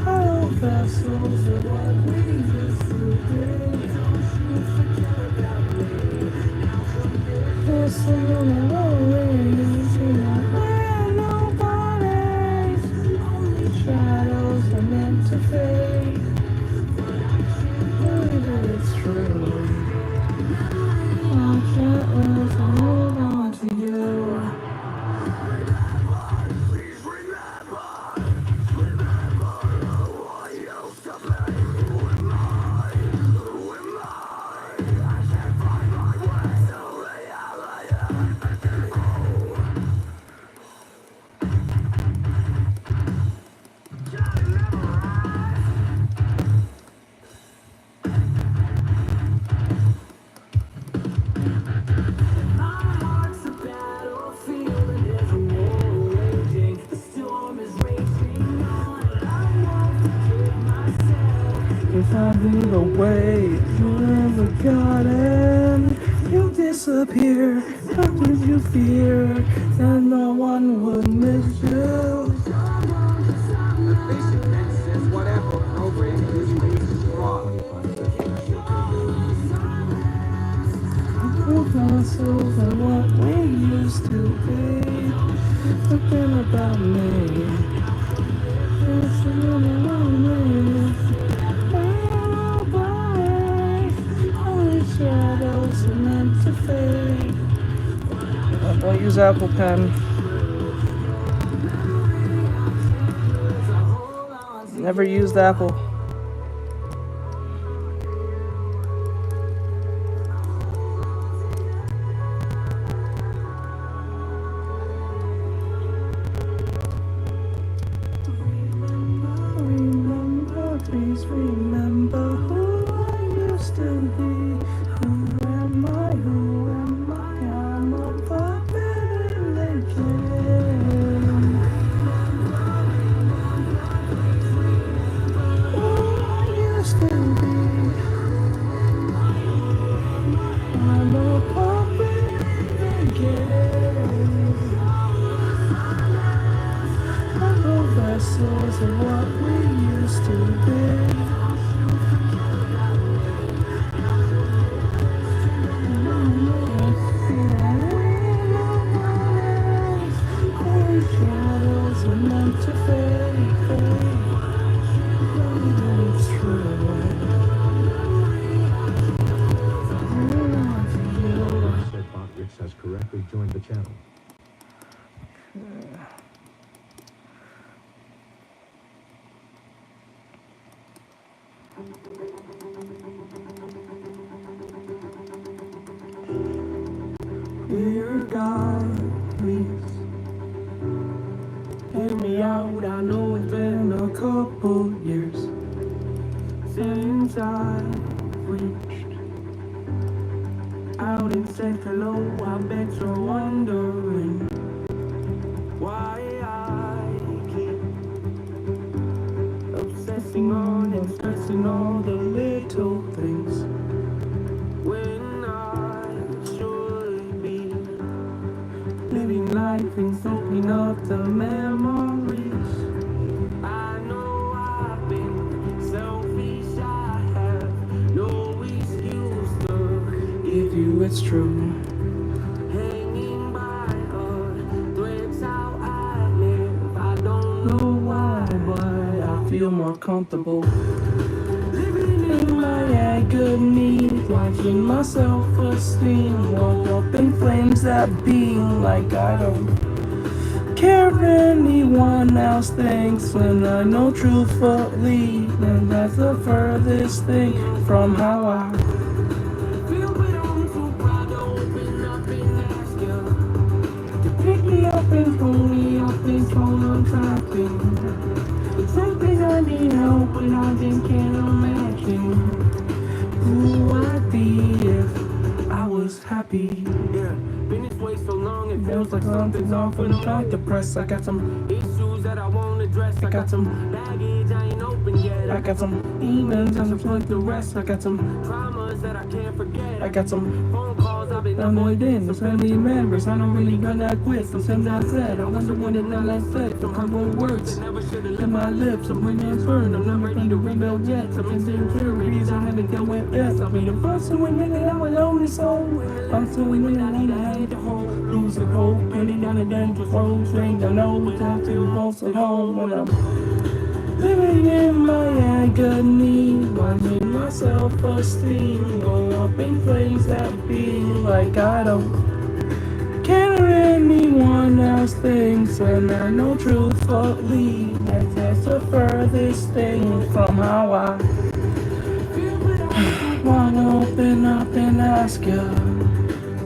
Hollow vessels are what we used to be. Listen on the ways, where nobody's. Only shadows are meant to fade. Maybe it's true. I can't lose and hold on to you. If I lead away, you never got it. You disappear. How did you fear that no one would miss you? The basic net says whatever program you use is wrong. The fossils are what we used to be. Thinking about me. It's a little only shadows are meant to fade. Don't use Apple Pen. Never used Apple. Remember, please remember who I used to be. Who am I? Who am I? I'm a puppet in the game. Who I used to be. I'm a puppet in the game. Humble vessels of what we used to be. Only shadows are meant to fade, fade. It's true. Said Botrix has correctly joined the channel. Dear God, please hear me out. I know it's been a couple years since I reached out and said hello. I bet you're wondering why I keep obsessing on and stressing all the little things when I should be living life and soaking up the memories. I know I've been selfish, I have no excuse to give you it's true. Hanging by a thread's how I live. I don't know why, but I feel more comfortable living in my agony, watching my self-esteem walk up in flames that beam like I don't care if anyone else thinks. And I know truthfully that that's the furthest thing from how I feel, but I'm too proud to open up and ask you to pick me up and pull me up and phone on talking. Something I need help with, I just can't imagine who I'd be if I was happy. Yeah, been this way so long, it feels like something's off when I'm not depressed. I got some issues that I won't address. I got some baggage I ain't open yet. I got some demons and some like the rest. I got some traumas that I can't forget. I got some phone calls I I'm like, damn, there's family members. I don't really gonna quit. Sometimes I said, I was the one that let I said. The combo words in my lips. I'm bringing burn. I'm not ready to rebuild yet. I'm in theories. I haven't dealt with this. I'll be the first to admit that I'm a lonely soul. I'm so admit that I need to hate the whole. Losing hope. Putting down the danger road. Strange, I know it's time to go so home when I'm living in my agony, watching my self-esteem go up in flames that feel like I don't care what anyone else thinks, and I know truthfully that's the furthest thing from how I wanna open up and ask you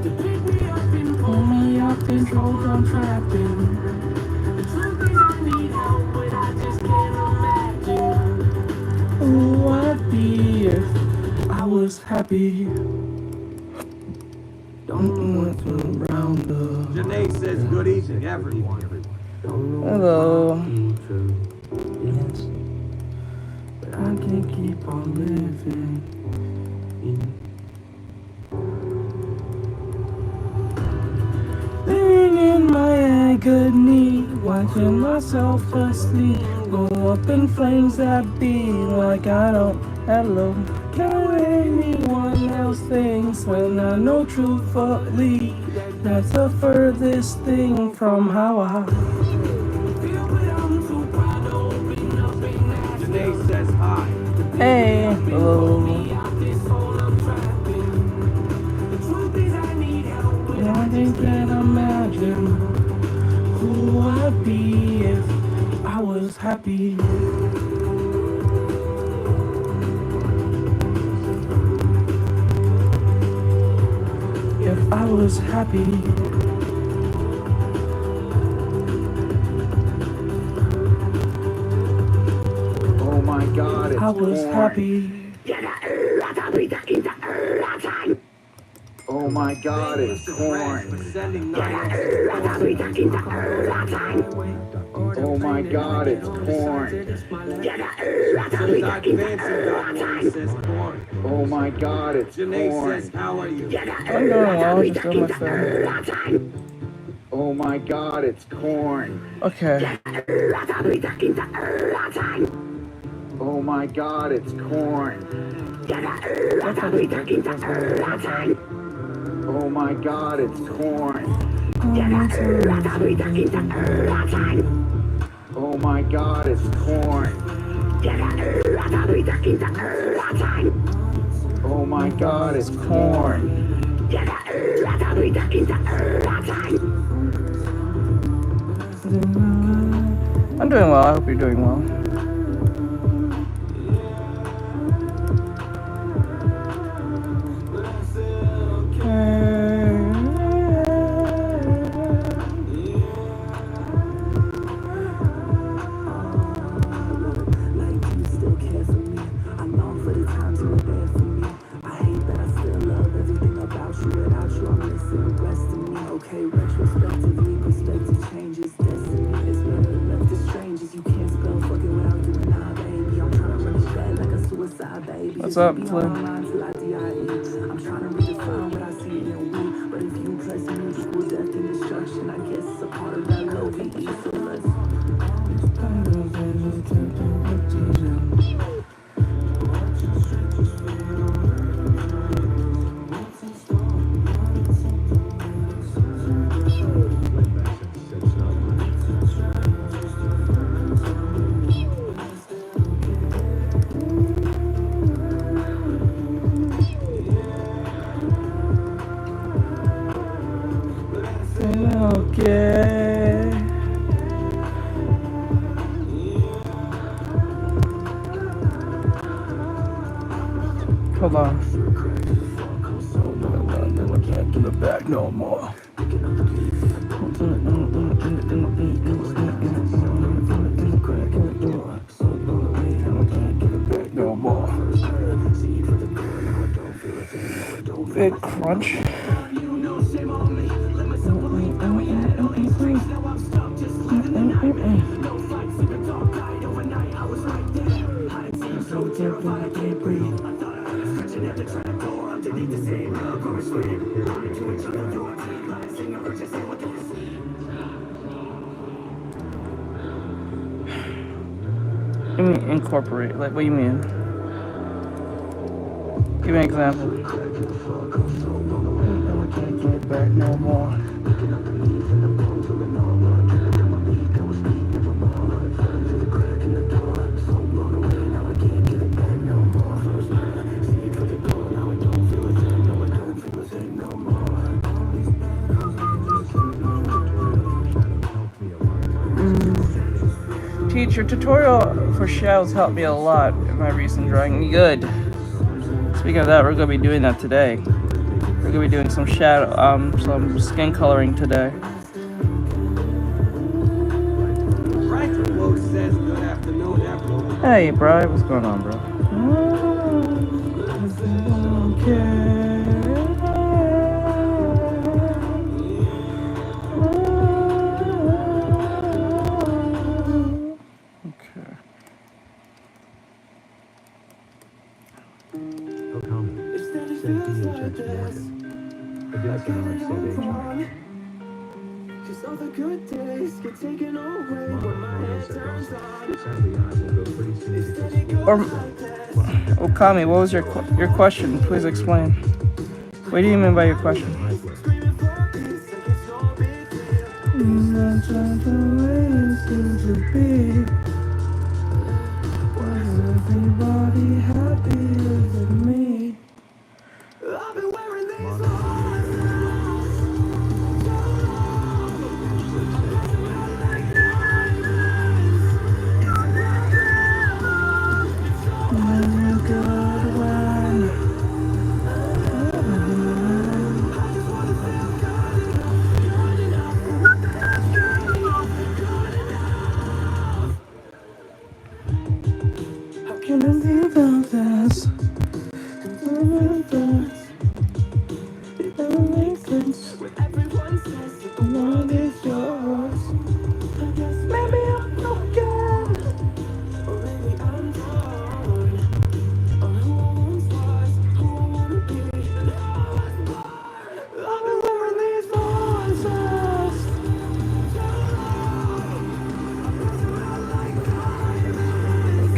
to pick me up and pull me up and controls I'm trapped in. The truth is I need help, but I just can't imagine who I'd be if I was happy. Don't want to round the. Janae says good evening, everyone. Hello. Yes, but I can't keep on living. Living in my agony, watching my self-esteem go up in flames that be like I don't hello care what anyone else thinks, when I know truthfully that's the furthest thing from how I feel, but I'm too proud to open up and ask. Janae says hi. Hey, hello. I think that imagine who I'd be if I was happy. If I was happy. Oh my God, it's I was corn. happy. Oh my God, it's corn. Oh my God, it's corn. Oh my God, it's corn. How are you? I'm doing well, just doing my thing. Oh my God, it's corn. Okay. Oh my God, it's corn. Oh my God, it's corn. Oh my God, it's corn. Oh my God, it's corn. I'm doing well. I hope you're doing well. What's up, Flynn? I'm trying to redefine what I see in we, but if you place musical death and destruction, I guess it's a part of that low VE, so let's. Okay. Hold on. I can't do the back no more. No more. Big crunch. You mean incorporate? Like, what do you mean? Give me an example. I can't get back no more. Teacher, tutorial for shells helped me a lot in my recent drawing. Good. Speaking of that, we're gonna be doing that today. We're gonna be doing some shadow, some skin coloring today. Hey, bro, what's going on, bro? Cause all the good days get taken away when my head turns on. Or, Okami, what was your question? Please explain. What do you mean by your question? Everybody happier than me. I've been wearing these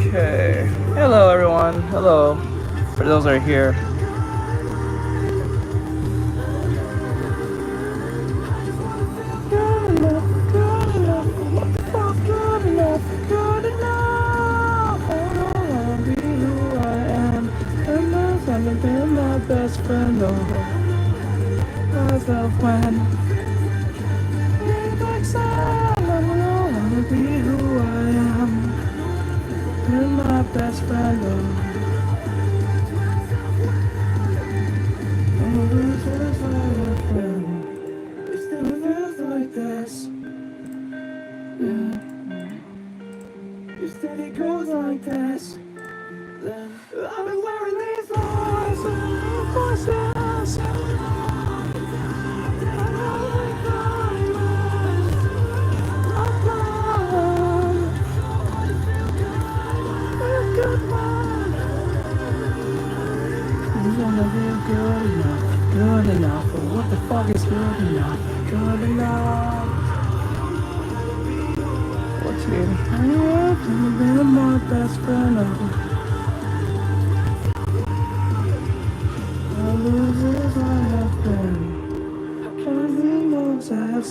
Okay. Hello, everyone. Hello. For those that are here. Best friend over myself when I wanna be who I am. You're my best friend over. It still feels like this. Yeah. You said it goes like this. Then I've been wearing these voices. Good enough, but what the fuck is good enough? Good enough. 14. I've been my best friend ever. I lose as I have been. Everything moves as.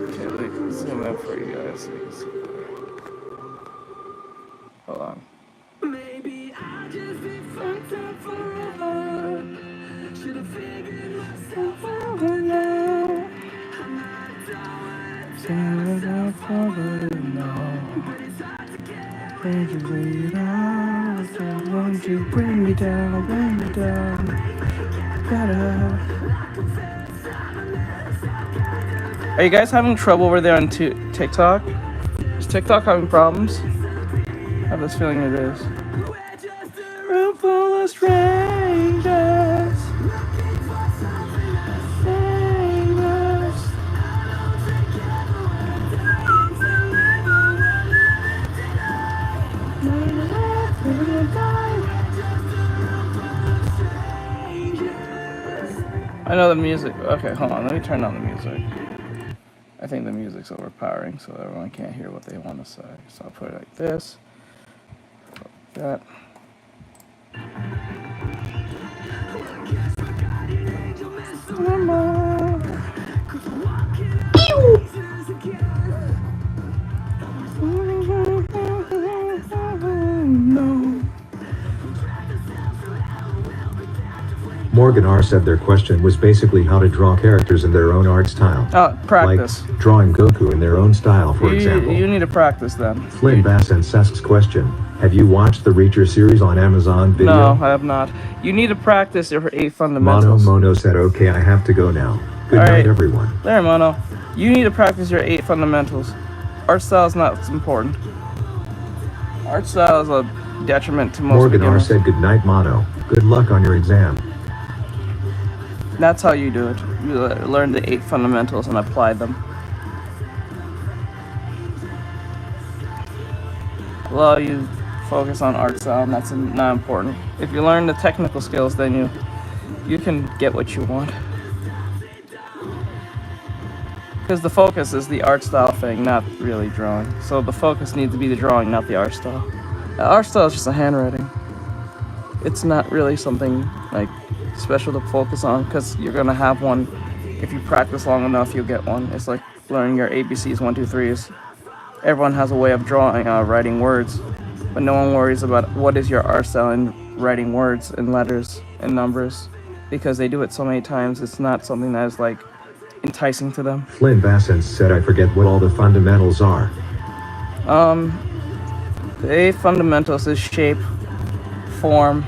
Okay, let me zoom in for you guys. Hold on. Maybe I'll just be fucked up forever. Should've figured myself out by now. I'm not done. Saying I probably know. But it's hard to get. Where'd you lead out? So won't you bring me down, better. Are you guys having trouble over there on TikTok? Is TikTok having problems? I have this feeling it is. We're just a room full of strangers. know the music. Okay, hold on. Let me turn on the music. I think the music's overpowering, so everyone can't hear what they want to say. So I'll put it like this. Like that. Morgan R said their question was basically how to draw characters in their own art style. Practice. Like drawing Goku in their own style, for example. You need to practice then. Flynn Bass and Sesk's question: have you watched the Reacher series on Amazon Video? No, I have not. You need to practice your 8 fundamentals. Mono said, okay, I have to go now. Good All night, right. everyone. There, Mono. You need to practice your 8 fundamentals. Art style is not as important. Art style is a detriment to most Morgan R beginners. said, good night, Mono. Good luck on your exam. That's how you do it. You learn the 8 fundamentals and apply them. Well, you focus on art style, and that's not important. If you learn the technical skills, then you can get what you want. Because the focus is the art style thing, not really drawing. So the focus needs to be the drawing, not the art style. The art style is just a handwriting. It's not really something like special to focus on, because you're gonna have one. If you practice long enough, you'll get one. It's like learning your ABCs, 1, 2, 3s. Everyone has a way of drawing, writing words, but no one worries about what is your art style in writing words and letters and numbers, because they do it so many times. It's not something that is like enticing to them. Flynn Bassett said, I forget what all the fundamentals are. The 8 fundamentals is shape, form,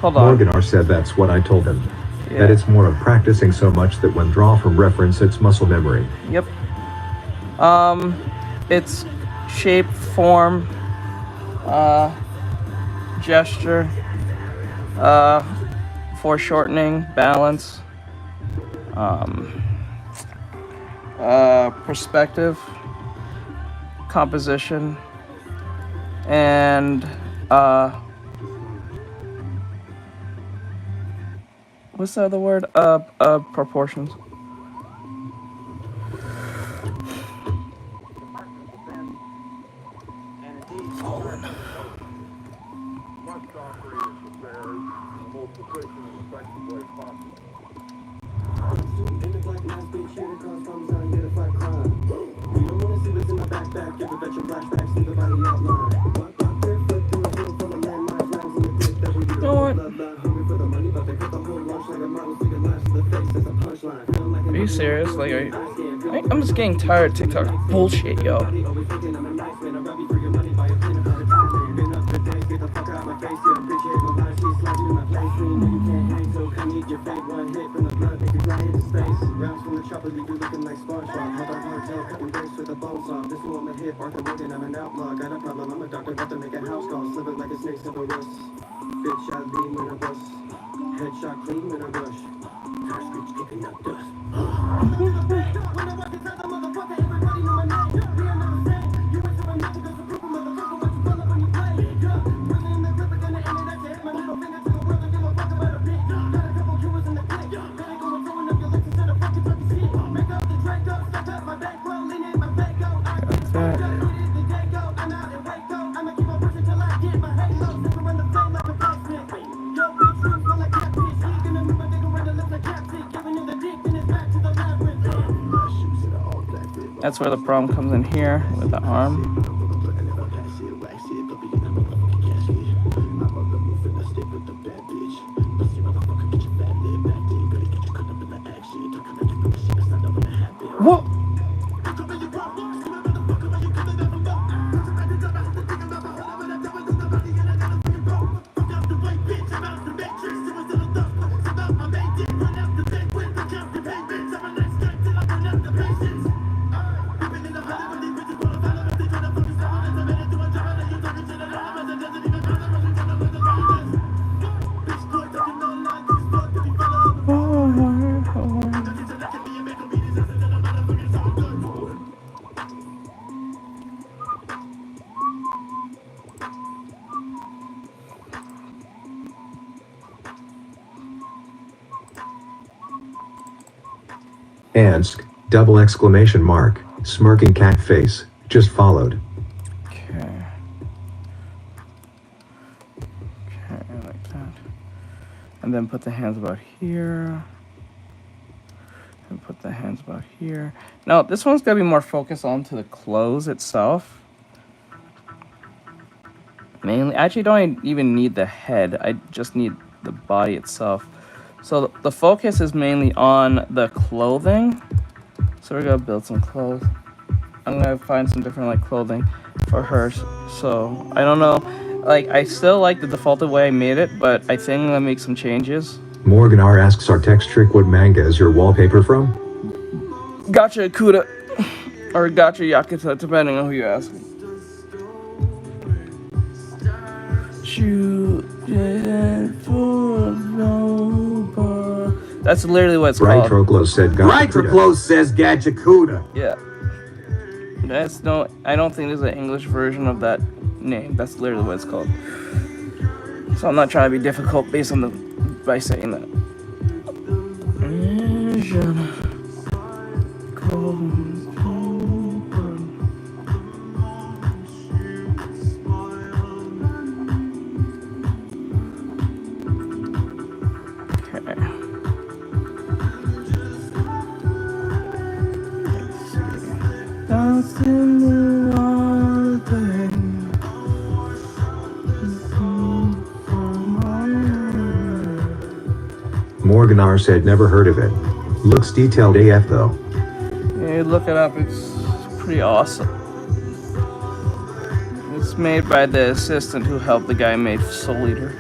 hold on. Morgan R said that's what I told him. Yeah. That it's more of practicing so much that when draw from reference, it's muscle memory. Yep. It's shape, form, gesture, foreshortening, balance, perspective, composition, and what's the other word? Proportions. Are you serious? Like, I'm just getting tired of TikTok bullshit, yo. Headshot clean in a rush. First bitch kicking up dust. That's where the problem comes in here with the arm. What? Ansk, double exclamation mark, smirking cat face, just followed. Okay. Okay, like that. And then put the hands about here. And put the hands about here. Now, this one's gotta be more focused onto the clothes itself. Mainly, I actually don't even need the head. I just need the body itself. So the focus is mainly on the clothing. So we're gonna build some clothes. I'm gonna find some different like clothing for her. So I don't know. Like I still like the defaulted way I made it, but I think I'm gonna make some changes. Morgan R asks Artextric what manga is your wallpaper from? Gotcha Akuda. Or gotcha Yakuza, depending on who you ask. That's literally what it's called. Rytroclo said Gachakuda. Rytroclo says Gachakuda. Yeah. That's no, I don't think there's an English version of that name. That's literally what it's called. So I'm not trying to be difficult based on the by saying that. Morgan R said never heard of it. Looks detailed AF though. Yeah, look it up. It's pretty awesome. It's made by the assistant who helped the guy make Soul Eater.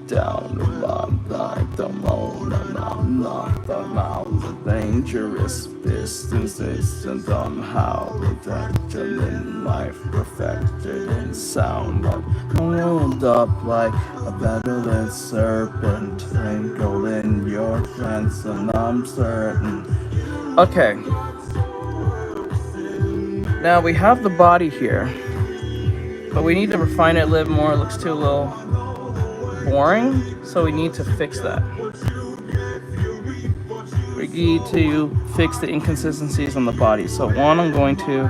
Down the bottom, like the moon, and I'm not the mountain. Dangerous distances, and somehow protection in life, perfected in sound. But rolled up like a battling serpent, twinkle in your glance, and I'm certain. Okay. Now we have the body here, but we need to refine it a little more. It looks too low. Boring, so we need to fix that. We need to fix the inconsistencies on the body. So one, I'm going to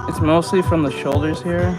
it's mostly from the shoulders here.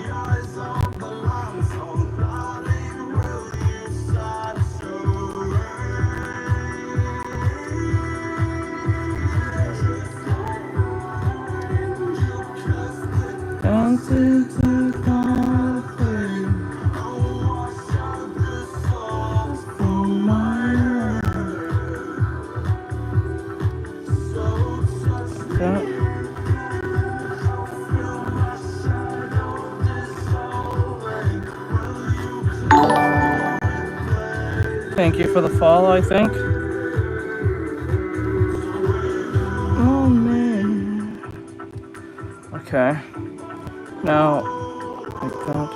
Thank you for the follow, I think. Oh man. Okay. Now, like that.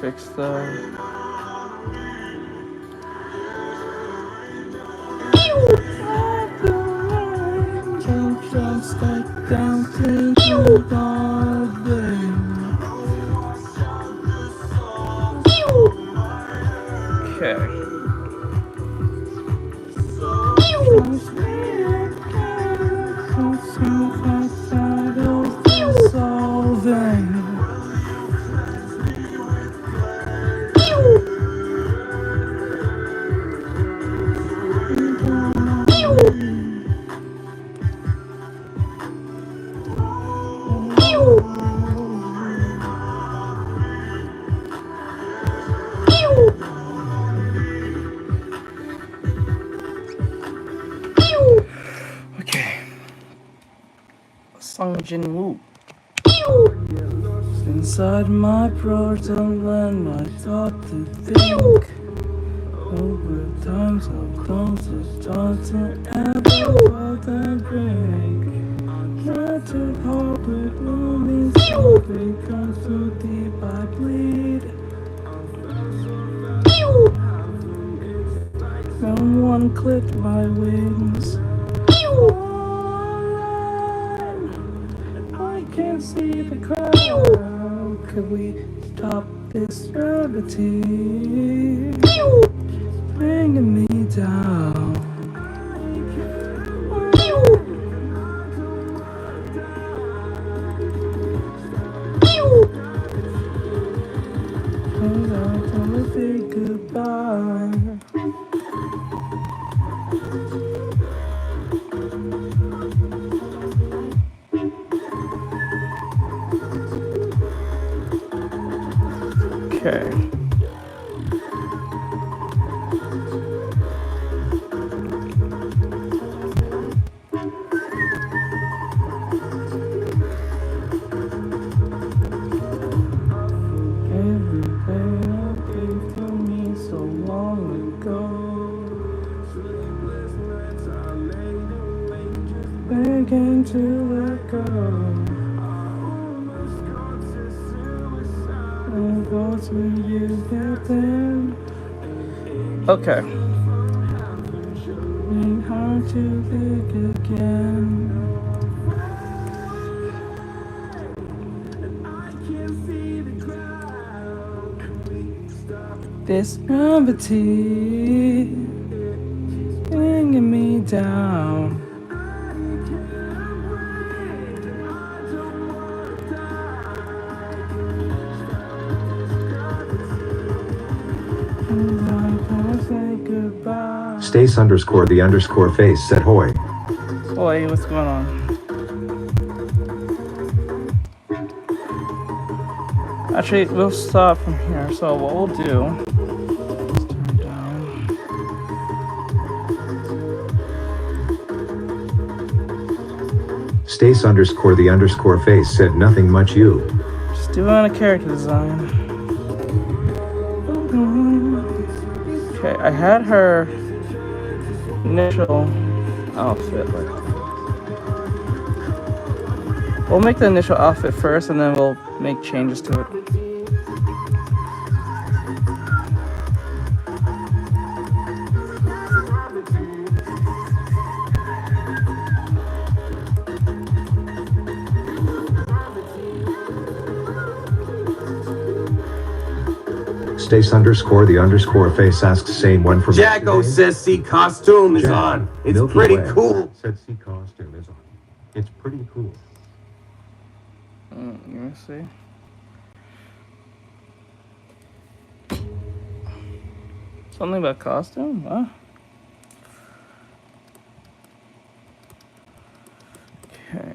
Fix the. Okay. Woo. Inside my proton land, I thought to think over time. times of those who start to ever fall the break. Try to hope it only so becomes too deep I bleed. Someone clipped my wings. I can't see the crowd. Could we stop this gravity? Bringing me down. And I don't say goodbye. Okay. Everything I gave to me so long ago. Begging to let go. And thoughts when you get there. Okay. Being hard to think again. This gravity bringing me down. And I can't say goodbye. Stace underscore the underscore face said hoy. Oi, what's going on? Actually, we'll stop from here. So what we'll do is turn down. Stace underscore the underscore face said nothing much you. Just doing a character design. Okay, I had her initial outfit. We'll make the initial outfit first, and then we'll make changes to it. Stace underscore the underscore face asks same one from Jacko says C costume is Jack, on. It's Milky pretty Way cool. Said C costume is on. It's pretty cool. Let me see. Something about costume? Huh? Okay.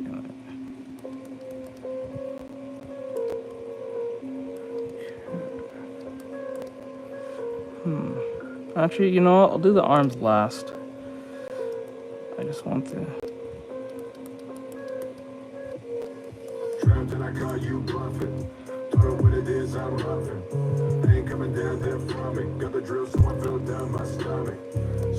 Actually, you know what? I'll do the arms last. I just want to. Trapped and I call you bluffing. Don't know what it is I'm loving. Ain't coming down there from me. Got the drill, so I fell down my stomach.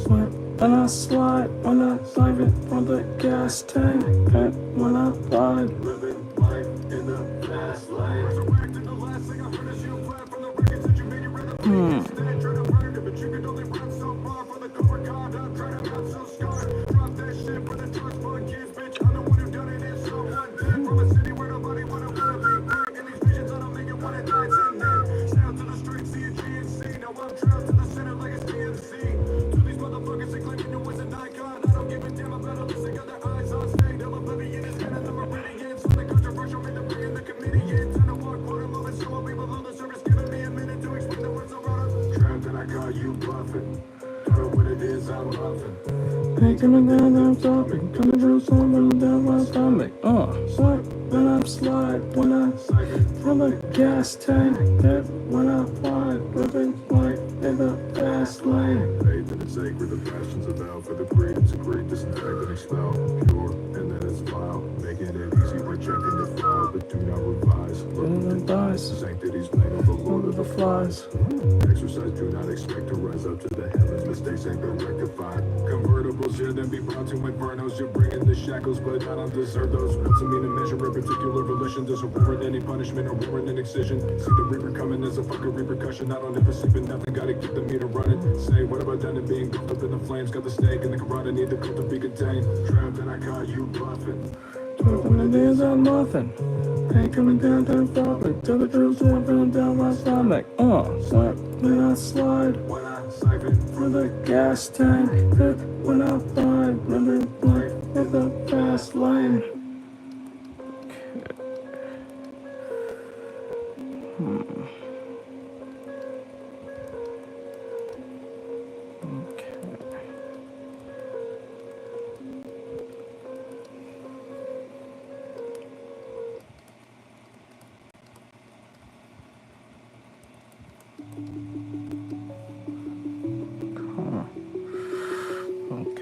Slip and I slide when I dive it on the gas tank. And when I ride. Living life in the fast lane. Resurrected the last thing I heard is you flat from the records that you made. You rather be instead. Try to burn it, but you can only run so far for the core god. I'm trying to not so scarred. Drop that shit for the drugs for kids, bitch. I'm the one who done it. It's someone dead from a city where nobody wanna be great. In these visions, I don't make it one at nights and day. Down to the streets, see a GNC. Now I'm trapped to the center like it's DMC. To these motherfuckers, they claim you know it's an icon. I don't give a damn about a list. They got their eyes on stage. I'm oblivion, it's kind of the meridian. Something controversial, made them bring in the comedian. Time to walk, quote, and moving, so I'll be below the surface. Giving me a minute to explain the words I wrote up. Trapped and I call you bluffing. Don't know what it is I'm loving. Making a gun, I'm stopping. Coming through someone down my stomach. Slide when I slide. When I from a gas tank. That when I fly. Living life in the fast lane. Faith in the sacred, the passions of vow for the creed and secrete, disinfect and expel, pure, and then it's vile, making it easy, rejecting the file, but do not revise. Living the dice. Sanctity's name of the Lord Lord of the flies. Exercise, do not expect to rise up to the heavens. mistakes ain't been rectified. Convertibles, yeah, then be brought to infernos. You're bringing the shackles, but I don't deserve those. What's a mean to measure a particular relation? Doesn't warrant any punishment or warrant an excision. See the reaper coming as a fucking repercussion. I don't ever sleep in nothing, gotta keep the meter running. Say, what about done and being cooked up in the flames? Got the steak and the carotid, need the cook to be contained. Trapped and I caught you bluffing. When it is, I'm nothing. Ain't coming down, falling. Till the truth down my stomach. So when I slide, When I siphon for the gas tank. When I find, remember, like, with the fast lane.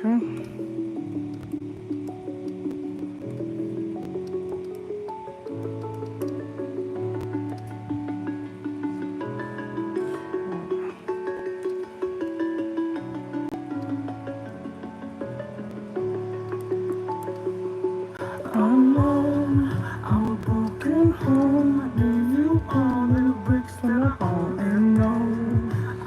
Okay. I'm alone, I'm a broken home. I leave you all the bricks that I own and know.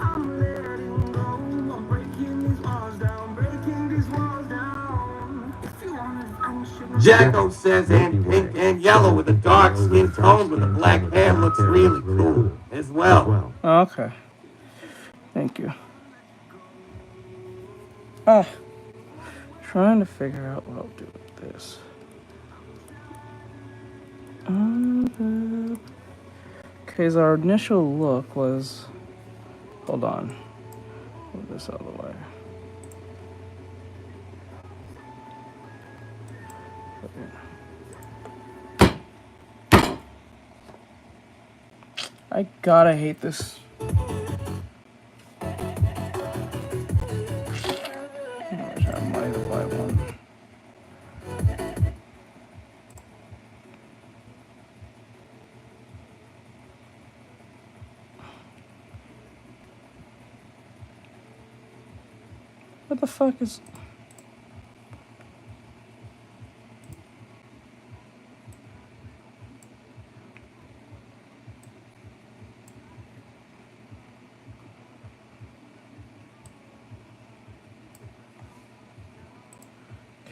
I'm letting go. I'm breaking these walls down, breaking these walls down. If you want it, I should. Jacko says and pink and yellow with a dark skin tone with a black hair looks really cool as well. Okay. Thank you. Trying to figure out what I'll do with this. Okay, so our initial look was. Hold on. Move this out of the way. I gotta hate this. I wish I had money to buy one. What the fuck is...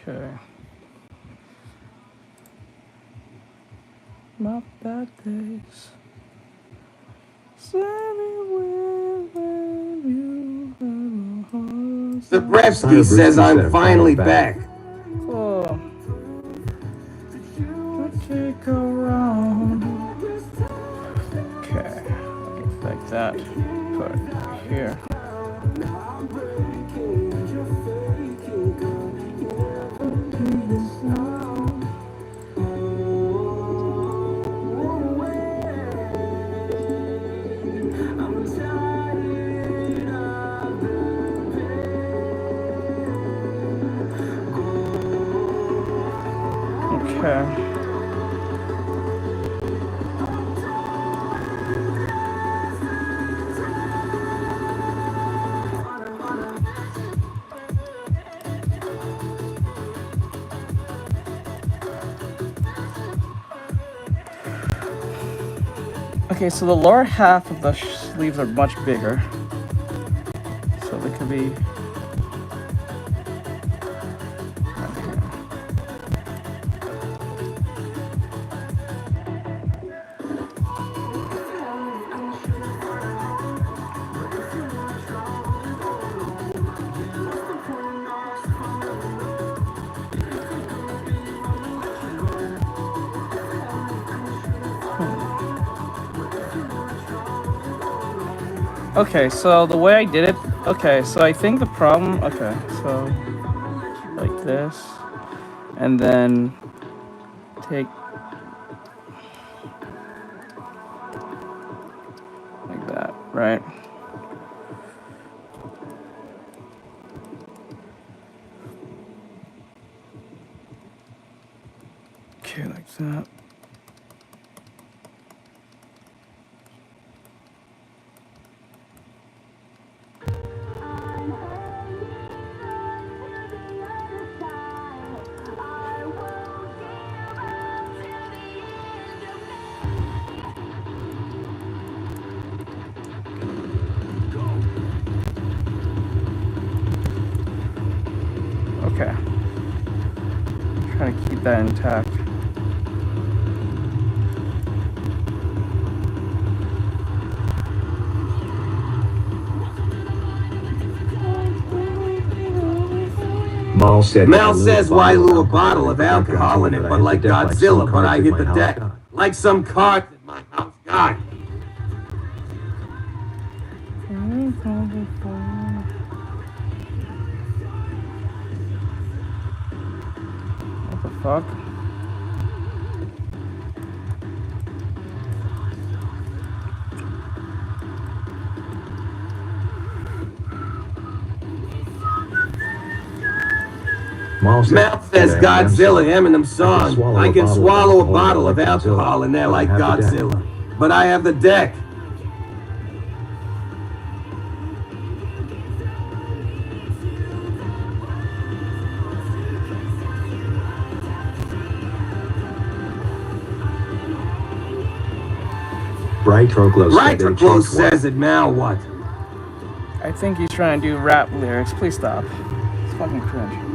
Okay. My bad days. Zabrevsky says I'm finally back. Oh. Okay, go round. Okay. Like that. Put it here. Okay. Okay, so the lower half of the sleeves are much bigger. So they could be... Okay, so the way I did it, okay, so I think the problem, okay, so like this, and then take like that, right? Okay, like that. keep that intact. Mal said, Mel says, why lure a bottle of alcohol in it, but like Godzilla, but I hit the deck. Like some card that my house got. What the fuck? Mal says Godzilla, Eminem song. I can swallow a bottle of alcohol in there like Godzilla. But I have the deck. Bright Close says it, now what? I think he's trying to do rap lyrics. Please stop. It's fucking cringe.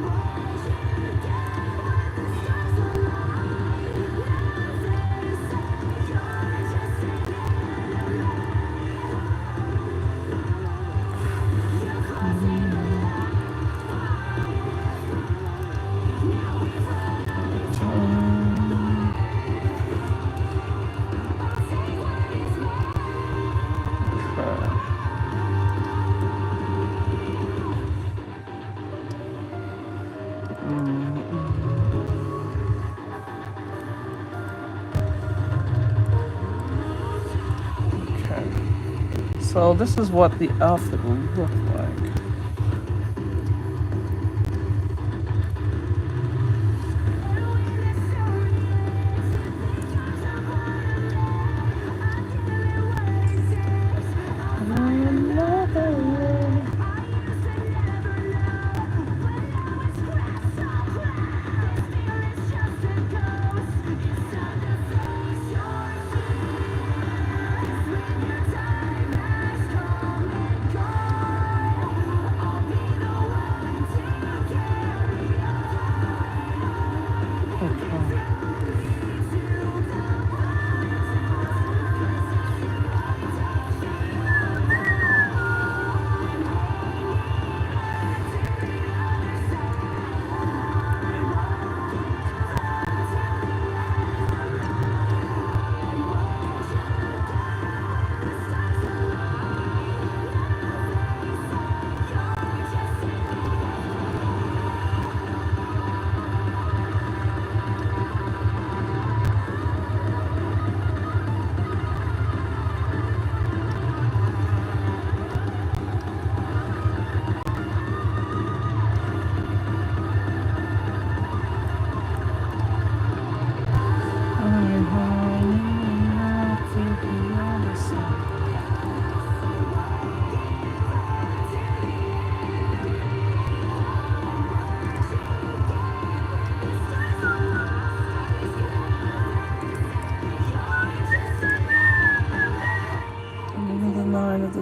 So this is what the outfit will look like.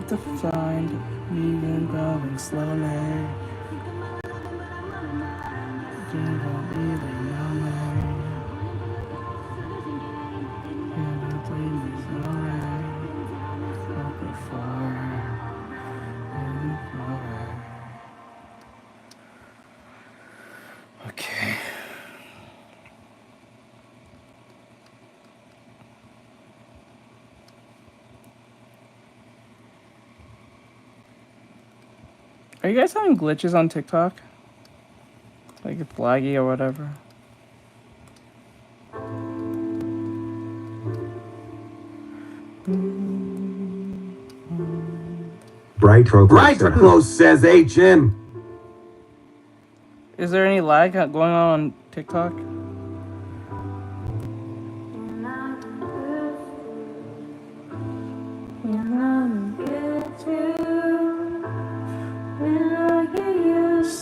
Defined, moving, growing slowly. You won't really know me. You don't leave me sorry. Not before. Okay. Are you guys having glitches on TikTok? Like it's laggy or whatever? Bright Close says HM. Is there any lag going on TikTok?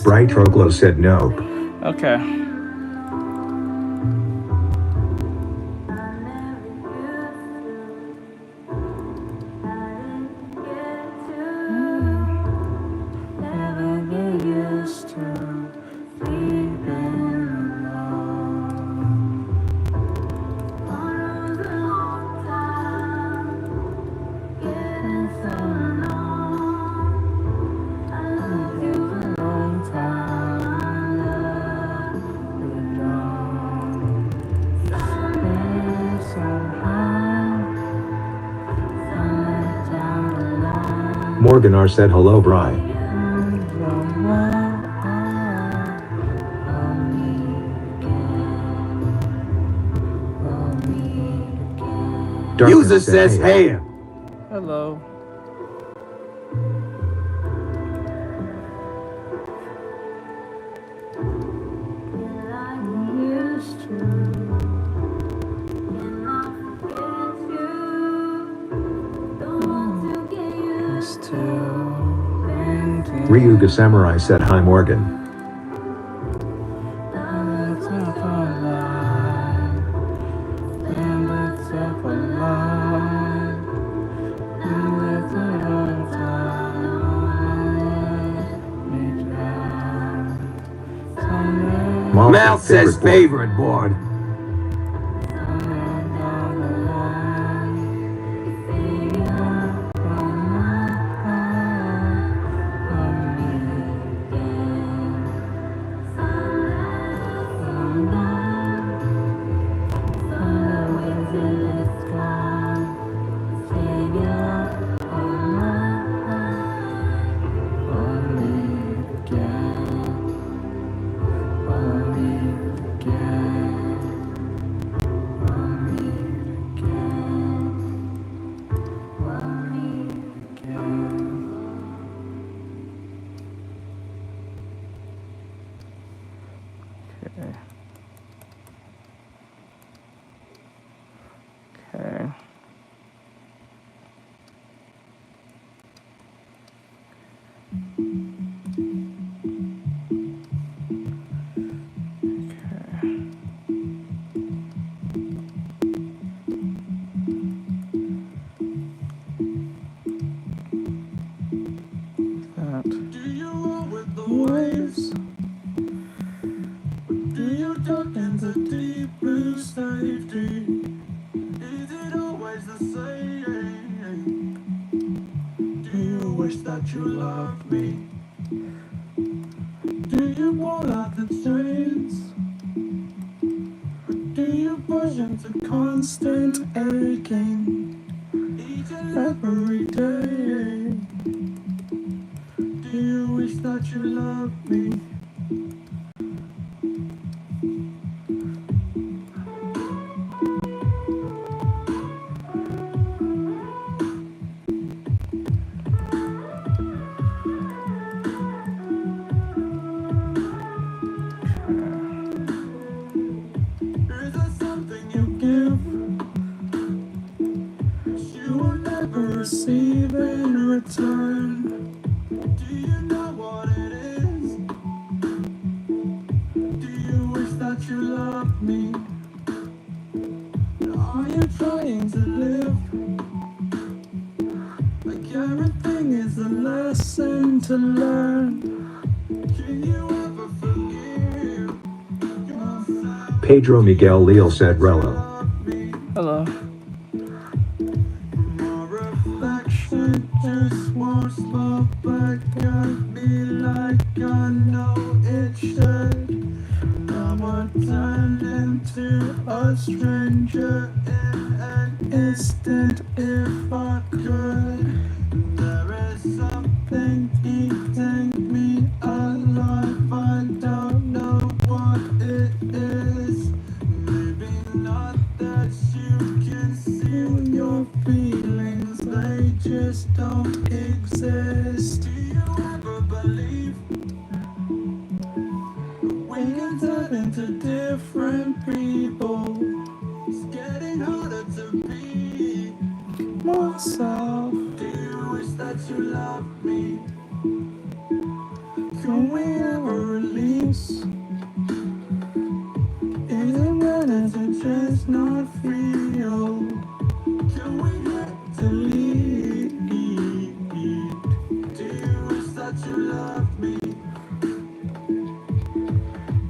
Bright Troglo said no. Okay. Morgan R said hello, Bri. User says hey. Hello. Ryuga Samurai said hi, Morgan. Mal says favorite board. Okay. Do you roll with the waves? Do you duck into deep blue safety? Is it always the same? Do you wish that you loved me? Do you pull out the chains? Do you push into constant aching each and every day? Do you wish that you loved me? Is there something you give you will never receive in return? Do you know what it is? Do you wish that you loved me? Are you trying to live like everything is a lesson to learn? Can you ever forgive yourself? Pedro Miguel Leal said Rello. Hello. My reflection just won't smile back at me like I know it should. I'ma turn into a stranger in an instant if I could. There is something eating me alive, I don't know what it is. Maybe not that you can see your feelings, they just don't exist. Do you ever believe we can turn into different people? It's getting harder to be myself. Do you wish that you loved me? Can we ever release? Is it better to just not feel? Can we get to lead? Do you wish that you loved me?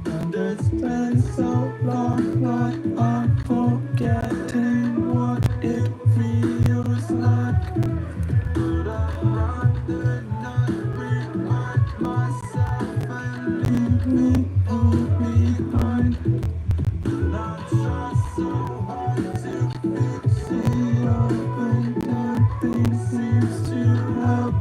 And it's been so long, like I'm forgetting what it feels like. But I'd rather not remind myself and leave me all behind. And I try so hard to fix it all, but nothing seems to help.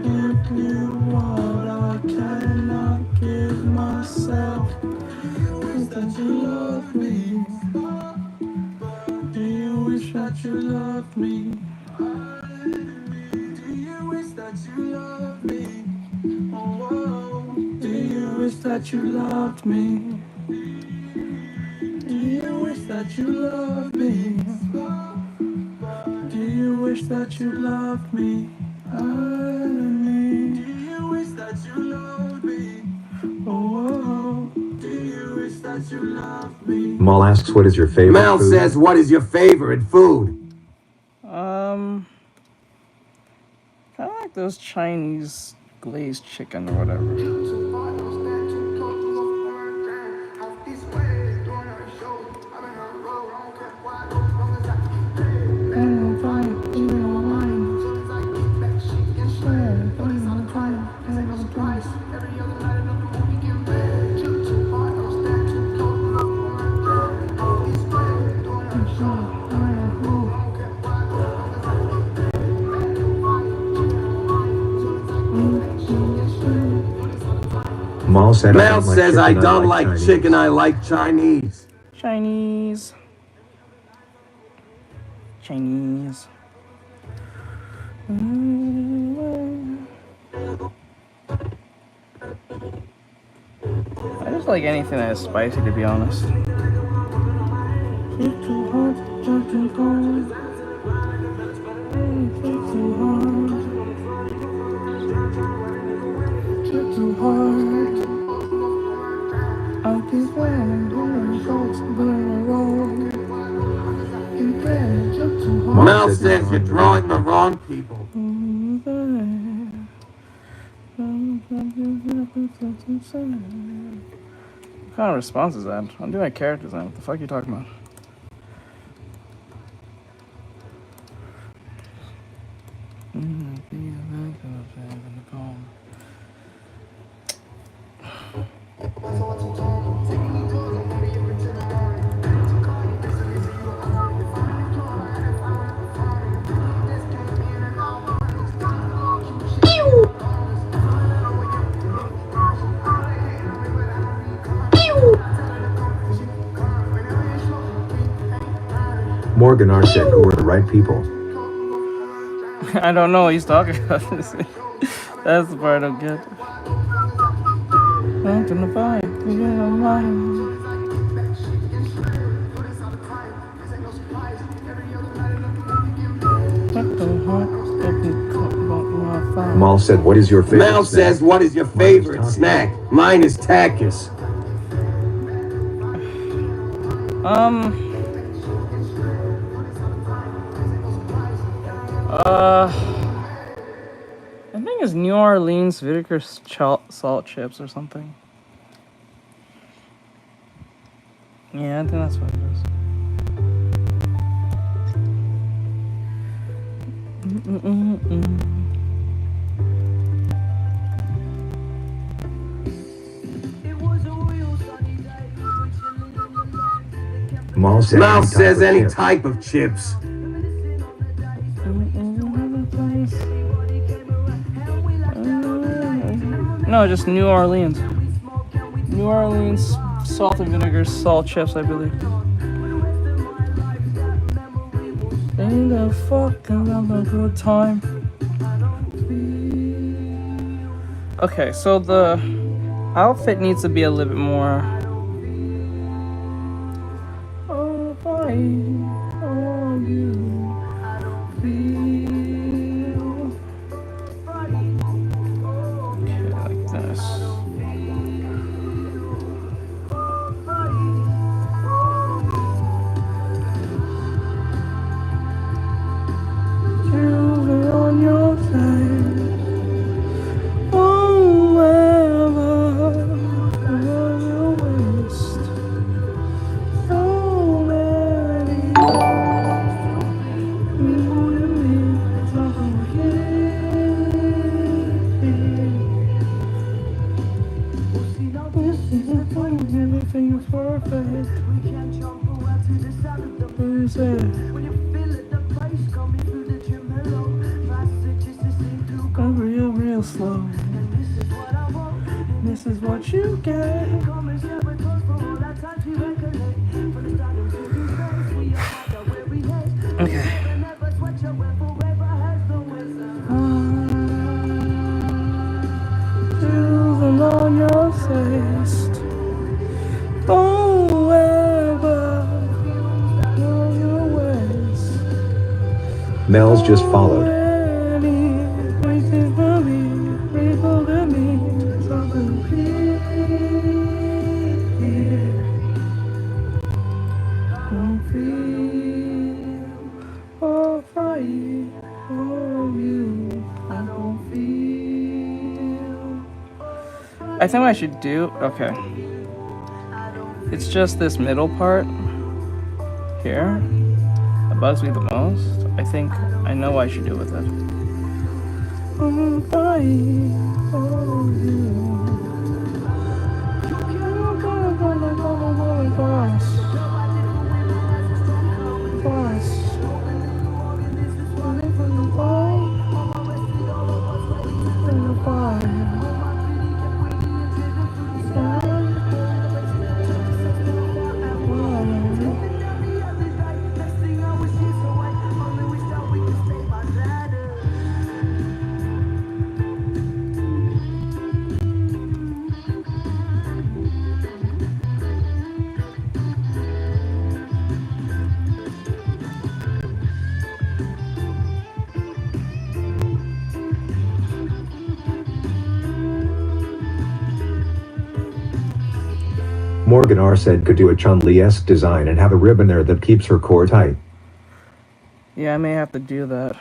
give you what I cannot give myself. Wish that you love me. Do you wish that you loved me? Do you wish that you loved me? Oh, oh. Do you wish that you loved me? Do you wish that you loved me? Do you wish that you loved me? Do you wish that you loved me? Oh, do you wish that you loved me? Mal asks, what is your favorite Mel food? says, what is your favorite food? Kind of like those Chinese glazed chicken or whatever. Mal said, Mel says, I don't like Chinese. chicken, I like Chinese. Chinese. Chinese. I just like anything that is spicy, to be honest. Mel says you're drawing the wrong people. What kind of response is that? I'm doing my character design. What the fuck are you talking about? Morgan R said, who are the right people? I don't know what he's talking about. That's the part I don't get. I'm gonna fight. Mal said, what is your favorite Mel snack? says, what is your favorite snack? Mine is tachus. I think it's New Orleans vinegar salt chips or something. Yeah, I think that's what it is. Mal said, Mel any type says of any chip. type of chips. No, just New Orleans. New Orleans salt and vinegar salt chips, I believe. Ain't the fucking have a good time. Okay, so the outfit needs to be a little bit more. Oh, boy, oh, you feel. Okay, like this. On your face, oh, ever, your waist, so many. Everything is perfect. Who's it? real slow. This is what you get. Okay. Choosing on your face. Forever. On your ways. Mel's just followed. I think what I should do, okay. It's just this middle part here that bugs me the most. I think I know what I should do with it. Morgan R said could do a Chun-Li-esque design and have a ribbon there that keeps her core tight. Yeah, I may have to do that.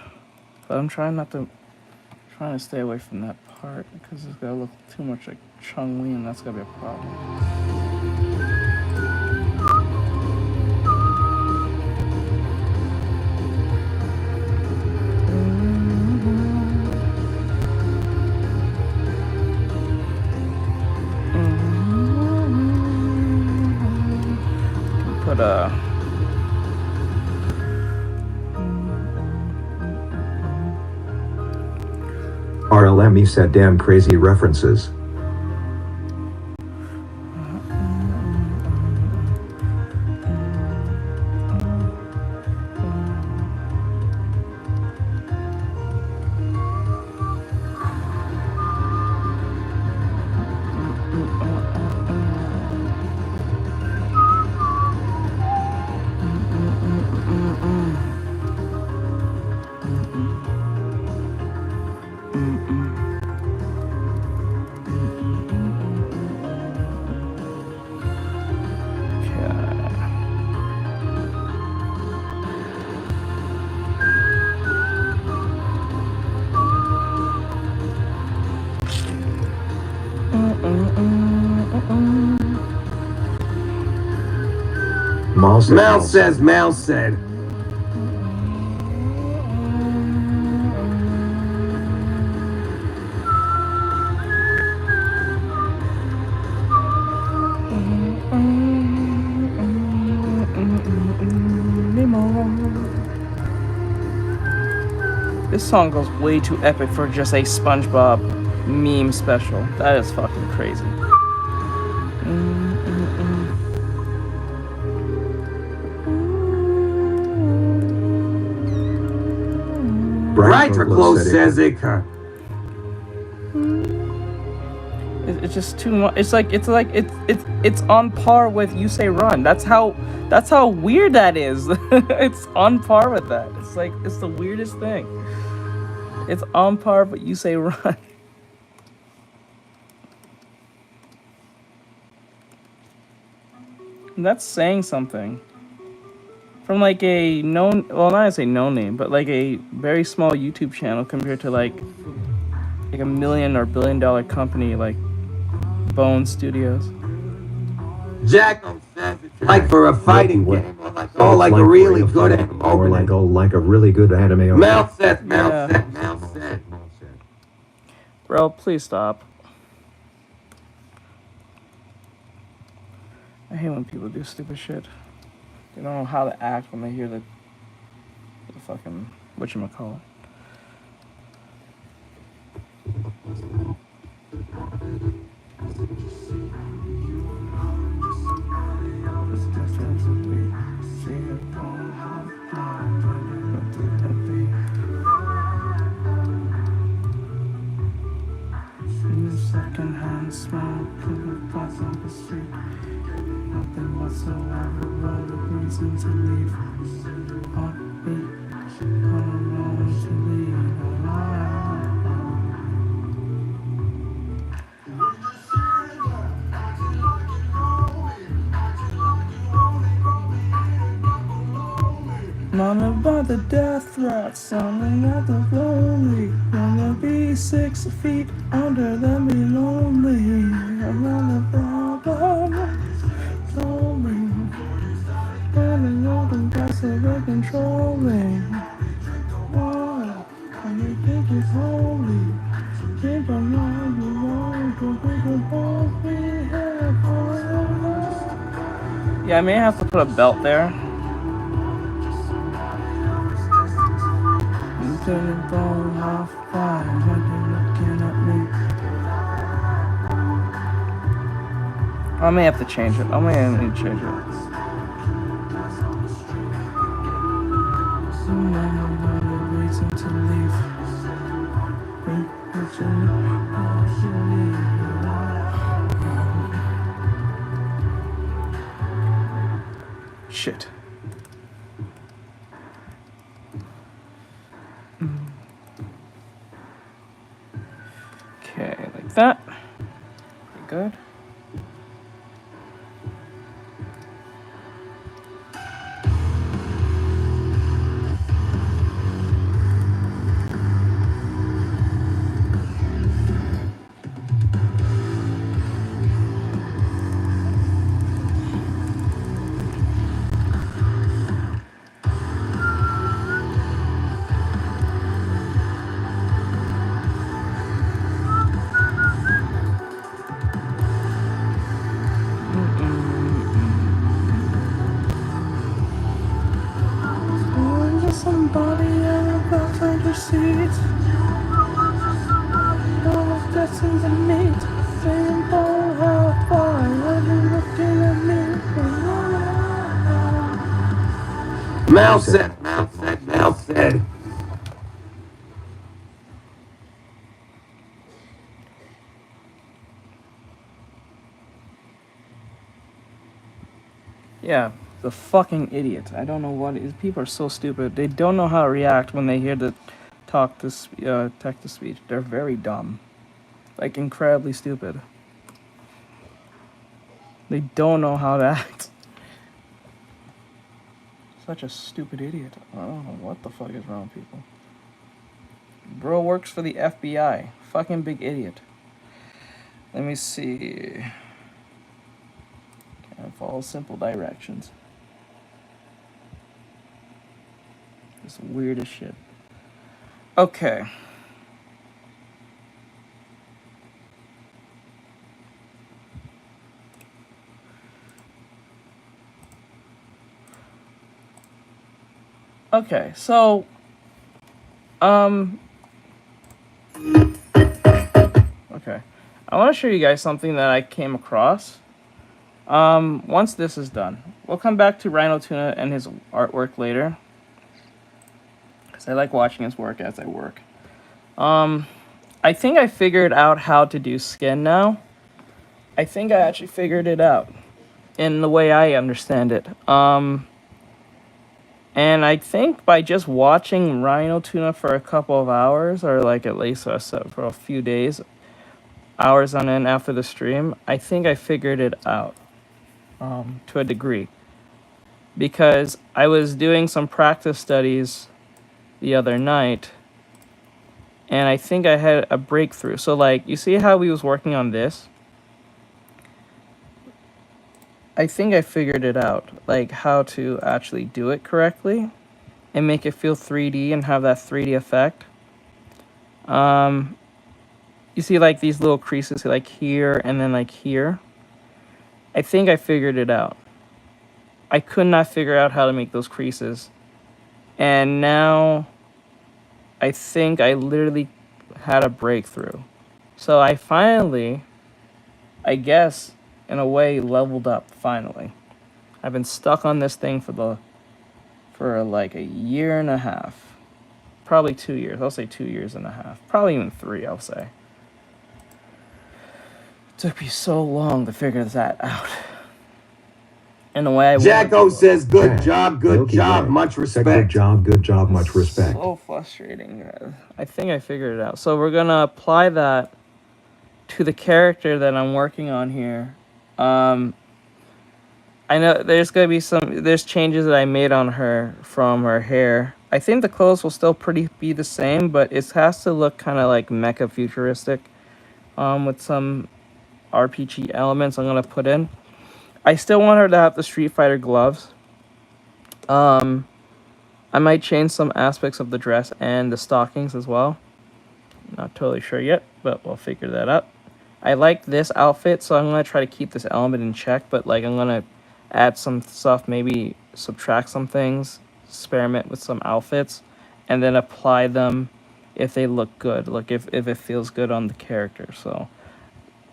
But I'm trying to stay away from that part because it's gonna look too much like Chung-Li and that's gonna be a problem. Put a RLME said damn crazy references. Mel said. This song goes way too epic for just a SpongeBob meme special. That is fucking crazy. Right, close says it. It's just too much. It's on par with You Say Run. That's how weird that is. It's on par with that. It's the weirdest thing. It's on par with You Say Run. And that's saying something. From like a known, well, not to say no name, but like a very small YouTube channel compared to like a $1 million or $1 billion company like Bone Studios. Jack like for a fighting game, or like a really good anime, or like a really good anime. Mel said. Bro, please stop. I hate when people do stupid shit. They don't know how to act when they hear the fucking whatchamacallit. Secondhand smoke in the bus on the street. Nothing whatsoever, but a reason to leave. Heartbeat on a road to leave. None about the death threats, sounding at the lonely. Wanna be 6 feet under them, be lonely. Another problem, lonely. Running off and passive and controlling. What? Can you think it's holy? Think I'm not the one to think about me. Yeah, I may have to put a belt there. Turning bone half fire when you're looking at me. I may have to change it. I may have to change it. Reason to leave. Shit. Okay, like that. Pretty good. Somebody out of the seat. Oh, that's in the meat. Saying, oh, how far are you looking at me? Mouth said, mouth said, mouth said. Yeah, the fucking idiot. I don't know what it is. People are so stupid. They don't know how to react when they hear the text to speech. They're very dumb. Like, incredibly stupid. They don't know how to act. Such a stupid idiot. I don't know what the fuck is wrong with people. Bro works for the FBI. Fucking big idiot. Let me see. Can't follow simple directions. It's weird as shit. Okay. Okay, so okay. I want to show you guys something that I came across. Once this is done, we'll come back to Rhino Tuna and his artwork later, because I like watching his work as I work. I think I figured out how to do skin now. I think I actually figured it out in the way I understand it. And I think by just watching Rhino Tuna for a couple of hours, or like at least for a few days, hours on end after the stream, I think I figured it out to a degree. Because I was doing some practice studies the other night, and I think I had a breakthrough. So like, you see how we was working on this? I think I figured it out, like how to actually do it correctly and make it feel 3D and have that 3D effect. You see like these little creases like here and then like here. I think I figured it out. I could not figure out how to make those creases. And now I think I literally had a breakthrough. So I finally, I guess, in a way, leveled up finally. I've been stuck on this thing for like a year and a half. Probably 2 years. I'll say 2 years and a half. Probably even 3, I'll say. It took me so long to figure that out. In the way I Jacko wanted to. says, good Rad. job, good Milky job, Way. much Said, respect. good job, much respect. So frustrating. I think I figured it out. So we're gonna apply that to the character that I'm working on here. I know there's gonna be there's changes that I made on her from her hair. I think the clothes will still be the same, but it has to look kind of like mecha futuristic, with some RPG elements I'm gonna put in. I still want her to have the Street Fighter gloves. I might change some aspects of the dress and the stockings as well. Not totally sure yet, but we'll figure that out. I like this outfit, so I'm gonna try to keep this element in check, but like I'm gonna add some stuff, maybe subtract some things, experiment with some outfits, and then apply them if they look good, like if it feels good on the character. So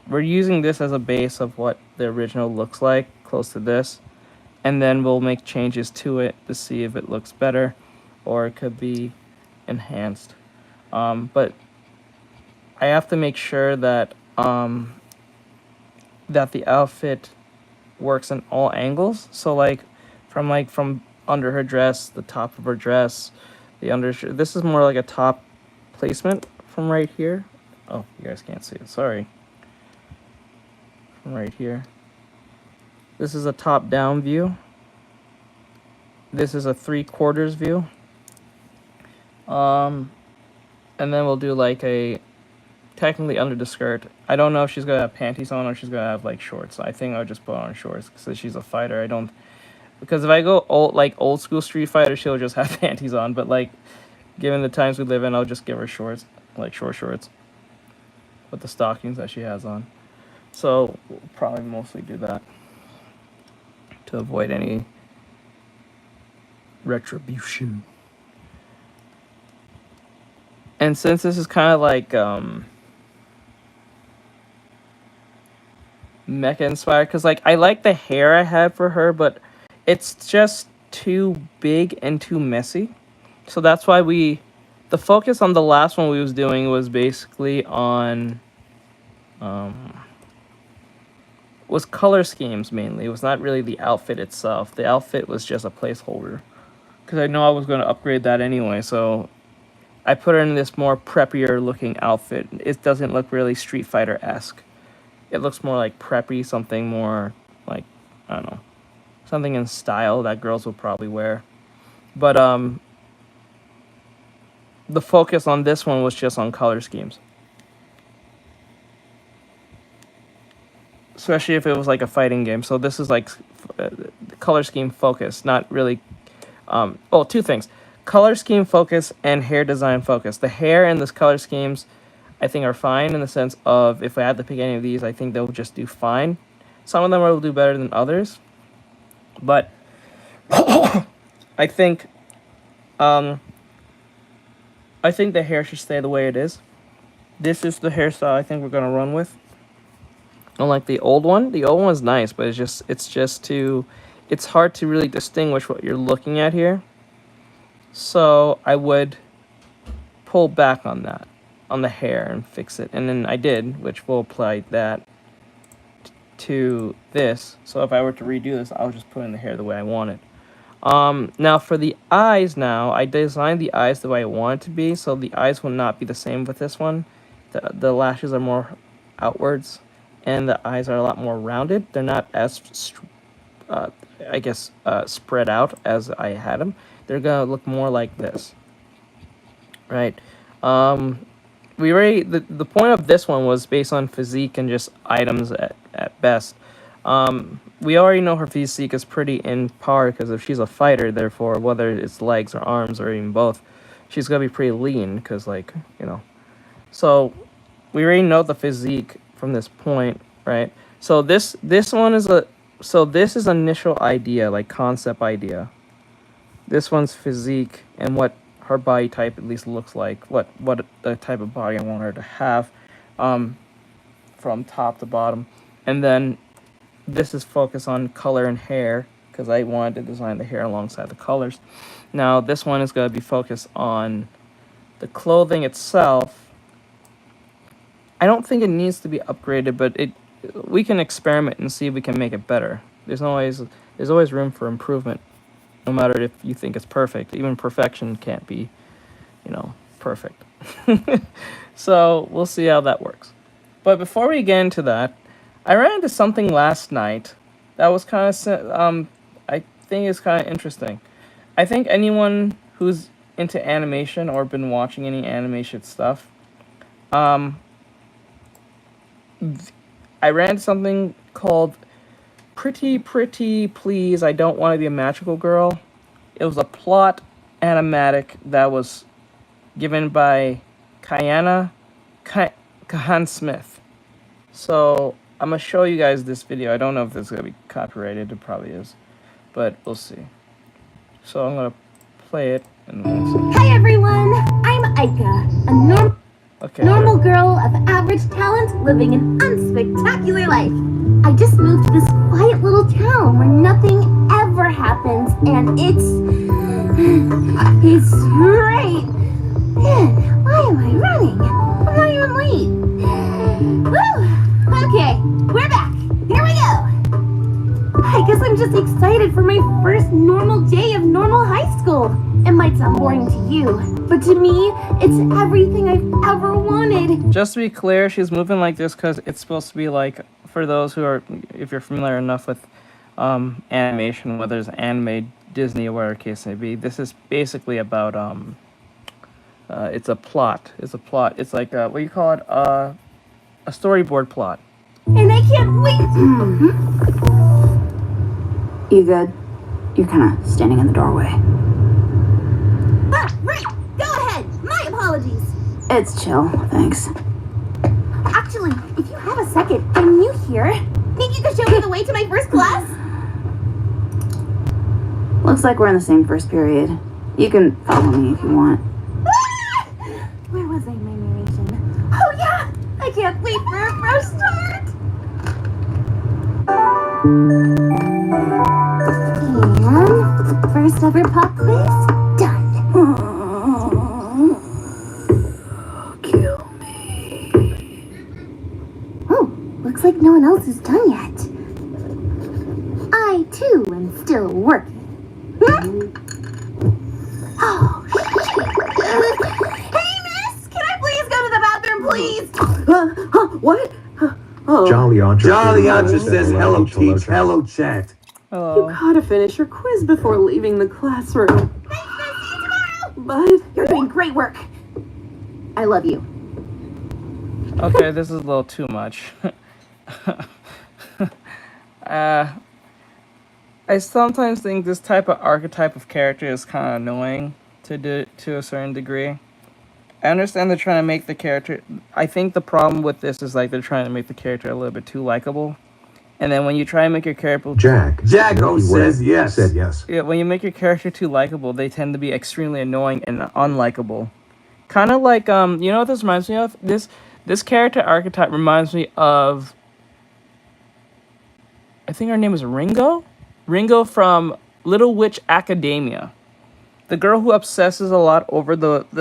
we're using this as a base of what the original looks like, close to this, and then we'll make changes to it to see if it looks better or it could be enhanced. But I have to make sure that that the outfit works in all angles. So like from under her dress, the top of her dress, the undershirt. This is more like a top placement from right here. Oh, you guys can't see it. Sorry. From right here. This is a top-down view. This is a 3/4 view. And then we'll do like a technically under the skirt. I don't know if she's gonna have panties on or she's gonna have like shorts. I think I'll just put on shorts because she's a fighter. Because if I go old school Street Fighter, she'll just have panties on. But like, given the times we live in, I'll just give her shorts, like short shorts, with the stockings that she has on. So we'll probably mostly do that to avoid any retribution. And since this is kind of like mecha inspired, because like I like the hair I had for her, but it's just too big and too messy. So that's why the focus on the last one we was doing was basically on was color schemes mainly. It was not really the outfit itself. The outfit was just a placeholder because I know I was going to upgrade that anyway. So I put her in this more preppier looking outfit. It doesn't look really Street Fighter-esque. It looks more like preppy, something more like, I don't know, something in style that girls will probably wear. But the focus on this one was just on color schemes. Especially if it was like a fighting game. So this is like color scheme focus, not really. Two things: color scheme focus and hair design focus. The hair and this color schemes, I think, are fine in the sense of if I had to pick any of these, I think they'll just do fine. Some of them will do better than others, but I think the hair should stay the way it is. This is the hairstyle I think we're gonna run with. Unlike the old one was nice, but it's hard to really distinguish what you're looking at here. So I would pull back on that, on the hair, and fix it. And then I did, which will apply that to this. So if I were to redo this, I'll just put in the hair the way I want it. Now for the eyes I designed the eyes the way I want it to be, so the eyes will not be the same with this one. The lashes are more outwards, and the eyes are a lot more rounded. They're not as, spread out as I had them. They're gonna look more like this, right? The point of this one was based on physique and just items at best. We already know her physique is pretty in par because if she's a fighter, therefore, whether it's legs or arms or even both, she's gonna be pretty lean because, So we already know the physique from this point, right? So this one is this is initial idea, like concept idea. This one's physique and what her body type at least looks like, what the type of body I want her to have. from top to bottom. And then this is focused on color and hair, because I wanted to design the hair alongside the colors. Now this one is going to be focused on the clothing itself. I don't think it needs to be upgraded, but we can experiment and see if we can make it better. There's always room for improvement, no matter if you think it's perfect. Even perfection can't be, perfect. So we'll see how that works. But before we get into that, I ran into something last night that was kind of, I think is kind of interesting. I think anyone who's into animation or been watching any animation stuff, I ran into something called Pretty Please, I Don't Want to Be a Magical Girl. It was a plot animatic that was given by Kahan Smith. So I'm going to show you guys this video. I don't know if this is going to be copyrighted. It probably is. But we'll see. So I'm going to play it. And Hi everyone! I'm Aika, a normal girl of average talent living an unspectacular life. I just moved to this quiet little town where nothing ever happens, and it's great. Man, why am I running? I'm not even late. Woo! Okay, we're back. Here we go. I guess I'm just excited for my first normal day of normal high school. It might sound boring to you, but to me, it's everything I've ever wanted. Just to be clear, she's moving like this because it's supposed to be like, for those who are, if you're familiar enough with animation, whether it's anime, Disney, or whatever case may be, this is basically about, it's a plot. It's like, what do you call it? A storyboard plot. And I can't wait. You good? You're kind of standing in the doorway. Ah, right. Go ahead. My apologies. It's chill, thanks. Actually, if you have a second, I'm new here. Think you could show me the way to my first class? Looks like we're in the same first period. You can follow me if you want. Where was I in my narration? Oh yeah! I can't wait for a fresh start! And first ever pop quiz, done. Kill me. Oh, looks like no one else is done yet. I too am still working. Oh, hey miss! Can I please go to the bathroom, please? What? Oh. Jolly Andre says hello, teach, hello, chat. Hello. Gotta finish your quiz before leaving the classroom. Thanks, see you tomorrow! But You're doing great work. I love you. Okay, this is a little too much. I sometimes think this type of archetype of character is kind of annoying to a certain degree. I understand they're trying to make the character... I think the problem with this is like they're trying to make the character a little bit too likable. And then when you try and make your character... Jacko says yes. Said yes. Yeah, when you make your character too likable, they tend to be extremely annoying and unlikable. Kind of like, you know what this reminds me of? This character archetype reminds me of... I think her name is Ringo? Ringo from Little Witch Academia. The girl who obsesses a lot over that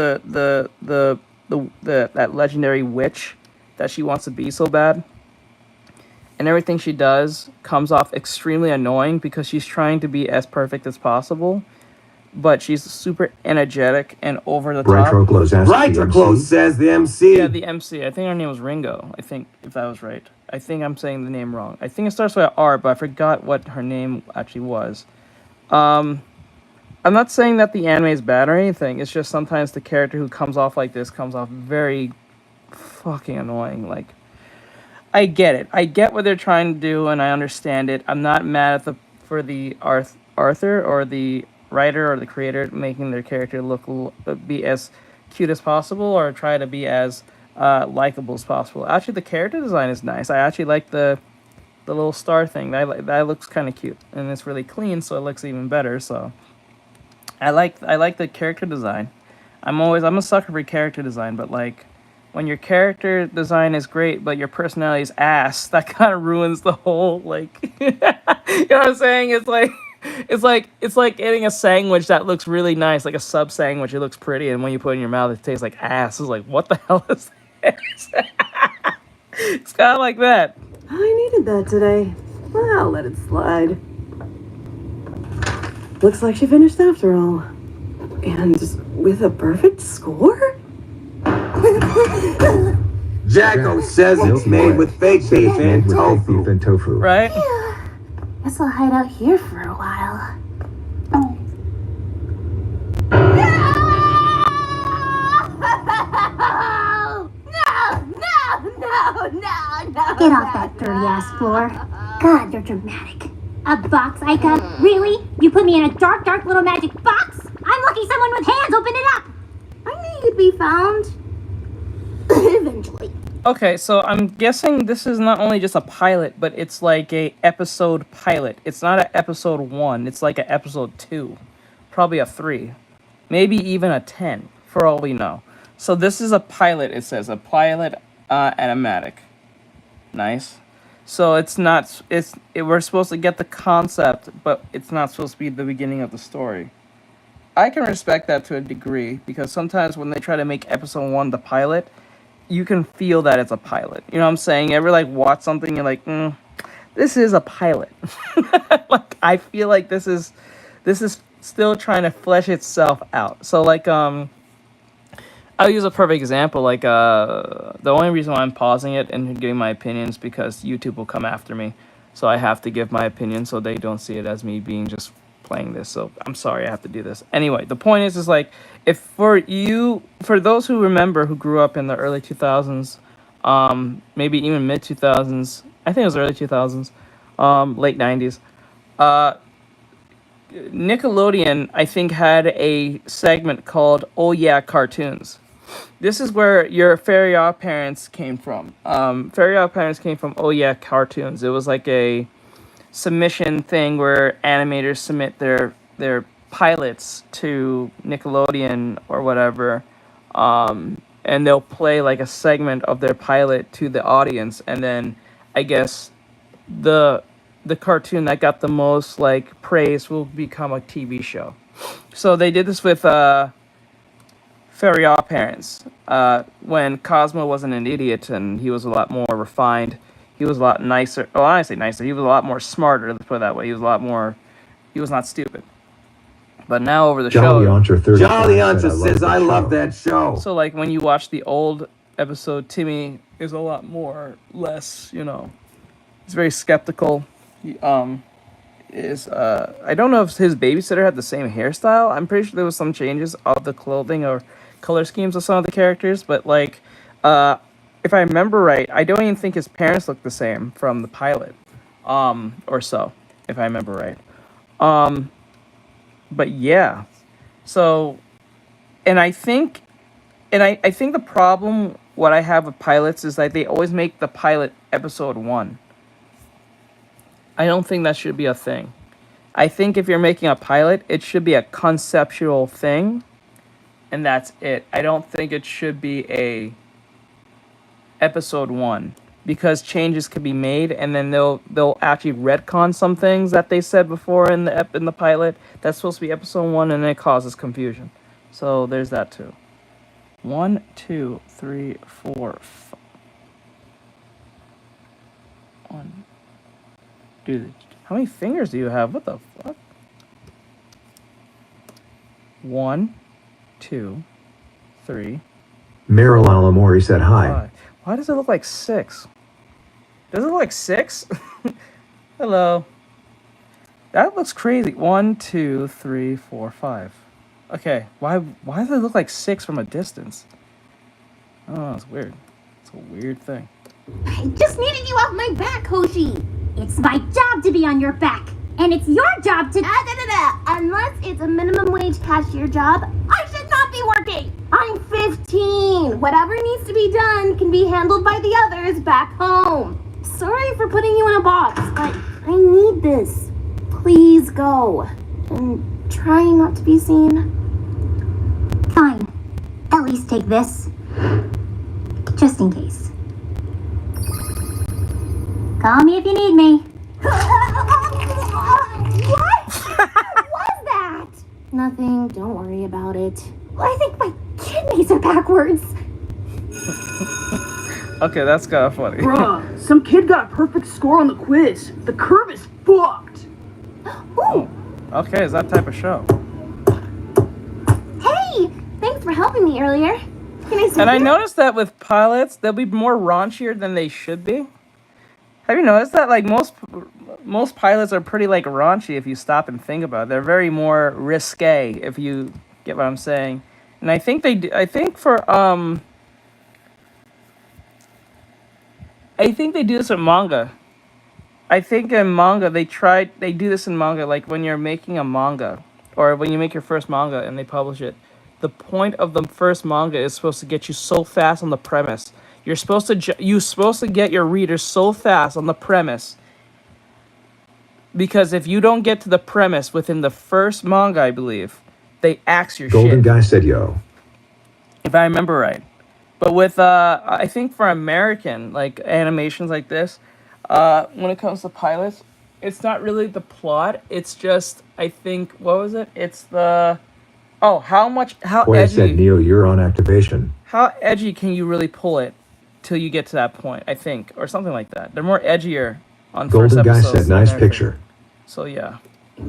legendary witch that she wants to be so bad. And everything she does comes off extremely annoying because she's trying to be as perfect as possible. But she's super energetic and over the top. Brightroclose says the MC. Yeah, the MC. I think her name was Ringo. I think, if that was right. I think I'm saying the name wrong. I think it starts with an R, but I forgot what her name actually was. I'm not saying that the anime is bad or anything. It's just sometimes the character who comes off like this comes off very fucking annoying. Like, I get it. I get what they're trying to do, and I understand it. I'm not mad at for the Arthur or the writer or the creator making their character be as cute as possible or try to be as likable as possible. Actually, the character design is nice. I actually like the little star thing. That looks kind of cute, and it's really clean, so it looks even better. So I like the character design. I'm a sucker for character design, but like when your character design is great, but your personality is ass, that kind of ruins the whole, like, you know what I'm saying? It's like getting a sandwich that looks really nice, like a sub sandwich. It looks pretty, and when you put it in your mouth, it tastes like ass. It's like, what the hell is this? It's kind of like that. I needed that today. Well, I'll let it slide. Looks like she finished after all. And with a perfect score? Jacko says it's made with fake beef and tofu. Right? Guess I'll hide out here for a while. No! Get off that dirty ass floor. God, you're dramatic. A box icon? Really? You put me in a dark, dark little magic box? I'm lucky someone with hands opened it up. I knew you'd be found. Eventually. Okay, so I'm guessing this is not only just a pilot, but it's like a episode pilot. It's not an episode 1. It's like an episode 2. Probably a 3. Maybe even a 10, for all we know. So this is a pilot, it says. A pilot animatic. Nice. So we're supposed to get the concept, but it's not supposed to be the beginning of the story. I can respect that to a degree, because sometimes when they try to make episode 1 the pilot, you can feel that it's a pilot. You know what I'm saying? You ever like watch something, you're like, this is a pilot. Like, I feel like this is still trying to flesh itself out. So like, I'll use a perfect example. Like, the only reason why I'm pausing it and giving my opinions because YouTube will come after me. So I have to give my opinion so they don't see it as me being just playing this. So I'm sorry I have to do this. Anyway, the point is like, if for those who remember, who grew up in the early 2000s, maybe even mid 2000s, I think it was early 2000s, late 90s, Nickelodeon, I think, had a segment called Oh Yeah Cartoons. This is where your Fairy Odd Parents came from. Fairy Odd Parents came from Oh Yeah Cartoons. It was like a submission thing where animators submit their pilots to Nickelodeon or whatever, and they'll play like a segment of their pilot to the audience, and then I guess the cartoon that got the most like praise will become a TV show. So they did this with Fairy Odd Parents, when Cosmo wasn't an idiot and he was a lot more refined. He was a lot nicer. Oh, I say nicer. He was a lot more smarter. Let's put it that way. He was not stupid. But now over the Jolly show, Jolly Antra says, I love that show. So like when you watch the old episode, Timmy is a lot less, he's very skeptical. He I don't know if his babysitter had the same hairstyle. I'm pretty sure there was some changes of the clothing or color schemes of some of the characters, but like, if I remember right, I don't even think his parents look the same from the pilot, or so, if I remember right. But yeah, so, and I think the problem, what I have with pilots is that they always make the pilot episode 1. I don't think that should be a thing. I think if you're making a pilot, it should be a conceptual thing, and that's it. I don't think it should be a episode 1, because changes could be made, and then they'll actually retcon some things that they said before in the pilot. That's supposed to be episode 1, and it causes confusion. So there's that too. 1, 2, 3, 4, 5. 1. Dude, how many fingers do you have? What the fuck? 1, 2, 3. Meryl Alamori said hi. 5. Why does it look like 6? Does it look like 6? Hello. That looks crazy. 1, 2, 3, 4, 5. Okay, why does it look like 6 from a distance? Oh, it's weird. It's a weird thing. I just needed you off my back, Hoshi. It's my job to be on your back, and it's your job to... Unless it's a minimum wage cashier job, I should not be working. I'm 15. Whatever needs to be done can be handled by the others back home. Sorry for putting you in a box, but I need this. Please go. And try not to be seen. Fine. At least take this. just in case. Call me if you need me. What? What was that? Nothing. Don't worry about it. Well, I think my kidneys are backwards. Okay, that's kind of funny. Bruh, some kid got a perfect score on the quiz. The curve is fucked. Oh, okay, is that type of show? Hey, thanks for helping me earlier. Can I see And I you? noticed that with pilots, they'll be more raunchier than they should be. Have you noticed that? Like most pilots are pretty like raunchy if you stop and think about it. They're very more risque if you get what I'm saying. And I think they do, I think they do this with manga. I think in manga they do this in manga, like when you're making a manga or when you make your first manga and they publish it. The point of the first manga is supposed to get you so fast on the premise. You're supposed to get your readers so fast on the premise. Because if you don't get to the premise within the first manga, I believe, they axe your Golden shit. guy said yo. If I remember right. But with I think for American like animations like this, when it comes to pilots, it's not really the plot. It's just I think what was it? It's the how Boy, I said edgy Neo, you're on activation. how edgy can you really pull it till you get to that point? I think or something like that. They're more edgier on first Golden guy episodes. said than nice American. picture. So yeah. Is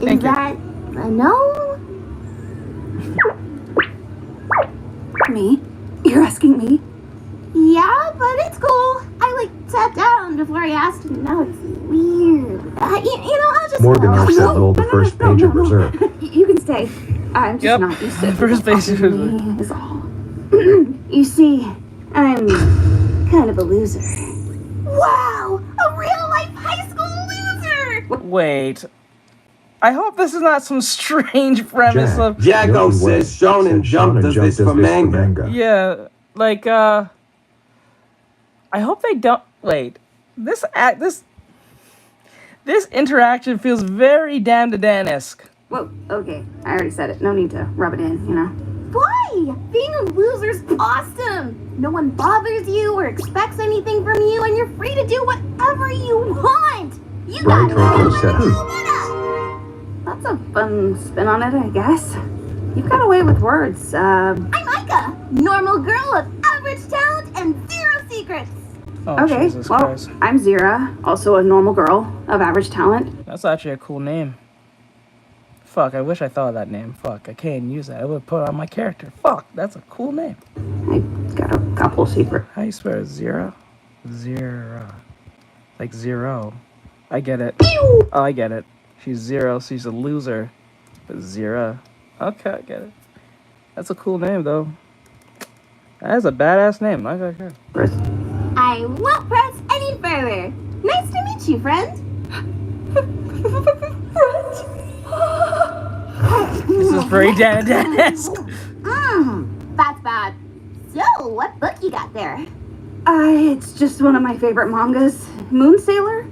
Thank you. that a no? Me? You're asking me? Yeah, but it's cool. I sat down before I asked, and now it's weird. I'll just Morgan go. Mark said lol, the first page of reserve. You can stay. I'm just not used to First page of me is all. You see, I'm kind of a loser. Wow, a real life high school loser. Wait. I hope this is not some strange premise of Jacko says Shonen Jump does this for manga. yeah, like I hope they don't wait. This interaction feels very Damn to Dan-esque. Whoa, okay. I already said it. No need to rub it in, you know? Why? Being a loser's awesome. No one bothers you or expects anything from you, and you're free to do whatever you want. You Right, got Rocco said. That's a fun spin on it, I guess. You've got a way with words. I'm Micah, normal girl of average talent and zero secrets. Oh, Okay, Jesus well, Christ. I'm Zira, also a normal girl of average talent. That's actually a cool name. Fuck, I wish I thought of that name. Fuck, I can't use that. I would put it on my character. Fuck, that's a cool name. I got a couple secret. How you spell it? Zero? Zero. Like zero. I get it. Oh, I get it. She's zero, so she's a loser. But Zira. Okay, I get it. That's a cool name, though. That is a badass name. I got it. I won't press any further. Nice to meet you, friend. This is very Dan-esque. That's bad. So, what book you got there? It's just one of my favorite mangas. Moon Sailor?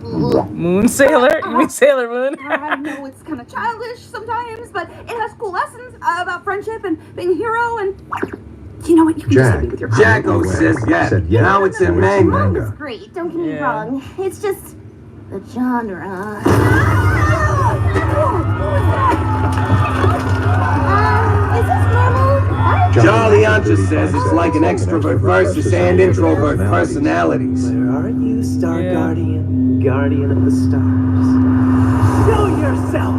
Moon Sailor? You mean Sailor Moon? I know it's kind of childish sometimes, but it has cool lessons about friendship and being a hero and... You know what? You can just hit me with your Jacko says yes. Now it's in manga. It's great, don't get me Yeah. wrong. It's just the genre. Is this normal? Charlie Ancha says it's like an extrovert versus and introvert personalities. Where are you, Star Yeah. Guardian? Guardian of the stars. Show yourself!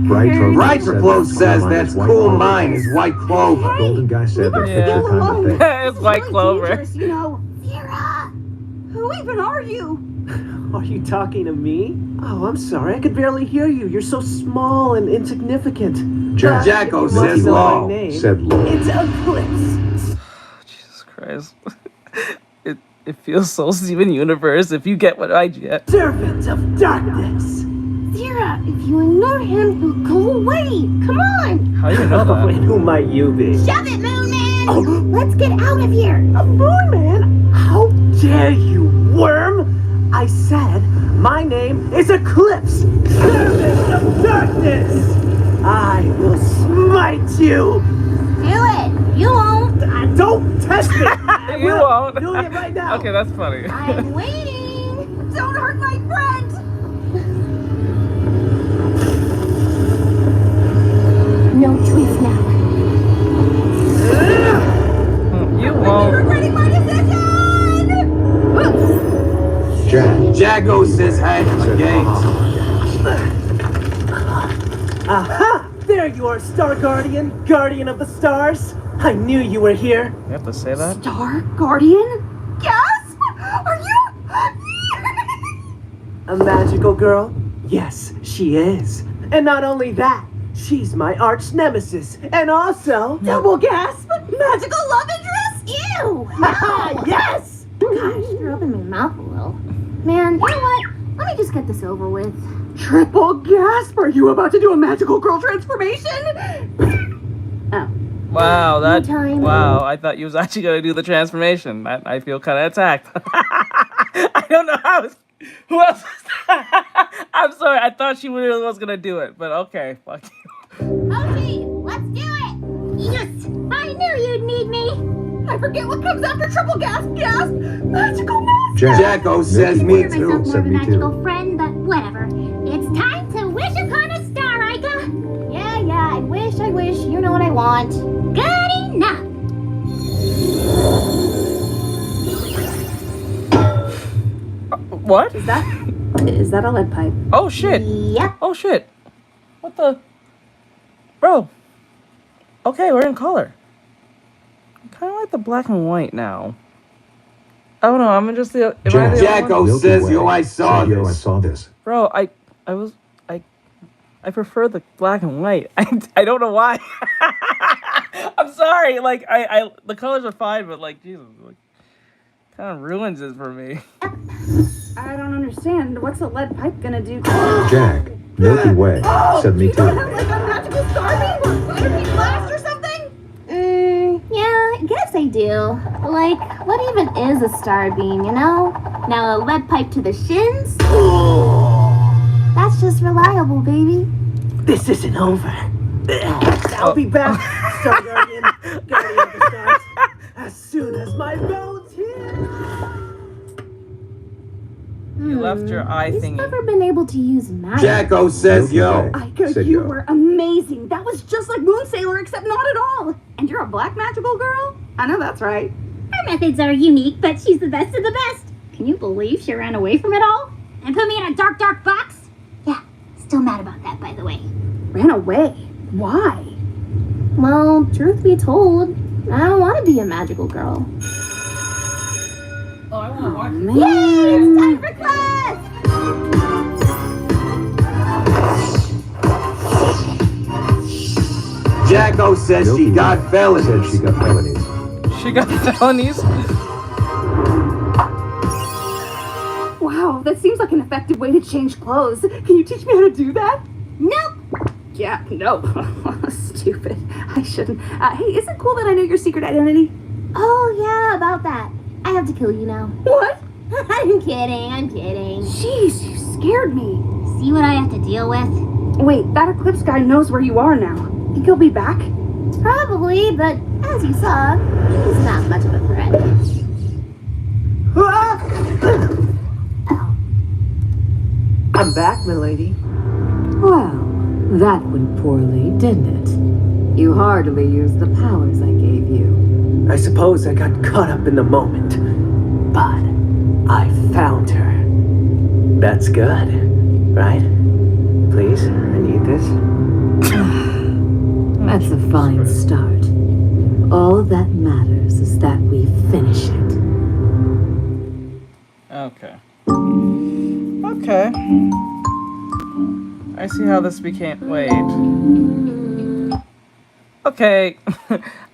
Right for Clothes says that's cool mine is White Clover. Golden guy said their Yeah. picture kind of thing. It's White Clover. Dangerous, you know. Vera! Who even are you? Are you talking to me? Oh, I'm sorry. I could barely hear you. You're so small and insignificant. Jacko You must says know my law. name. Said lol. It's Eclipse. Jesus Christ. It feels so Steven Universe if you get what I get. Servant of darkness. Vera, if you ignore him, he'll go away. Come on! How do you know Oh, that? and who might you be? Shove it, Moon Man! Oh. Let's get out of here! A moon man? How dare you, worm! I said my name is Eclipse, Servant of Darkness! I will smite you! Do it! You won't! Don't test me! I You will. won't. Doing it right now! Okay, that's funny. I'm waiting! Don't hurt my friend! No choice now. You I'm won't. regretting my decision! Jack. Jacko says hi to the games. Aha! There you are, Star Guardian, Guardian of the Stars. I knew you were here. You have to say that? Star Guardian? Gasp! Are you? A magical girl? Yes, she is. And not only that, she's my arch nemesis. And also, double gasp, magical love interest? Ew! Haha, yes! Gosh, you're opening my mouth a little. Man, you know what? Let me just get this over with. Triple gasp! Are you about to do a magical girl transformation? Oh. Wow, that. Time. Wow, I thought you was actually gonna do the transformation. I feel kind of attacked. I don't know how. Who else? I'm sorry. I thought she really was gonna do it, but okay, fuck you. Okay, let's do it! Yes! I knew you'd need me! I forget what comes after triple gasp, gasp! Magical mask! Jack. Jacko says me Consider myself too. more of a Said me too. magical friend, but whatever. It's time to wish upon a star, Ica! Yeah, I wish, you know what I want. Good enough! What? Is that a lead pipe? Oh shit. Yep. Oh shit. What the? Bro. Okay, we're in color. I kind of like the black and white now. I don't know. I'm just the. Am I the only one? Jacko Milky says Way. yo, I saw Yo, I this. saw this. Bro, I prefer the black and white. I don't know why. I'm sorry. Like I the colors are fine, but like Jesus, like kind of ruins it for me. I don't understand. What's a lead pipe gonna do? Jack. Milky Way. Said me You don't too. have like a magical star beam or enemy blast or something? Yeah, I guess I do. Like, what even is a star beam, you know? Now a lead pipe to the shins? That's just reliable, baby. This isn't over. I'll be back, Star Guardian, Guardian of the Stars, as soon as my bones heal. You left your eye He's thingy. never been able to use magic. Jacko says Milky yo. Way. Ica, Said you yo. were amazing. That was just like Moon Sailor, except not at all. And you're a black magical girl? I know that's right. Her methods are unique, but she's the best of the best. Can you believe she ran away from it all? And put me in a dark, dark box? Yeah, still mad about that, by the way. Ran away? Why? Well, truth be told, I don't want to be a magical girl. Oh, I want to watch. Man. Yay, it's time for class! Jacko says Milky she Way got Said felonies. she got felonies. She got felonies. Wow, that seems like an effective way to change clothes. Can you teach me how to do that? Nope. Yeah, nope. Stupid. I shouldn't. Hey, is it cool that I know your secret identity? Oh, yeah, about that. I have to kill you now. What? I'm kidding. Jeez, you scared me. See what I have to deal with? Wait, that Eclipse guy knows where you are now. Think he'll be back? Probably, but as you saw, he's not much of a threat. I'm back, milady. Well, that went poorly, didn't it? You hardly used the powers I gave you. I suppose I got caught up in the moment, but I found her. That's good, right? Please, I need this. That's a fine start. All that matters is that we finish it. Okay. Okay. I see how this became. Wait. Okay.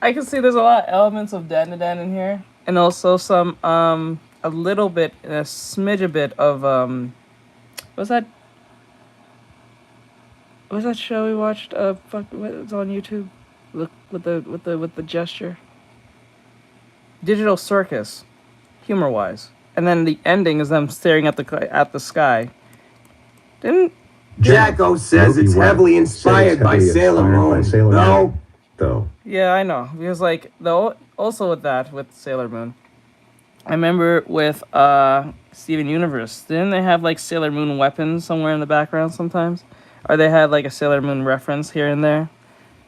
I can see there's a lot of elements of Den in here, and also some a little bit, a smidge a bit of what's that show we watched? It's on YouTube. Look with the gesture. Digital Circus, humor-wise, and then the ending is them staring at the sky. Didn't Jacko says it's heavily inspired by Sailor Moon. No? Though. Yeah, I know. Because, like, though, also with that, with Sailor Moon, I remember with Steven Universe, didn't they have, like, Sailor Moon weapons somewhere in the background sometimes? Or they had, like, a Sailor Moon reference here and there,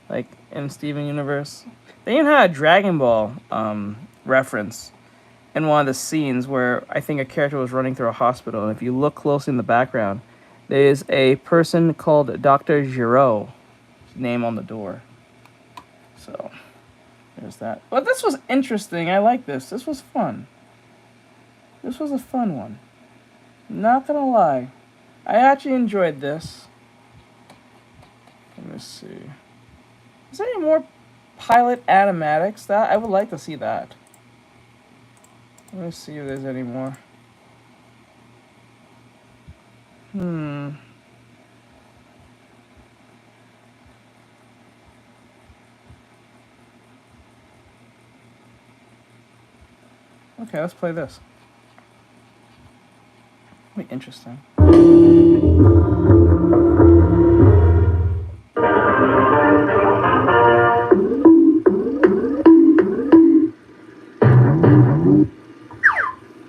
like, in Steven Universe. They even had a Dragon Ball reference in one of the scenes where I think a character was running through a hospital, and if you look closely in the background, there is a person called Dr. Giraud name on the door. So, there's that. But this was interesting. I like this. This was fun. This was a fun one. Not gonna lie. I actually enjoyed this. Let me see. Is there any more pilot animatics? That I would like to see that. Let me see if there's any more. Okay, let's play this. Be interesting.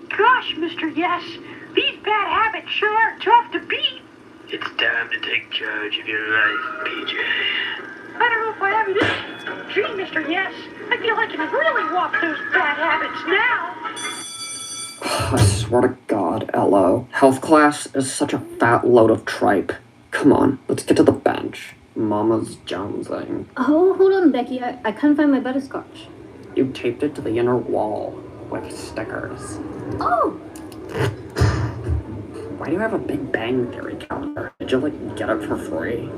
Gosh, Mr. Yes, these bad habits sure are tough to beat. It's time to take charge of your life, PJ. I don't know if I have it in. Gee, Mr. Yes, I feel I can really walk those bad habits now. I swear to God, Elo, health class is such a fat load of tripe. Come on, let's get to the bench. Mama's jonesing. Oh, hold on, Becky. I can't find my butterscotch. You taped it to the inner wall with stickers. Oh! Why do you have a Big Bang Theory calendar? Did you, like, get it for free?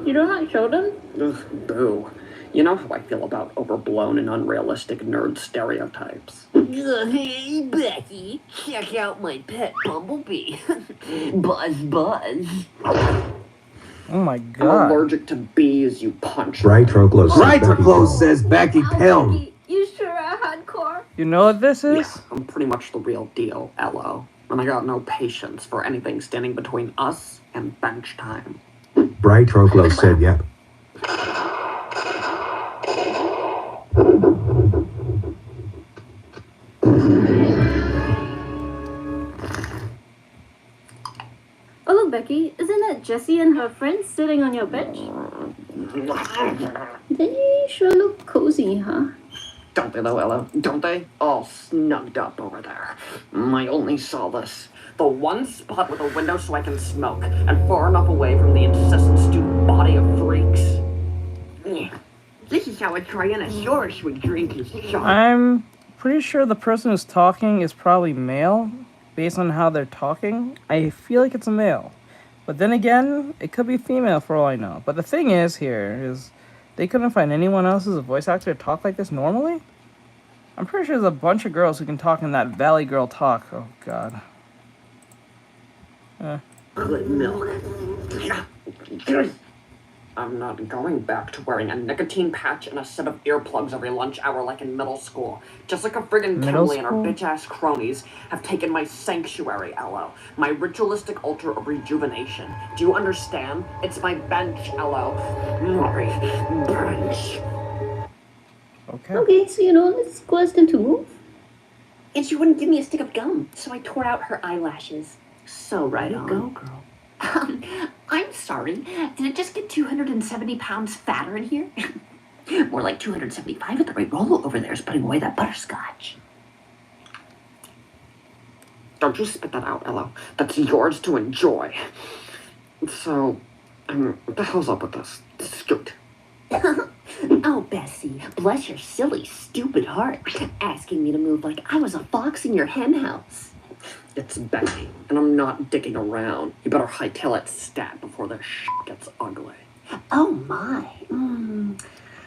You don't like Sheldon? Ugh, boo. You know how I feel about overblown and unrealistic nerd stereotypes. Hey, Becky, check out my pet bumblebee. Buzz, buzz. Oh my I'm god. allergic to bees, you punch. Brightclose says Becky Pilm. You sure are hardcore. You know what this is? Yeah, I'm pretty much the real deal, Elo. And I got no patience for anything standing between us and bench time. Bright Troclo said yep. Oh, look, Becky. Isn't that Jessie and her friends sitting on your bench? They sure look cozy, huh? Don't they though, Elo? Don't they? All snugged up over there. My only solace. The one spot with a window so I can smoke, and far enough away from the incessant student body of freaks. This is how a Tyrannosaurus would drink his shot. I'm pretty sure the person who's talking is probably male, based on how they're talking. I feel like it's a male. But then again, it could be female for all I know. But the thing is here is they couldn't find anyone else as a voice actor to talk like this normally? I'm pretty sure there's a bunch of girls who can talk in that Valley Girl talk. Oh, God. Good milk. I'm not going back to wearing a nicotine patch and a set of earplugs every lunch hour like in middle school. Jessica friggin' Kimberly and her bitch-ass cronies have taken my sanctuary, Elo. My ritualistic altar of rejuvenation. Do you understand? It's my bench, Elo. My bench. Okay, so you know, let's go ask them to move. And she wouldn't give me a stick of gum, so I tore out her eyelashes. So right on. Go, girl. I'm sorry. Did it just get 270 pounds fatter in here? More like 275 at the rate Rolo over there is putting away that butterscotch. Don't you spit that out, Elo. That's yours to enjoy. So, what the hell's up with this? Scoot. Oh, Bessie, bless your silly, stupid heart, asking me to move like I was a fox in your hen house. It's Becky, and I'm not dicking around. You better hightail it stat before this shit gets ugly. Oh my.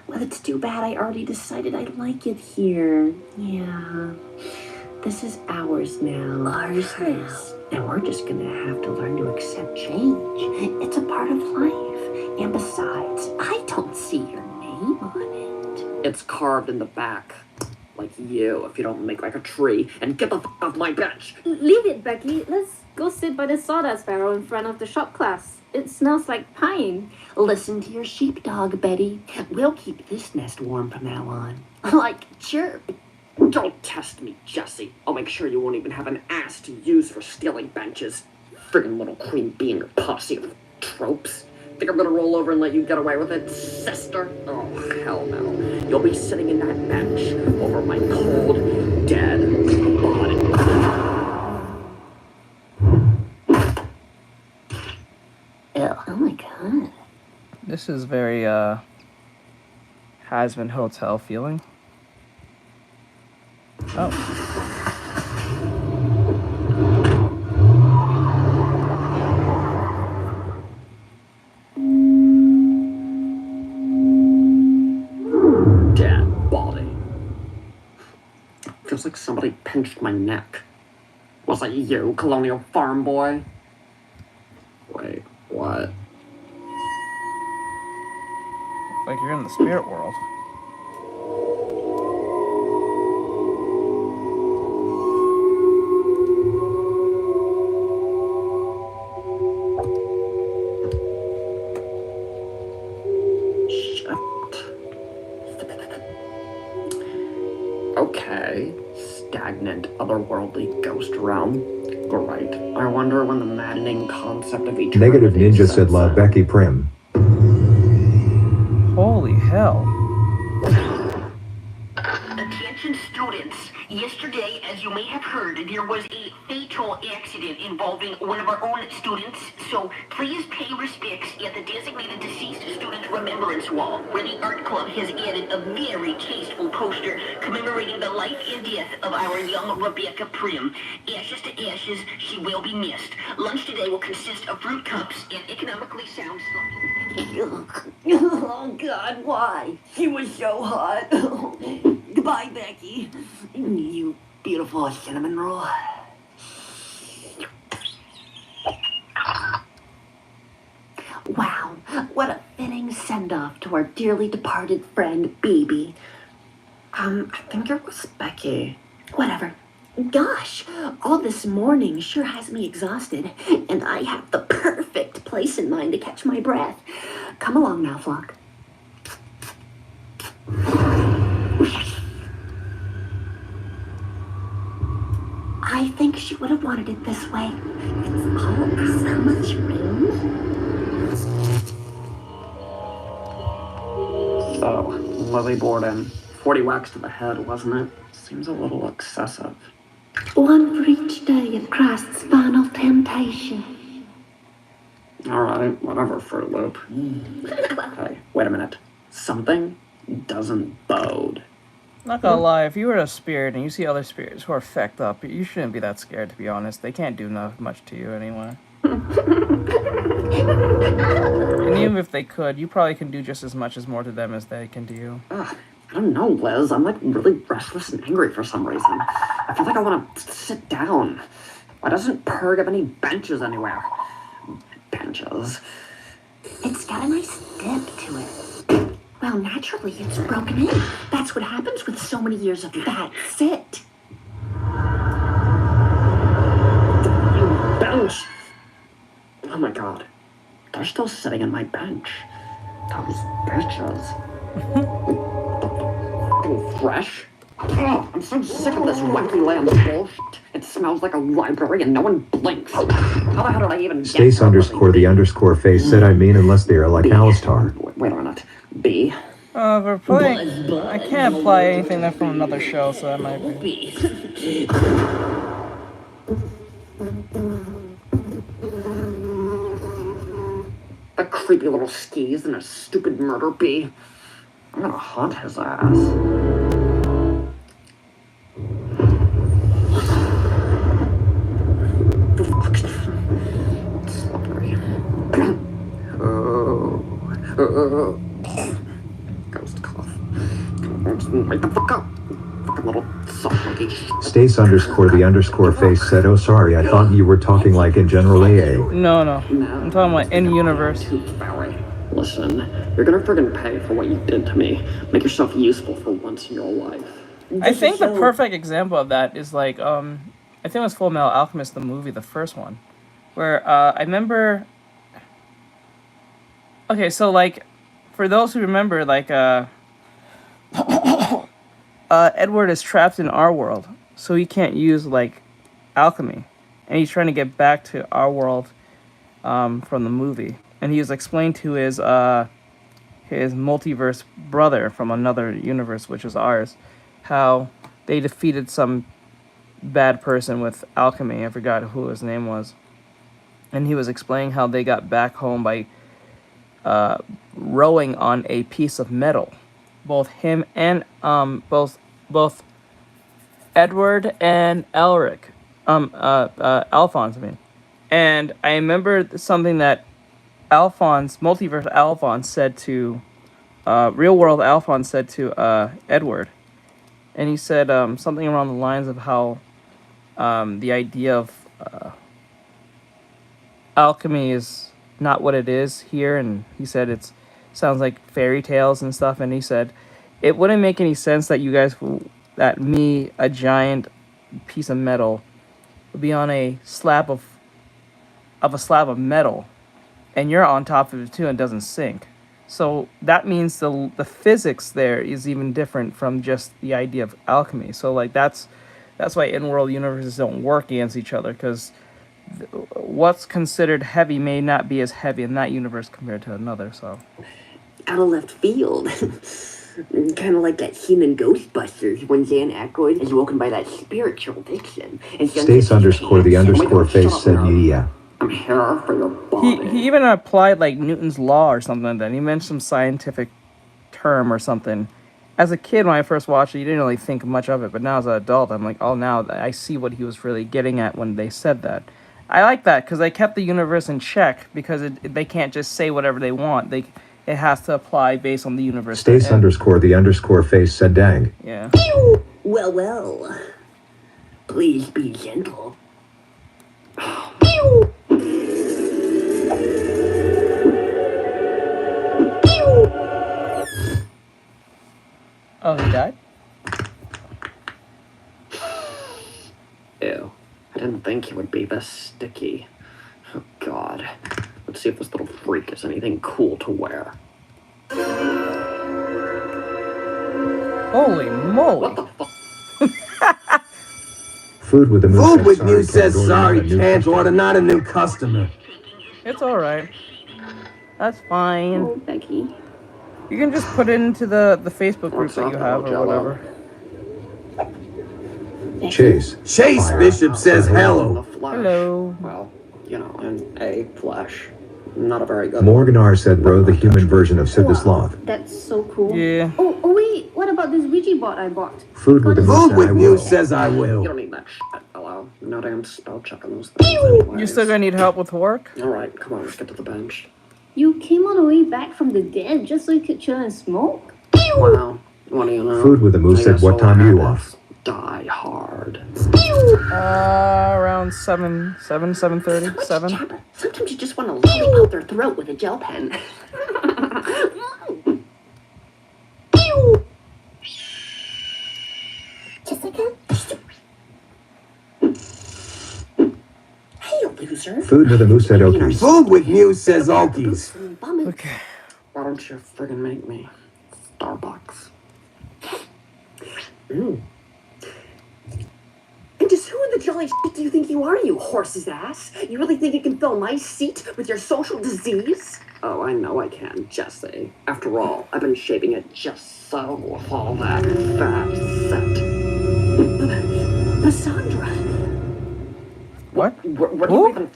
Well, it's too bad I already decided I like it here. Yeah. This is ours now. Ours now. And we're just gonna have to learn to accept change. It's a part of life. And besides, I don't see your name on it. It's carved in the back. Like you, if you don't make like a tree. And get the f*** off my bench. Leave it, Becky. Let's Go sit by the sawdust barrel in front of the shop class. It smells like pine. Listen to your sheepdog, Betty. We'll keep this nest warm from now on. Like chirp. Don't test me, Jesse. I'll make sure you won't even have an ass to use for stealing benches. Friggin' little queen bee and your posse of tropes. Think I'm gonna roll over and let you get away with it, sister? Oh, hell no. You'll be sitting in that bench over my cold, dead body. Ew. Oh my god. This is very, Hasman Hotel feeling. Oh. Dead body. Feels like somebody pinched my neck. Was it you, colonial farm boy? Wait, what? Like you're in the spirit world. Okay, stagnant, otherworldly ghost realm. Great. I wonder when the maddening concept of eternity Negative Ninja sets said love in. Becky Prim. Holy hell. Attention students. Yesterday, as you may have heard, there was a fatal accident involving one of our own students, so please pay respects at the designated deceased student remembrance wall, where the art club has added a very tasteful poster commemorating the life and death of our young Rebecca Prim. Ashes to ashes, she will be missed. Lunch today will consist of fruit cups and economically sound Oh god, why? He was so hot. Goodbye, Becky. You beautiful cinnamon roll. Wow, what a fitting send-off to our dearly departed friend, Baby. I think it was Becky. Whatever. Gosh, all this morning sure has me exhausted, and I have the perfect place in mind to catch my breath. Come along now, Flock. I think she would have wanted it this way. It's all so much room. So, Lily Borden, 40 whacks to the head, wasn't it? Seems a little excessive. One for each day of Christ's final temptation. Alright, whatever, Fruit Loop. Hey, wait a minute. Something doesn't bode. Not gonna lie, if you were a spirit and you see other spirits who are fecked up, you shouldn't be that scared, to be honest. They can't do much to you anyway. And even if they could, you probably can do just as much as more to them as they can to you. Ugh, I don't know, Liz. I'm like really restless and angry for some reason. I feel like I want to sit down. Why doesn't Purg have any benches anywhere? Benches. It's got a nice dip to it. Well, naturally, it's broken in. That's what happens with so many years of bad sit. Bench! Oh my god. They're still sitting in my bench. Those bitches. Fresh? Oh, I'm so sick of this wacky land bullshit. It smells like a library and no one blinks. How the hell did I even get Stace underscore the underscore face said I mean unless they are like Alistar. Wait a minute. B? We're playing... I can't play anything that's from another show, so that might be... A creepy little skis and a stupid murder bee. I'm gonna haunt his ass. Slippery. Ghost cough. Wake the fuck up. Fucking little soft monkey. Stace underscore the underscore face said, oh sorry, I thought you were talking like in general AA. No. I'm talking about in universe. Listen, you're gonna friggin' pay for what you did to me. Make yourself useful for once in your life. I think the perfect example of that is like, I think it was Full Metal Alchemist, the movie, the first one, where I remember. Okay, so like, for those who remember, like Edward is trapped in our world, so he can't use like alchemy, and he's trying to get back to our world from the movie, and he was explained to his multiverse brother from another universe, which is ours, how they defeated some bad person with alchemy. I forgot who his name was, and he was explaining how they got back home by rowing on a piece of metal. Both him and both Edward and Alphonse, I mean. And I remember something that Multiverse Alphonse said to Real World Alphonse said to Edward. And he said something along the lines of how the idea of alchemy is not what it is here, and he said it sounds like fairy tales and stuff, and he said it wouldn't make any sense that a giant piece of metal, would be on a slab of metal, and you're on top of it too, and it doesn't sink. So that means the physics there is even different from just the idea of alchemy. So like that's why in-world universes don't work against each other, because what's considered heavy may not be as heavy in that universe compared to another. So out of left field. Kind of like that scene in Ghostbusters when Dan Aykroyd is woken by that spiritual vixen. Stace_the_face said yeah. I'm here for your body. He even applied like Newton's law or something like that. He mentioned some scientific term or something. As a kid, when I first watched it, you didn't really think much of it, but now as an adult, I'm like, oh, now I see what he was really getting at when they said that. I like that because they kept the universe in check, because they can't just say whatever they want. It has to apply based on the universe. Stace_the_face said dang. Yeah. Well. Please be gentle. Oh, he died? Ew. I didn't think he would be this sticky. Oh, God. Let's see if this little freak has anything cool to wear. Holy moly. Food with Muse says sorry, can't order, not a new customer. It's alright. That's fine. Oh, Becky. You can just put it into the Facebook group that you have or whatever. Chase Bishop says hello. Hello. Well, in a flesh. Not a very good Morgan R. said bro, the human version of Sid the Sloth. That's so cool. Yeah. Oh, wait. What about this Ouija board I bought? Food with Muse says I will. You don't need that shit, hello. No damn spell checking those things anyways. You still gonna need help with work? Alright, come on, let's get to the bench. You came all the way back from the dead just so you could chill and smoke? Wow. What do you know? Food with the Moose said what time are you off? Die hard. Around 7:30. Sometimes you just want to lollipop their throat with a gel pen. Jessica? Hey, loser. Food with the Moose said okay. Food with Muse says Okies. Okay. Why don't you friggin' make me Starbucks? And just who in the jolly shit do you think you are, you horse's ass? You really think you can fill my seat with your social disease? Oh, I know I can, Jesse. After all, I've been shaving it just so with all that fat set. Cassandra. What? What do you even...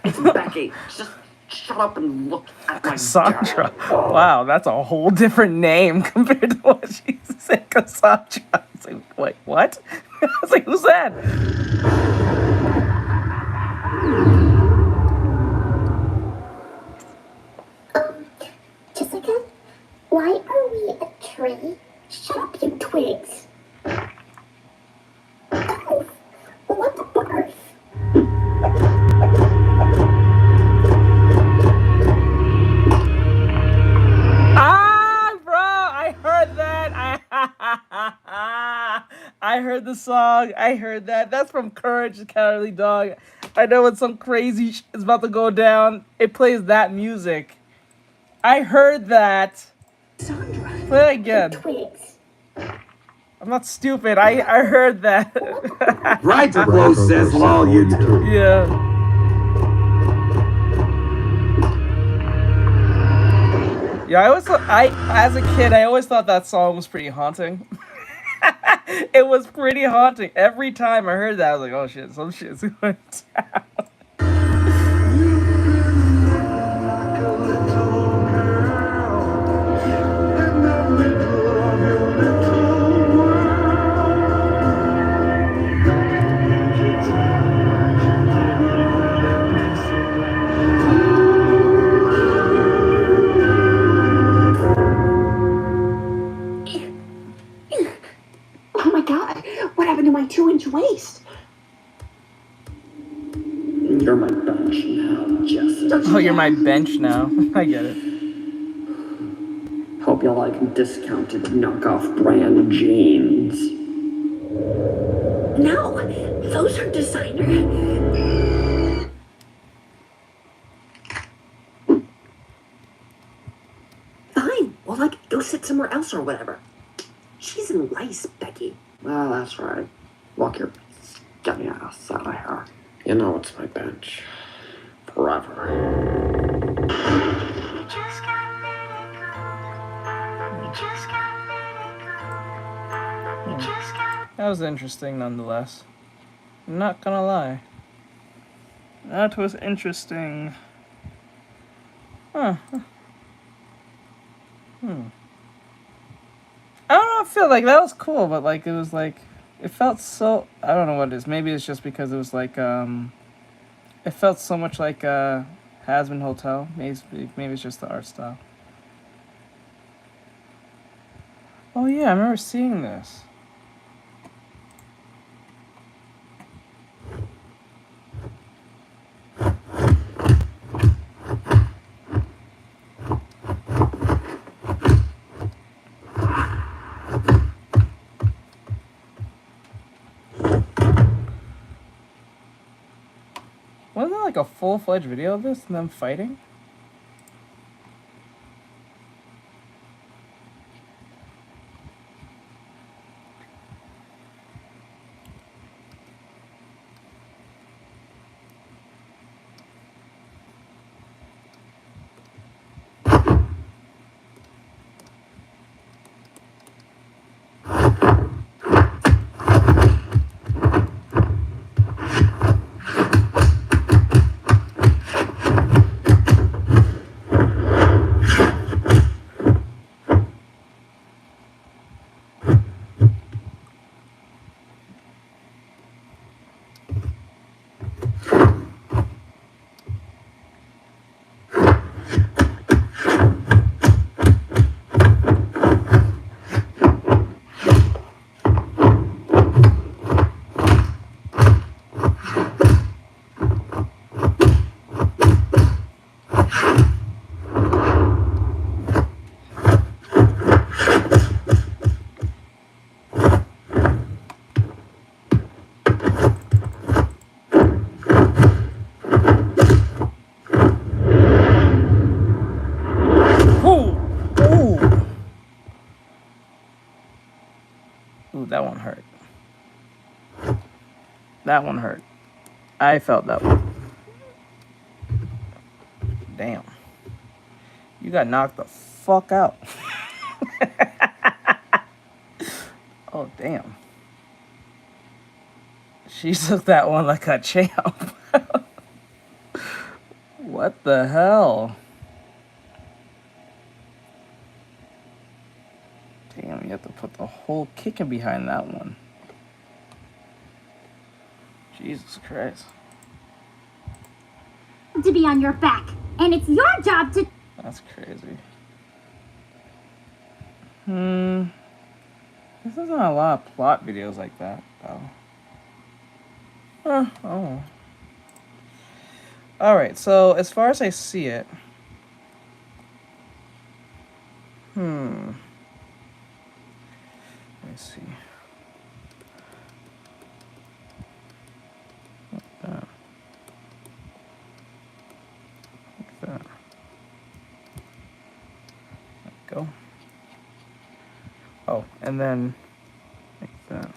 It's Becky. Just shut up and look at my Cassandra. Wow, that's a whole different name compared to what she said, Cassandra. I was like, wait, what? I was like, who's that? Jessica, why are we a tree? Shut up, you twigs. Oh, what the barf? Ah, bro, I heard that. I I heard the song. I heard that. That's from Courage the Cowardly Dog. I know when some crazy shit is about to go down, it plays that music. I heard that. Sandra. Play it again. Twigs. I'm not stupid. I heard that. Right to blow says lol, you two. Yeah. Yeah, as a kid, I always thought that song was pretty haunting. It was pretty haunting. Every time I heard that, I was like, oh shit, some shit's going down. Oh my god, what happened to my 2-inch waist? You're my bench now, Jessica. Oh, you're my bench now. I get it. Hope you like discounted knockoff brand jeans. No, those are designer. Fine, well, like, go sit somewhere else or whatever. She's in lice, Becky. Well, that's right. Walk your skinny ass out of here. You know it's my bench. Forever. That was interesting nonetheless. I'm not gonna lie. That was interesting. Huh. I don't know, I feel like that was cool, but like it was like it felt so I don't know what it is. Maybe it's just because it was like it felt so much like Has-Been Hotel. Maybe it's just the art style. Oh yeah, I remember seeing this. Wasn't there like a full-fledged video of this and them fighting? Ooh, that one hurt. That one hurt. I felt that one. Damn. You got knocked the fuck out. Oh, damn. She took that one like a champ. What the hell? Damn, you have to put the whole kicking behind that one. Jesus Christ. To be on your back, and it's your job to. That's crazy. This isn't a lot of plot videos like that, though. Oh. Alright, so as far as I see it. Let me see. Oh, and then like that.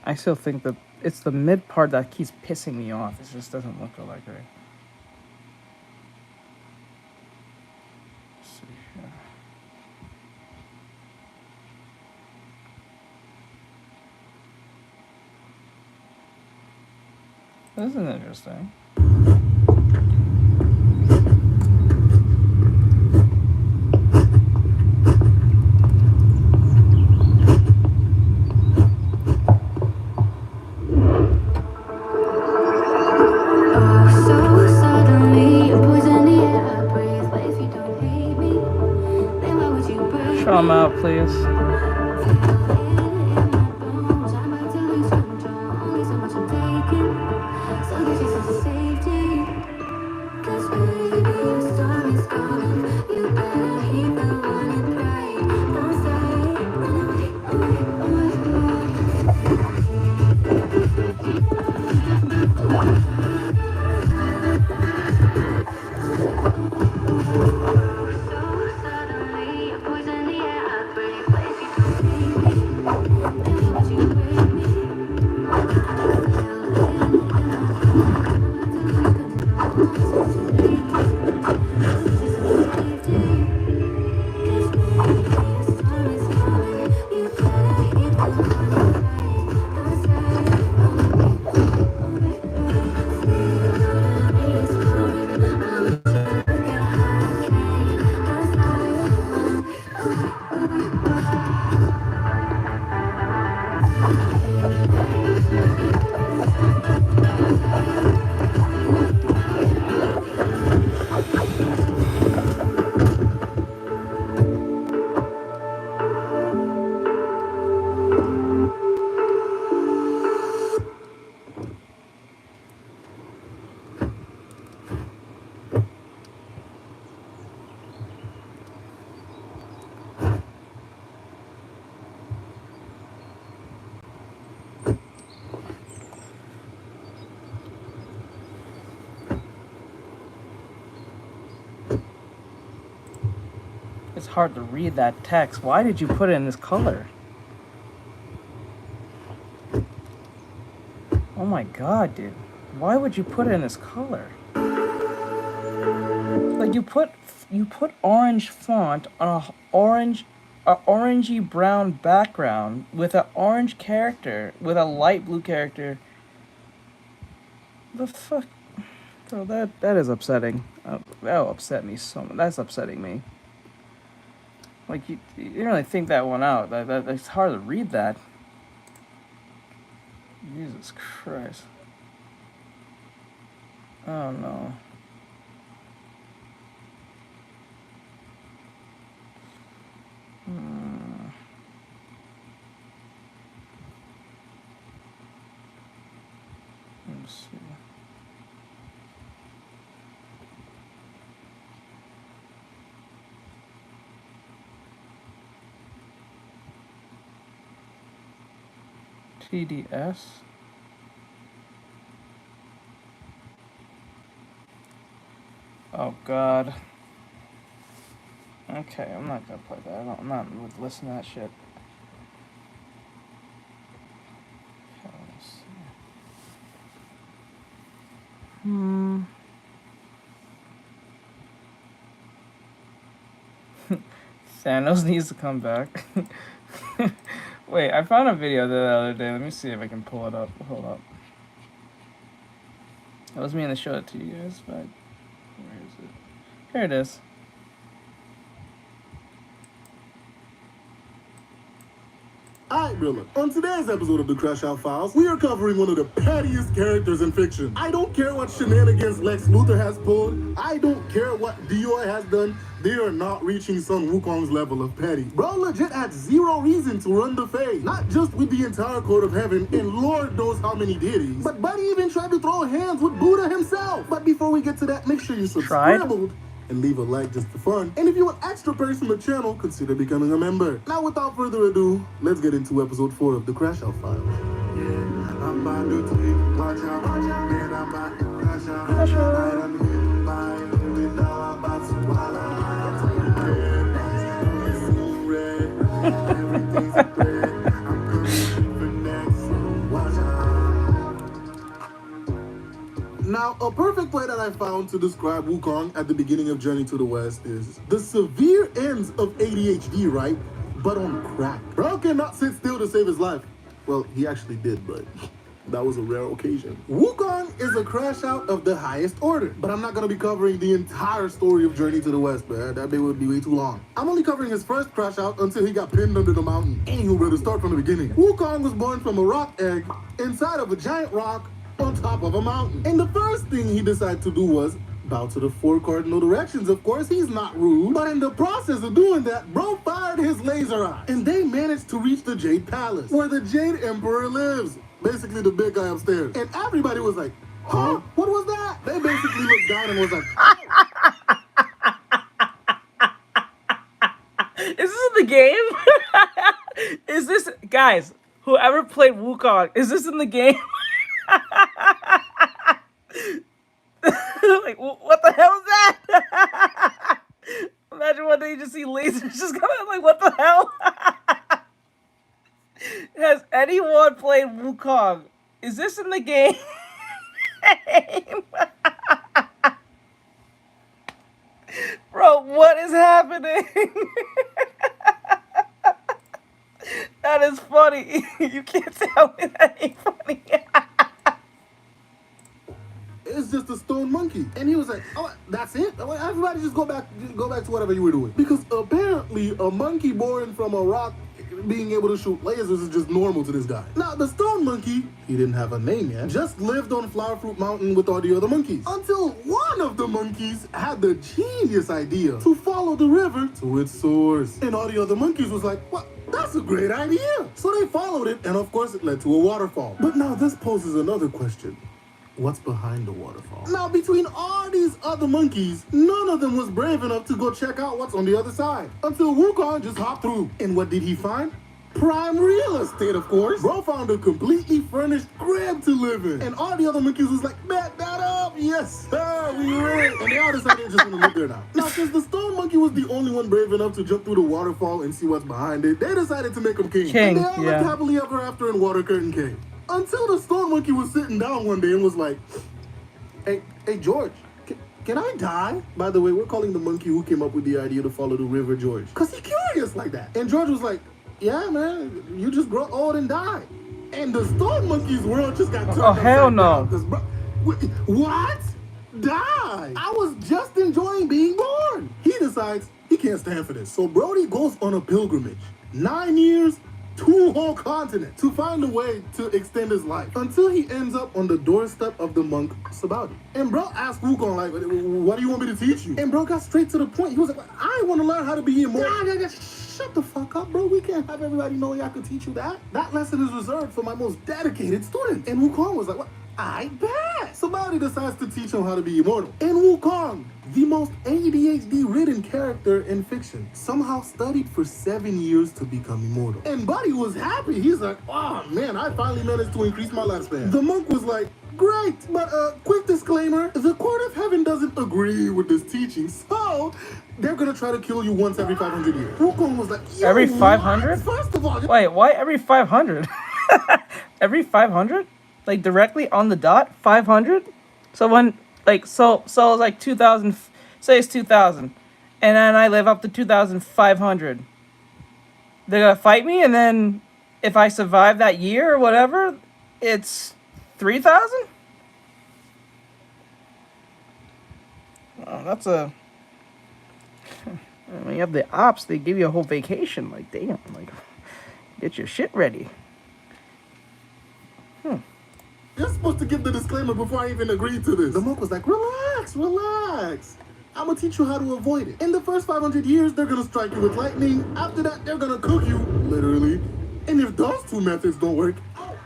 I still think that it's the mid part that keeps pissing me off. It just doesn't look like right. Let's see here. This is interesting. Show them out, please. It's hard to read that text. Why did you put it in this color? Oh my god, dude. Why would you put it in this color? Like you put orange font on a orangey brown background with an orange character, with a light blue character. The fuck? Bro, that is upsetting. That'll upset me so much. That's upsetting me. Like, you didn't really think that one out. It's hard to read that. Jesus Christ. Oh, no. Let's see. TDS. Oh God. Okay, I'm not gonna play that. I'm not listening to that shit. Okay, let's see. Thanos needs to come back. Wait, I found a video the other day. Let me see if I can pull it up. Hold up. I was meaning to show it to you guys, but where is it? Here it is. Alright, Brilla. On today's episode of the Crash Out Files, we are covering one of the pettiest characters in fiction. I don't care what shenanigans Lex Luthor has pulled. I don't care what Dior has done. They are not reaching Sun Wukong's level of petty. Bro legit had zero reason to run the fade. Not just with the entire Court of Heaven and Lord knows how many deities, but Buddy even tried to throw hands with Buddha himself. But before we get to that, make sure you subscribe and leave a like just for fun. And if you want extra perks from the channel, consider becoming a member. Now, without further ado, let's get into episode 4 of the Crash Out Files. I'm about to take, watch out, man, I'm about to crash out. I done hit by you, and now I'm about to wild out. It's red, everything's a threat. I'm coming for next, so watch out. Now, a perfect way that I found to describe Wukong at the beginning of Journey to the West is the severe ends of ADHD, right? But on crack. Bro cannot sit still to save his life. Well, he actually did, but that was a rare occasion. Wukong is a crash out of the highest order, but I'm not going to be covering the entire story of Journey to the West, man. That bit would be way too long. I'm only covering his first crash out until he got pinned under the mountain. Anywho, brother, start from the beginning. Wukong was born from a rock egg inside of a giant rock on top of a mountain. And the first thing he decided to do was bow to the 4 cardinal directions. Of course, he's not rude. But in the process of doing that, bro fired his laser eye. And they managed to reach the Jade Palace, where the Jade Emperor lives. Basically the big guy upstairs. And everybody was like, huh? What was that? They basically looked down and was like, Is this in the game? Is this, guys, whoever played Wukong, is this in the game? Like, what the hell is that? Imagine one day you just see lasers just coming, like, what the hell? Has anyone played Wukong? Is this in the game? Bro, what is happening? That is funny. You can't tell me that ain't funny. it's just a stone monkey. And he was like, oh, that's it? Everybody just go back to whatever you were doing. Because apparently a monkey born from a rock being able to shoot lasers is just normal to this guy. Now, the stone monkey, he didn't have a name yet, just lived on Flower Fruit Mountain with all the other monkeys. Until one of the monkeys had the genius idea to follow the river to its source. And all the other monkeys was like, what? That's a great idea. So they followed it, and of course it led to a waterfall. But now this poses another question. What's behind the waterfall? Now, between all these other monkeys, none of them was brave enough to go check out what's on the other side. Until Wukong just hopped through. And what did he find? Prime real estate, of course. Bro found a completely furnished crib to live in. And all the other monkeys was like, bet that up. Yes, sir, we win. And they all decided just want to live there now. Now, since the stone monkey was the only one brave enough to jump through the waterfall and see what's behind it, they decided to make him king. And they all lived happily ever after in Water Curtain Cave. Until the stone monkey was sitting down one day and was like, hey, George, can I die? By the way, we're calling the monkey who came up with the idea to follow the river George. Because he's curious like that. And George was like, yeah, man, you just grow old and die. And the stone monkey's world just got turned oh, hell no. Bro, what? Die? I was just enjoying being born. He decides he can't stand for this. So Brody goes on a pilgrimage. 9 years, 2 whole continents to find a way to extend his life until he ends up on the doorstep of the monk Sabaudi. And bro asked Wukong, like, what do you want me to teach you? And bro got straight to the point. He was like, I want to learn how to be immortal. Shut the fuck up, bro. We can't have everybody know I could teach you that. That lesson is reserved for my most dedicated student. And Wukong was like, what? I bet. Sabaudi decides to teach him how to be immortal. And Wukong, the most ADHD-ridden character in fiction, somehow studied for 7 years to become immortal. And Buddy was happy. He's like, oh man, I finally managed to increase my lifespan. The monk was like, great, but quick disclaimer, the court of heaven doesn't agree with this teaching, so they're gonna try to kill you once every 500 years. Wukong was like, every 500? First of all, wait, why every 500? Every 500? Like directly on the dot, 500. So when so it's like 2000. Say it's 2000, and then I live up to 2500. They're gonna fight me, and then if I survive that year or whatever, it's 3000. Oh, that's a. When you have the ops, they give you a whole vacation. Like damn, like get your shit ready. You're supposed to give the disclaimer before I even agreed to this. The monk was like, relax. I'm gonna teach you how to avoid it. In the first 500 years, they're gonna strike you with lightning. After that, they're gonna cook you, literally. And if those 2 methods don't work,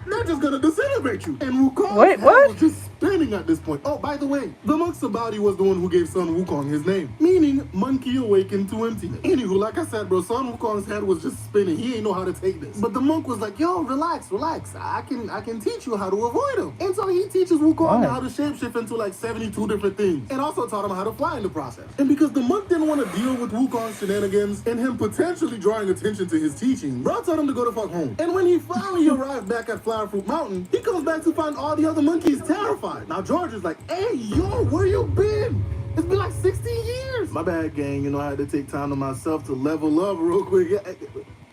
they're they're just gonna disintegrate you. And Wukong's Wait, head what? was just spinning at this point. Oh, by the way, the monk Sabati was the one who gave Sun Wukong his name, meaning monkey awakened to emptiness. Anywho, like I said, bro, Sun Wukong's head was just spinning. He ain't know how to take this. But the monk was like, yo, relax. I can teach you how to avoid him. And so he teaches Wukong how to shapeshift into like 72 different things, and also taught him how to fly in the process. And because the monk didn't want to deal with Wukong's shenanigans and him potentially drawing attention to his teaching, bro told him to go to fuck home. And when he finally arrived back at Flower Fruit Mountain, he comes back to find all the other monkeys terrified. Now George is like, hey, yo, where you been? It's been like 60 years. My bad, gang. You know, I had to take time to myself to level up real quick.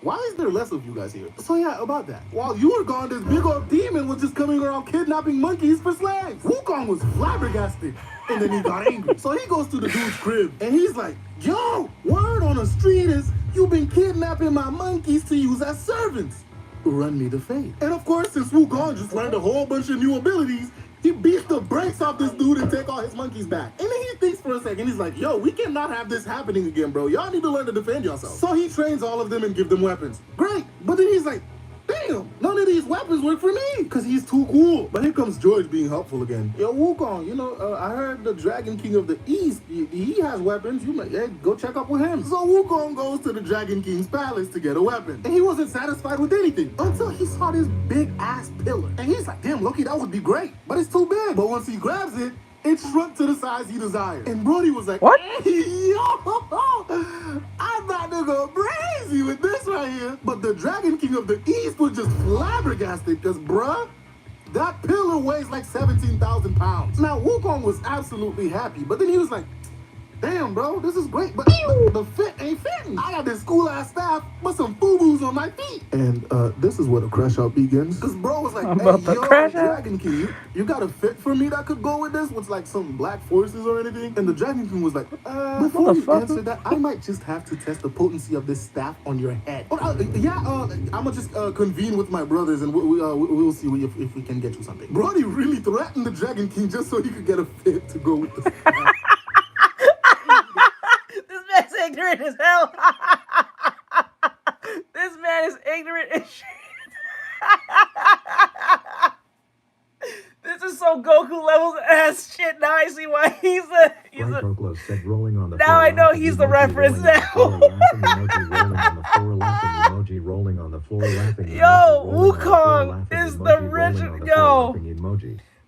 Why is there less of you guys here? So yeah, about that. While you were gone, this big old demon was just coming around kidnapping monkeys for slaves. Wukong was flabbergasted, and then he got angry. So he goes to the dude's crib, and he's like, yo, word on the street is you've been kidnapping my monkeys to use as servants. Run me the fade. And of course, since Wukong just learned a whole bunch of new abilities, he beats the brakes off this dude and take all his monkeys back. And then he thinks for a second, he's like, yo, we cannot have this happening again, bro. Y'all need to learn to defend yourselves. So he trains all of them and give them weapons. Great. But then he's like, damn, none of these weapons work for me, because he's too cool. But here comes George being helpful again. Yo, Wukong, you know, I heard the Dragon King of the East, he has weapons. You might go check up with him. So Wukong goes to the Dragon King's palace to get a weapon. And he wasn't satisfied with anything until he saw this big-ass pillar. And he's like, damn, Loki, that would be great. But it's too big. But once he grabs it, it shrunk to the size he desired. And Brody was like, what? Yo, I'm about to go crazy with this right here. But the Dragon King of the East was just flabbergasted because, bruh, that pillar weighs like 17,000 pounds. Now, Wukong was absolutely happy, but then he was like, damn, bro, this is great, but the fit ain't fitting. I got this cool-ass staff, but some boo-boos on my feet. And this is where the crash out begins. Because bro was like, hey, yo, Dragon King, you got a fit for me that could go with this? With like some black forces or anything? And the Dragon King was like, before you answer that, I might just have to test the potency of this staff on your head. I'm gonna just convene with my brothers and we'll see if we can get you something. Brody really threatened the Dragon King just so he could get a fit to go with the staff. This man's ignorant as hell. This man is ignorant as shit. This is so Goku levels ass shit. Now I see why he's a said rolling on the now I know he's the reference now. Emoji rolling on the floor laughing. Yo, Wukong is the rich. Yo,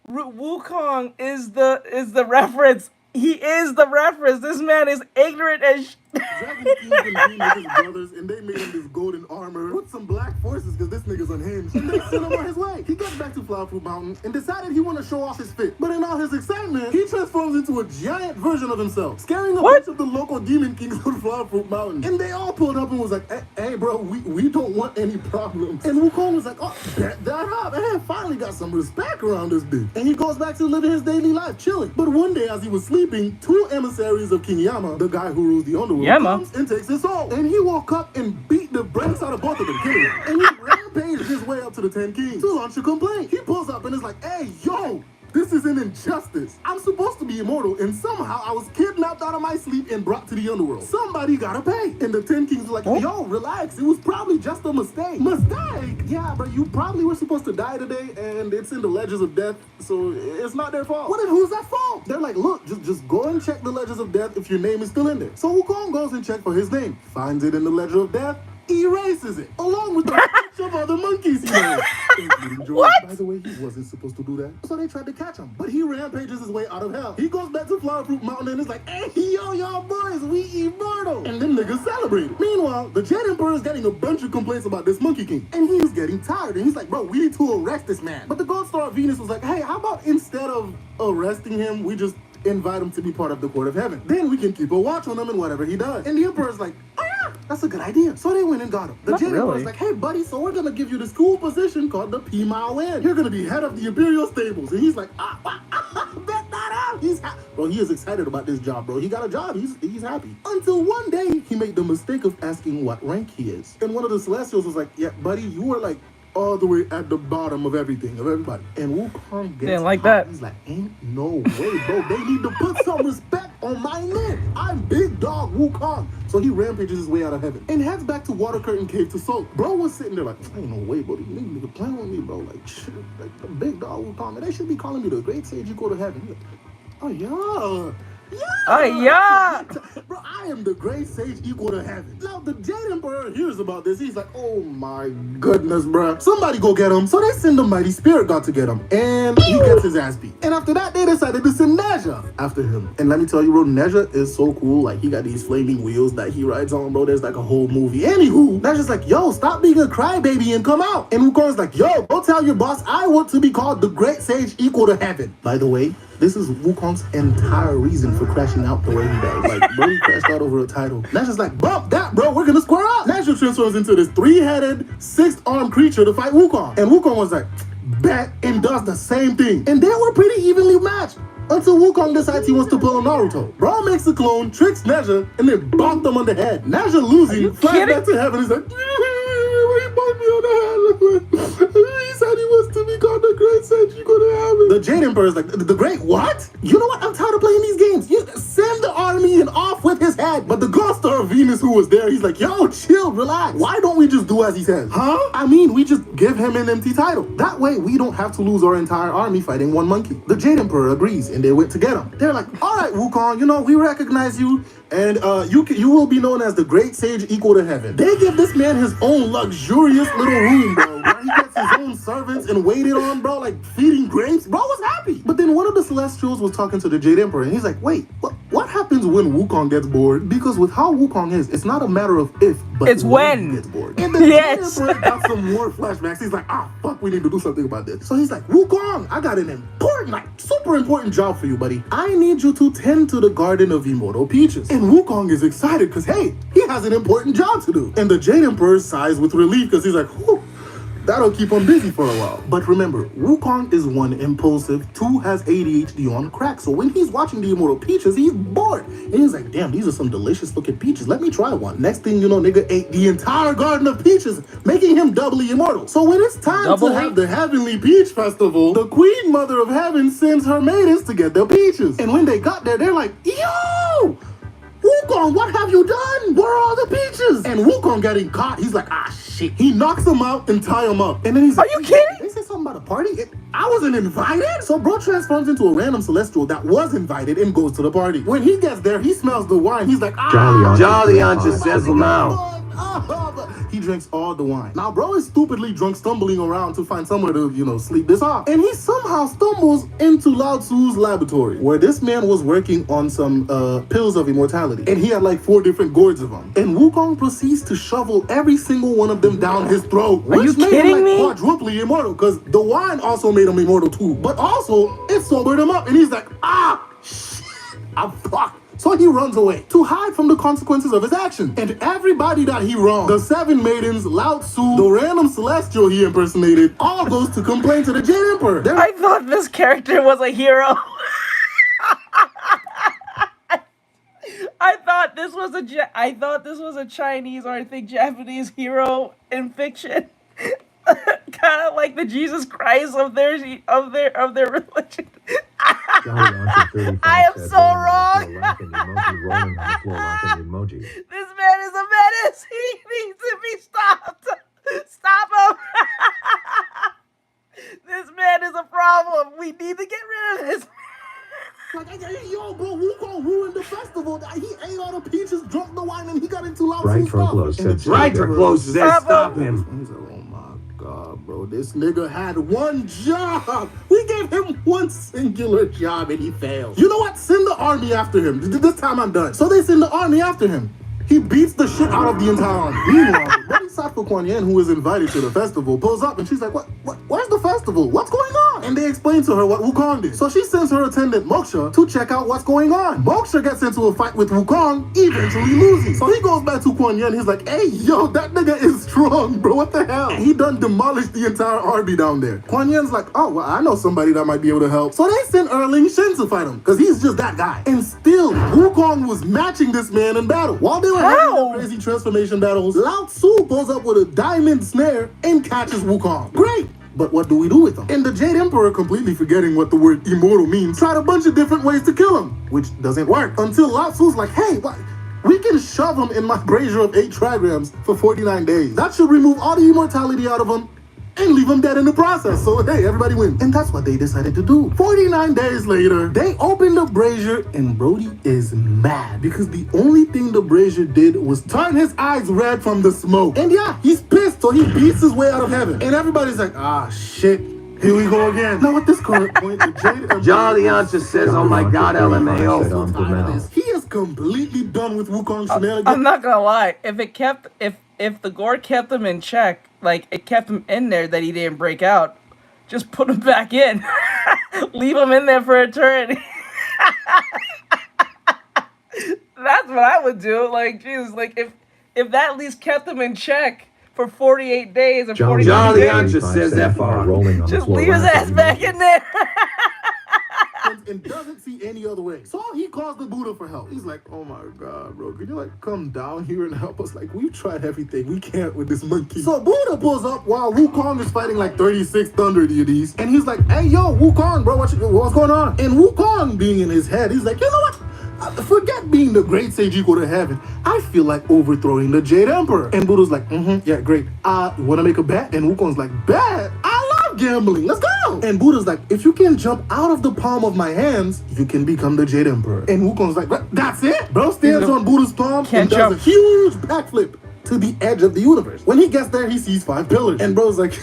Wukong is the reference. He is the reference. This man is ignorant as Dragon King convened with his brothers and they made him this golden armor with some black forces because this nigga's unhinged. And they sent him on his way. He got back to Flower Fruit Mountain and decided he wanted to show off his fit. But in all his excitement, he transforms into a giant version of himself, scaring a bunch of the local demon kings of Flower Fruit Mountain. And they all pulled up and was like, hey bro, we don't want any problems. And Wukong was like, oh, bet that up. And finally got some respect around this dude. And he goes back to living his daily life, chilling. But one day as he was sleeping, two emissaries of King Yama, the guy who rules the underworld, comes and takes his soul. And he woke up and beat the brakes out of both of them, killing them. And he rampaged his way up to the 10 Kings to launch a complaint. He pulls up and is like, hey, yo, this is an injustice. I'm supposed to be immortal, and somehow I was kidnapped out of my sleep and brought to the underworld. Somebody gotta pay. And the 10 Kings were like, yo, relax. It was probably just a mistake. Mistake? Yeah, but you probably were supposed to die today, and it's in the Ledgers of Death, so it's not their fault. What? Who's that fault? They're like, look, just go and check the Ledgers of Death if your name is still in there. So Wukong goes and checks for his name, finds it in the Ledger of Death, erases it, along with a bunch of other monkeys he knows. What? By the way, he wasn't supposed to do that. So they tried to catch him. But he rampages his way out of hell. He goes back to Flower Fruit Mountain and is like, hey, yo, y'all boys, we immortal. And them niggas celebrate. Meanwhile, the Jet Emperor is getting a bunch of complaints about this Monkey King. And he's getting tired. And he's like, bro, we need to arrest this man. But the Gold Star Venus was like, hey, how about instead of arresting him, we just invite him to be part of the court of heaven. Then we can keep a watch on him and whatever he does. And the Emperor's like, oh yeah, that's a good idea. So they went and got him. The Jet Emperor's like, hey buddy, so we're gonna give you this cool position called the P-Mao Inn. You're gonna be head of the Imperial Stables. And he's like, bet that out. He is excited about this job, bro. He got a job. He's happy. Until one day, he made the mistake of asking what rank he is. And one of the Celestials was like, yeah, buddy, you were like all the way at the bottom of everything, of everybody. And Wukong gets didn't like that. He's like, ain't no way, bro. They need to put some respect on my name. I'm Big Dog Wukong. So he rampages his way out of heaven and heads back to Water Curtain Cave to sulk. Bro was sitting there like, ain't no way, bro. These niggas playing with me, bro. Like, shit, like the Big Dog Wukong. Man, they should be calling me the Great Sage Equal to Heaven. Like, oh, yeah. Oh, yeah! Bro, I am the Great Sage Equal to Heaven. Now, the Jade Emperor hears about this. He's like, oh my goodness, bro. Somebody go get him. So they send the Mighty Spirit God to get him. And he gets his ass beat. And after that, they decided to send Neja after him. And let me tell you, bro, Neja is so cool. Like, he got these flaming wheels that he rides on, bro. There's like a whole movie. Anywho, Neja's like, yo, stop being a crybaby and come out. And Wukong's like, yo, go tell your boss I want to be called the Great Sage Equal to Heaven. By the way, this is Wukong's entire reason for crashing out the way he does. Like, bro, he crashed out over a title. Neja's like, bump that, bro, we're gonna square up. Neja transforms into this 3-headed, 6-armed creature to fight Wukong. And Wukong was like, bet, and does the same thing. And they were pretty evenly matched. Until Wukong decides he wants to pull a Naruto. Bro makes a clone, tricks Neja, and then bonked him on the head. Neja losing, flies back to heaven. He's like, he bonked me on the head. He said he wants to be called the Great Sage Equal to Heaven. The Jade Emperor is like, the Great what? You know what? I'm tired of playing these games. You send the army and off with his head. But the God Star of Venus who was there, he's like, yo, chill, relax. Why don't we just do as he says? Huh? I mean, we just give him an empty title. That way, we don't have to lose our entire army fighting one monkey. The Jade Emperor agrees, and they went to get him. They're like, all right, Wukong, you know, we recognize you, and you will be known as the Great Sage Equal to Heaven. They give this man his own luxurious little room, bro, where he gets his own servants and waited on, bro, like feeding grapes. Bro was happy. But then one of the Celestials was talking to the Jade Emperor, and he's like, wait, what happens when Wukong gets bored? Because with how Wukong is, it's not a matter of if, but it's when he gets bored. And the Jade Emperor got some more flashbacks. He's like, fuck, we need to do something about this. So he's like, Wukong, I got an important, like, super important job for you, buddy. I need you to tend to the Garden of Immortal Peaches. And Wukong is excited because, hey, he has an important job to do. And the Jade Emperor sighs with relief because he's like, whew, that'll keep him busy for a while. But remember, Wukong is 1, impulsive, 2, has ADHD on crack. So when he's watching the Immortal Peaches, he's bored. And he's like, damn, these are some delicious looking peaches. Let me try one. Next thing you know, nigga ate the entire garden of peaches, making him doubly immortal. So when it's time to have the Heavenly Peach Festival, the Queen Mother of Heaven sends her maidens to get their peaches. And when they got there, they're like, yo! Wukong, what have you done? Where are all the peaches? And Wukong getting caught. He's like, shit. He knocks them out and tie them up. And then he's like, are you kidding? They said something about a party? I wasn't invited? So bro transforms into a random celestial that was invited and goes to the party. When he gets there, he smells the wine. He's like, Jolly on just sizzle now. He drinks all the wine. Now, bro is stupidly drunk, stumbling around to find somewhere to, sleep this off. And he somehow stumbles into Lao Tzu's laboratory, where this man was working on some pills of immortality. And he had like 4 different gourds of them. And Wukong proceeds to shovel every single one of them down his throat. Are you kidding me? Quadruply immortal, because the wine also made him immortal too. But also, it sobered him up. And he's like, shit, I'm fucked. So he runs away to hide from the consequences of his action. And everybody that he wronged, the 7 maidens, Lao Tzu, the random celestial he impersonated, all goes to complain to the Jade Emperor. I thought this character was a hero. I thought this was a Chinese or I think Japanese hero in fiction. Kind of like the Jesus Christ of their religion. I am so wrong. This man is a menace. He needs to be stopped. Stop him. This man is a problem. We need to get rid of this. Yo, bro, Wukong ruined the festival. He ate all the peaches, drunk the wine, and he got into Lao Right Tzu's for stuff. close said Right for close said stop him. He's like, oh my God, bro, this nigga had one job. We gave him one singular job and he failed. You know what? Send the army after him. This time I'm done. So they send the army after him. He beats the shit out of the entire army. Meanwhile, Buddy Safa Kuan Yin, who is invited to the festival, pulls up and she's like, where's the festival? What's going on? And they explain to her what Wukong did. So she sends her attendant Moksha to check out what's going on. Moksha gets into a fight with Wukong, eventually losing. So he goes back to Kuan Yin. He's like, hey, yo, that nigga is strong, bro. What the hell? And he done demolished the entire army down there. Kuan Yin's like, oh, well, I know somebody that might be able to help. So they send Erling Shen to fight him, because he's just that guy. And still, Wukong was matching this man in battle. While they were having the crazy transformation battles, Lao Tzu pulls up with a diamond snare and catches Wukong. Great! But what do we do with them? And the Jade Emperor, completely forgetting what the word immortal means, tried a bunch of different ways to kill him, which doesn't work. Until Lao Tzu's like, hey, what? We can shove him in my brazier of 8 trigrams for 49 days. That should remove all the immortality out of him and leave him dead in the process. So, hey, everybody wins. And that's what they decided to do. 49 days later, they opened the brazier, and Brody is mad because the only thing the brazier did was turn his eyes red from the smoke. And yeah, he's pissed, so he beats his way out of heaven. And everybody's like, ah, shit. Here we go again. Now, at this current point, the Jade Emperor... Jolly Yamcha says, oh my god, LMAO. He is completely done with Wukong shenanigans. I'm not gonna lie. If the gore kept him in check, like it kept him in there that he didn't break out, just put him back in. Leave him in there for eternity. That's what I would do. Like, Jesus, like if that at least kept him in check for 48 days or 49 Jolly days. Yamcha says that far. Just leave his ass back in there. And doesn't see any other way. So he calls the Buddha for help. He's like, oh my god, bro, can you like come down here and help us? Like, we've tried everything. We can't with this monkey. So Buddha pulls up while Wukong is fighting like 36 thunder deities. And he's like, hey, yo, Wukong, bro, what's going on? And Wukong being in his head, he's like, you know what? Forget being the great sage equal to heaven. I feel like overthrowing the Jade Emperor. And Buddha's like, yeah, great. You want to make a bet? And Wukong's like, bet? I love gambling. Let's go. And Buddha's like, if you can jump out of the palm of my hands, you can become the Jade Emperor. And Wukong's like, that's it? Bro stands on Buddha's palm and does a huge backflip to the edge of the universe. When he gets there, he sees 5 pillars. And bro's like,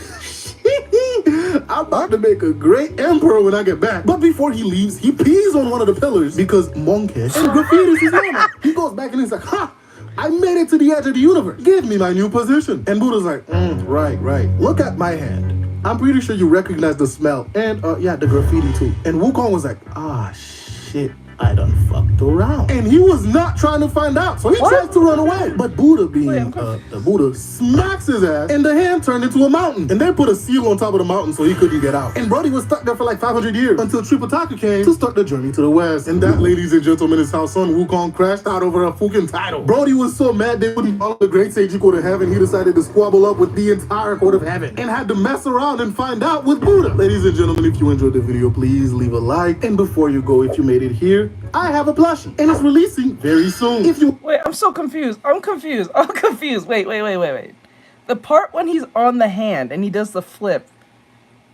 I'm about to make a great emperor when I get back. But before he leaves, he pees on one of the pillars because monkey and graffitis his name. He goes back and he's like, ha! I made it to the edge of the universe. Give me my new position. And Buddha's like, right. Look at my hand. I'm pretty sure you recognize the smell. And yeah, the graffiti too. And Wukong was like, ah, shit. I done fucked around. And he was not trying to find out, so he tries to run away. But Buddha, being the Buddha, smacks his ass, and the hand turned into a mountain. And they put a seal on top of the mountain so he couldn't get out. And Brody was stuck there for like 500 years until Tripitaka came to start the journey to the west. And that, ladies and gentlemen, is how Son Wukong crashed out over a fucking title. Brody was so mad they wouldn't follow the great sage equal to heaven, he decided to squabble up with the entire court of heaven and had to mess around and find out with Buddha. Ladies and gentlemen, if you enjoyed the video, please leave a like. And before you go, if you made it here, I have a plushie, and it's releasing very soon. If you wait, I'm so confused. I'm confused. Wait. The part when he's on the hand and he does the flip,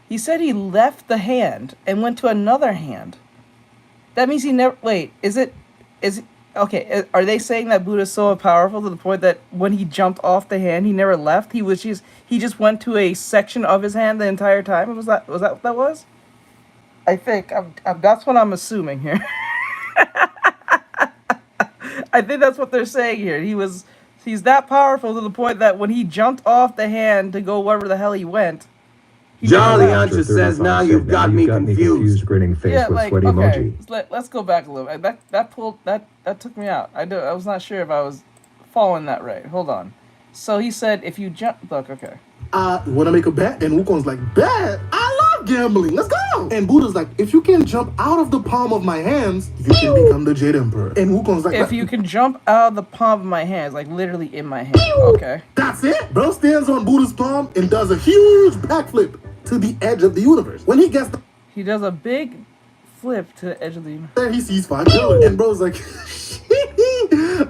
he said he left the hand and went to another hand. That means he never. Wait, okay? Are they saying that Buddha's so powerful to the point that when he jumped off the hand, he never left? He just went to a section of his hand the entire time. Was that what that was? I think that's what I'm assuming here. I think that's what they're saying here. He's that powerful to the point that when he jumped off the hand to go wherever the hell he went. Jolly Yamcha says, now you've got me confused. Grinning face Yeah, with like, sweaty okay, emoji. let's go back a little bit. That took me out. I was not sure if I was following that right. Hold on. So he said, if you jump, look, okay. Want to make a bet? And Wukong's like, bet? I love gambling. Let's go. And Buddha's like, if you can jump out of the palm of my hands, you can become the Jade Emperor. And Wukong's like, if you can jump out of the palm of my hands, like literally in my hand. Okay. That's it. Bro stands on Buddha's palm and does a huge backflip to the edge of the universe. When he gets he does a big flip to the edge of the universe. There he sees 5 pillars. And bro's like,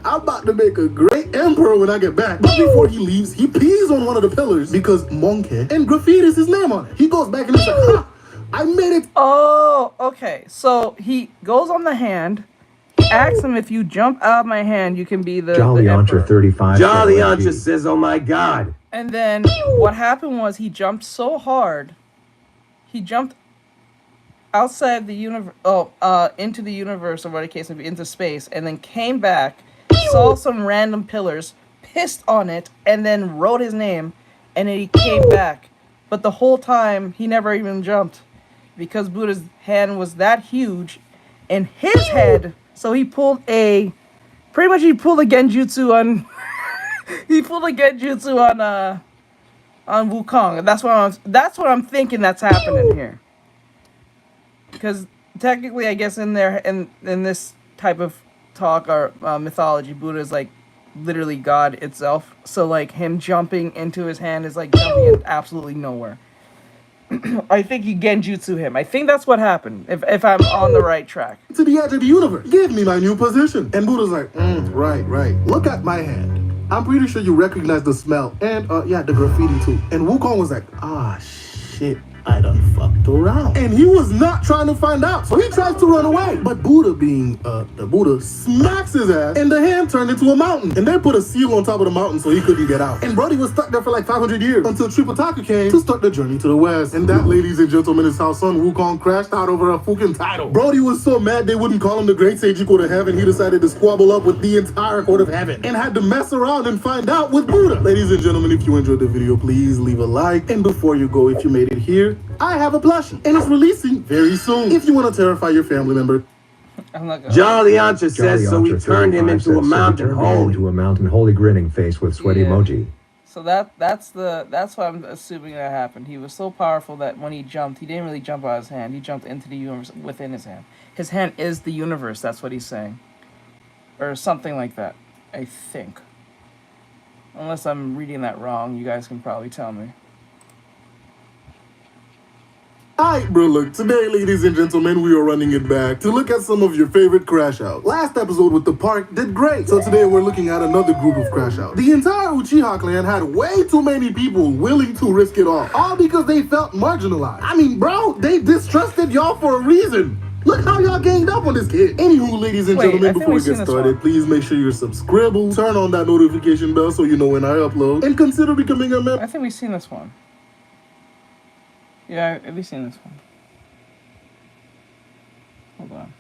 I'm about to make a great emperor when I get back. But before he leaves, he pees on one of the pillars because monkey and graffitis his name on it. He goes back and he's like, ha! I made it. Oh, okay. So he goes on the hand. He asks him, if you jump out of my hand, you can be the Jolly Yamcha 35. Jolly Yamcha says, oh my god. And then what happened was he jumped so hard. He jumped outside the universe, into the universe, or what the case may be, into space, and then came back, saw some random pillars, pissed on it, and then wrote his name, and then he came back. But the whole time, he never even jumped, because Buddha's hand was that huge in his head, so he pulled a genjutsu on, on Wukong. That's what I'm thinking that's happening here. Because technically, I guess in this type of talk or mythology, Buddha is like literally God itself. So like him jumping into his hand is like jumping in absolutely nowhere. I think you genjutsu him. I think that's what happened. If I'm on the right track. To the edge of the universe. Give me my new position. And Buddha's like, right. Look at my hand. I'm pretty sure you recognize the smell. And, yeah, the graffiti too. And Wukong was like, shit. I done fucked around. And he was not trying to find out. So he tries to run away. But Buddha, being the Buddha, smacks his ass and the hand turned into a mountain. And they put a seal on top of the mountain so he couldn't get out. And Brody was stuck there for like 500 years until Tripitaka came to start the journey to the west. And that, ladies and gentlemen, is how Sun Wukong crashed out over a fucking title. Brody was so mad they wouldn't call him the Great Sage Equal to Heaven, he decided to squabble up with the entire Court of Heaven and had to mess around and find out with Buddha. Ladies and gentlemen, if you enjoyed the video, please leave a like. And before you go, if you made it here, I have a plushie, and it's releasing very soon. If you want to terrify your family member. Jolly Ancha says so we turned him into a mountain holy grinning face with sweaty emoji. So that's what I'm assuming that happened. He was so powerful that when he jumped, he didn't really jump out of his hand. He jumped into the universe within his hand. His hand is the universe. That's what he's saying, or something like that. I think. Unless I'm reading that wrong, you guys can probably tell me. Alright, bro, look, today, ladies and gentlemen, we are running it back to look at some of your favorite crash outs. Last episode with the park did great, so today we're looking at another group of crash outs. The entire Uchiha clan had way too many people willing to risk it all because they felt marginalized. I mean, bro, they distrusted y'all for a reason. Look how y'all ganged up on this kid. Anywho, ladies and gentlemen, before we get started, please make sure you're subscribed, turn on that notification bell so you know when I upload, and consider becoming a member. I think we've seen this one. Yeah, we've seen this one. Hold on.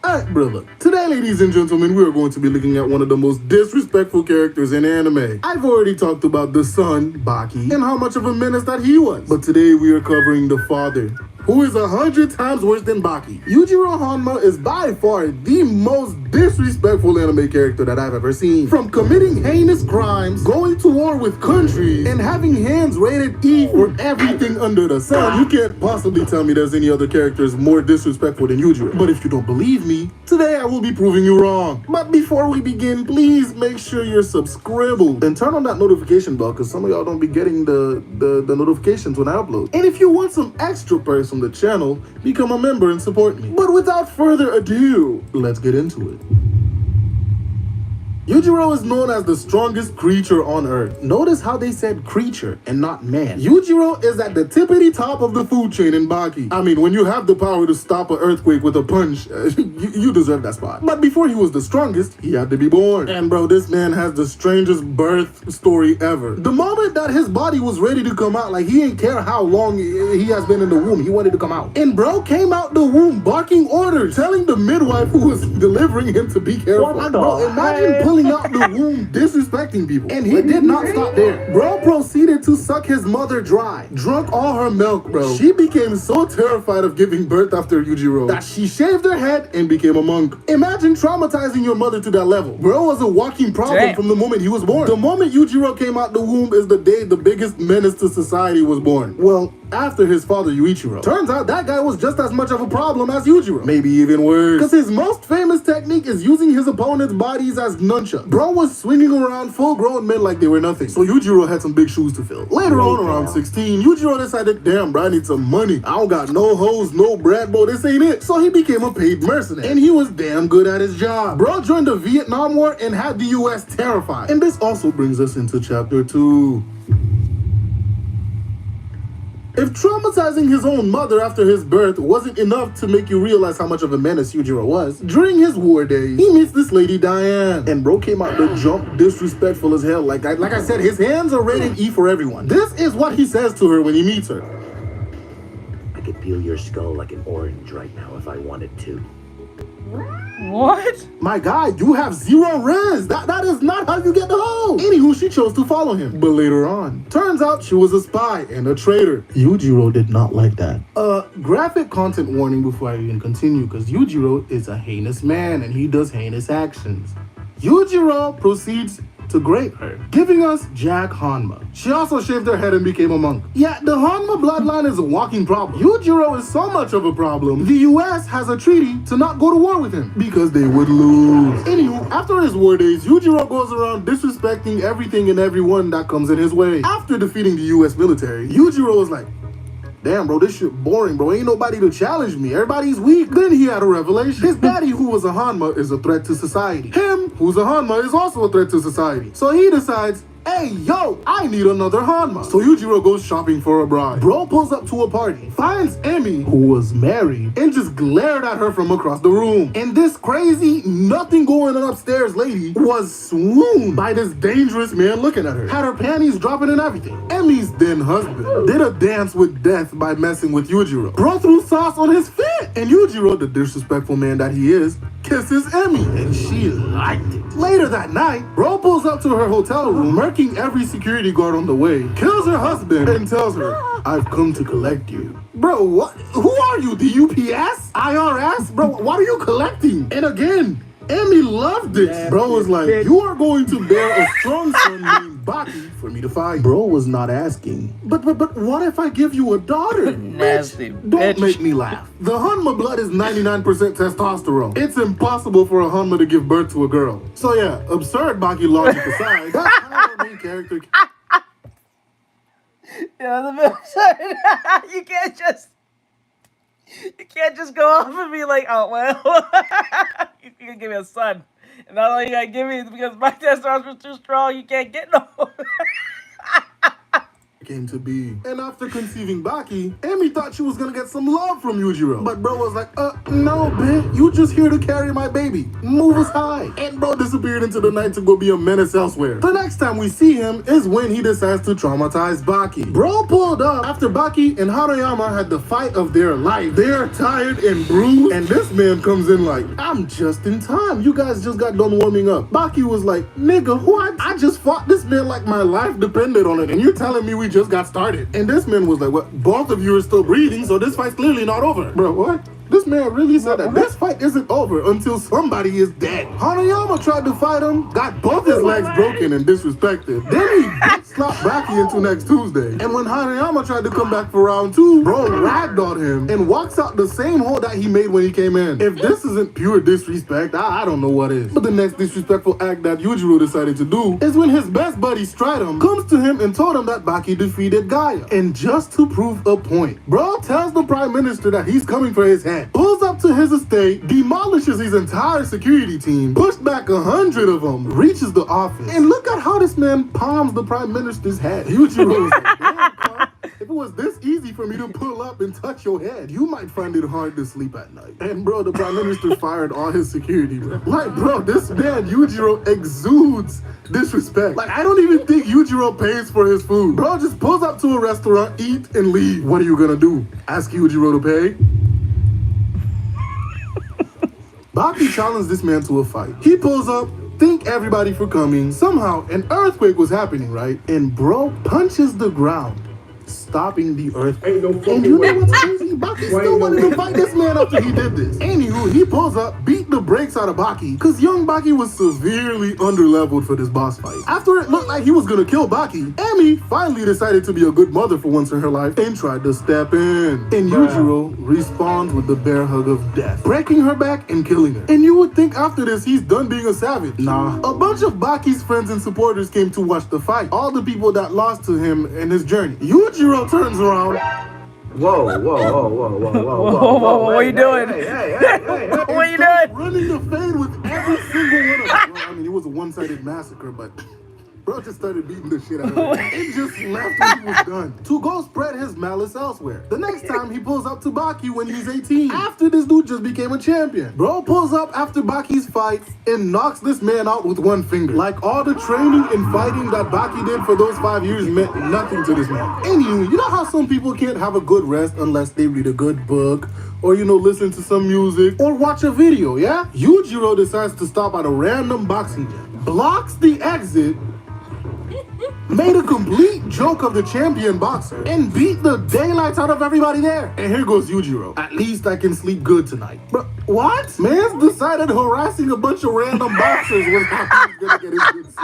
Alright, bro, look. Today, ladies and gentlemen, we are going to be looking at one of the most disrespectful characters in anime. I've already talked about the son, Baki, and how much of a menace that he was. But today we are covering the father, who is 100 times worse than Baki. Yujiro Hanma is by far the most disrespectful anime character that I've ever seen. From committing heinous crimes, going to war with countries, and having hands rated E for everything under the sun, you can't possibly tell me there's any other characters more disrespectful than Yujiro. But if you don't believe me, today I will be proving you wrong. But before we begin, please make sure you're subscribed and turn on that notification bell because some of y'all don't be getting the notifications when I upload. And if you want some extra perks from the channel, become a member and support me. But without further ado, let's get into it. Yujiro is known as the strongest creature on Earth. Notice how they said creature and not man. Yujiro is at the tippity top of the food chain in Baki. I mean, when you have the power to stop an earthquake with a punch, you deserve that spot. But before he was the strongest, he had to be born. And bro, this man has the strangest birth story ever. The moment that his body was ready to come out, like he didn't care how long he has been in the womb, he wanted to come out. And bro came out the womb barking orders, telling the midwife who was delivering him to be careful. Like, bro, imagine pulling out the womb disrespecting people. And he did not stop there. Bro proceeded to suck his mother dry, drunk all her milk, bro. She became so terrified of giving birth after Yujiro that she shaved her head and became a monk. Imagine traumatizing your mother to that level. Bro was a walking problem from the moment he was born. The moment Yujiro came out the womb is the day the biggest menace to society was born. Well, after his father Yuichiro. Turns out that guy was just as much of a problem as Yujiro. Maybe even worse. Because his most famous technique is using his opponent's bodies as nunchucks. Bro was swinging around full-grown men like they were nothing. So Yujiro had some big shoes to fill. Later on, around 16, Yujiro decided, damn, bro, I need some money. I don't got no hoes, no bread, bro, this ain't it. So he became a paid mercenary. And he was damn good at his job. Bro joined the Vietnam War and had the US terrified. And this also brings us into chapter 2. If traumatizing his own mother after his birth wasn't enough to make you realize how much of a menace Yujiro was, during his war days, he meets this lady Diane. And bro came out the jump disrespectful as hell. Like I said, his hands are rated E for everyone. This is what he says to her when he meets her. I could peel your skull like an orange right now if I wanted to. What? My guy, you have 0 res. That is not how you get the hoe. Anywho, she chose to follow him. But later on, turns out she was a spy and a traitor. Yujiro did not like that. Graphic content warning before I even continue, because Yujiro is a heinous man and he does heinous actions. Yujiro proceeds to grape her, giving us Jack Hanma. She also shaved her head and became a monk. Yeah, the Hanma bloodline is a walking problem. Yujiro is so much of a problem, the US has a treaty to not go to war with him because they would lose. Anywho, after his war days, Yujiro goes around disrespecting everything and everyone that comes in his way. After defeating the US military, Yujiro was like, damn, bro, this shit boring, bro. Ain't nobody to challenge me. Everybody's weak. Then he had a revelation. His daddy, who was a Hanma, is a threat to society. Him, who's a Hanma, is also a threat to society. So he decides, hey, yo, I need another Hanma. So Yujiro goes shopping for a bride. Bro pulls up to a party, finds Emi, who was married, and just glared at her from across the room. And this crazy, nothing going on upstairs lady was swooned by this dangerous man looking at her. Had her panties dropping and everything. Emi's then husband did a dance with death by messing with Yujiro. Bro threw sauce on his feet. And Yujiro, the disrespectful man that he is, kisses Emi, and she liked it. Later that night, Bro pulls up to her hotel room, murking every security guard on the way, kills her husband, and tells her, I've come to collect you. Bro, what? Who are you? The UPS? IRS? Bro, what are you collecting? And again, Emi loved this. Bro was like, you are going to bear a strong son named Baki for me to fight. Bro was not asking. But what if I give you a daughter? Nasty bitch. Don't make me laugh. The Hanma blood is 99% testosterone. It's impossible for a Hanma to give birth to a girl. So yeah, absurd Baki logic aside, that's how our main character... Yeah, the absurd. You can't just go off and be like, oh well, you can give me a son, and not only you gotta give me because my testosterone is too strong, you can't get no. Came to be. And after conceiving Baki, Emi thought she was gonna get some love from Yujiro. But bro was like, no, bitch, you just here to carry my baby. Move aside. And bro disappeared into the night to go be a menace elsewhere. The next time we see him is when he decides to traumatize Baki. Bro pulled up after Baki and Harayama had the fight of their life. They're tired and bruised, and this man comes in like, I'm just in time. You guys just got done warming up. Baki was like, nigga, what? I just fought this man like my life depended on it, and you're telling me we just got started. And this man was like, well, both of you are still breathing, so this fight's clearly not over. Bro, what? This man really said that this fight isn't over until somebody is dead. Hanayama tried to fight him, got both his legs broken and disrespected. Then he slapped Baki into next Tuesday. And when Hanayama tried to come back for round 2, bro ragdolled him and walks out the same hole that he made when he came in. If this isn't pure disrespect, I don't know what is. But the next disrespectful act that Yujiro decided to do is when his best buddy Stridum comes to him and told him that Baki defeated Gaia. And just to prove a point, bro tells the prime minister that he's coming for his head. Pulls up to his estate, demolishes his entire security team, pushed back 100 of them, reaches the office, and look at how this man palms the prime minister's head. Yujiro was like, damn, Carl, if it was this easy for me to pull up and touch your head, you might find it hard to sleep at night. And bro, the prime minister fired all his security, bro. Like, bro, this man, Yujiro, exudes disrespect. Like, I don't even think Yujiro pays for his food. Bro just pulls up to a restaurant, eat, and leave. What are you gonna do? Ask Yujiro to pay? Baki challenged this man to a fight. He pulls up, thank everybody for coming. Somehow, an earthquake was happening, right? And bro punches the ground, stopping the earthquake. And you know what's crazy? Baki still wanted to fight this man after he did this. Anywho, he pulls up, beat the brakes out of Baki, because young Baki was severely underleveled for this boss fight. After it looked like he was gonna kill Baki, Emi finally decided to be a good mother for once in her life and tried to step in. And Yujiro responds with the bear hug of death, breaking her back and killing her. And you would think after this he's done being a savage. Nah. A bunch of Baki's friends and supporters came to watch the fight. All the people that lost to him in his journey. Yujiro turns around. Whoa, whoa, whoa, whoa, whoa, whoa, whoa, whoa, what are you doing? Hey, what are you doing? Running the fade with every single one of them. Well, I mean, it was a one-sided massacre, but bro just started beating the shit out of him. It just left when he was done to go spread his malice elsewhere. The next time he pulls up to Baki when he's 18, after this dude just became a champion. Bro pulls up after Baki's fight and knocks this man out with one finger. Like all the training and fighting that Baki did for those 5 years meant nothing to this man. Anyway, you know how some people can't have a good rest unless they read a good book, or listen to some music, or watch a video, yeah? Yujiro decides to stop at a random boxing gym, blocks the exit, made a complete joke of the champion boxer, and beat the daylights out of everybody there. And here goes Yujiro. At least I can sleep good tonight. But what? Man's decided harassing a bunch of random boxers was how he was gonna get his good sleep.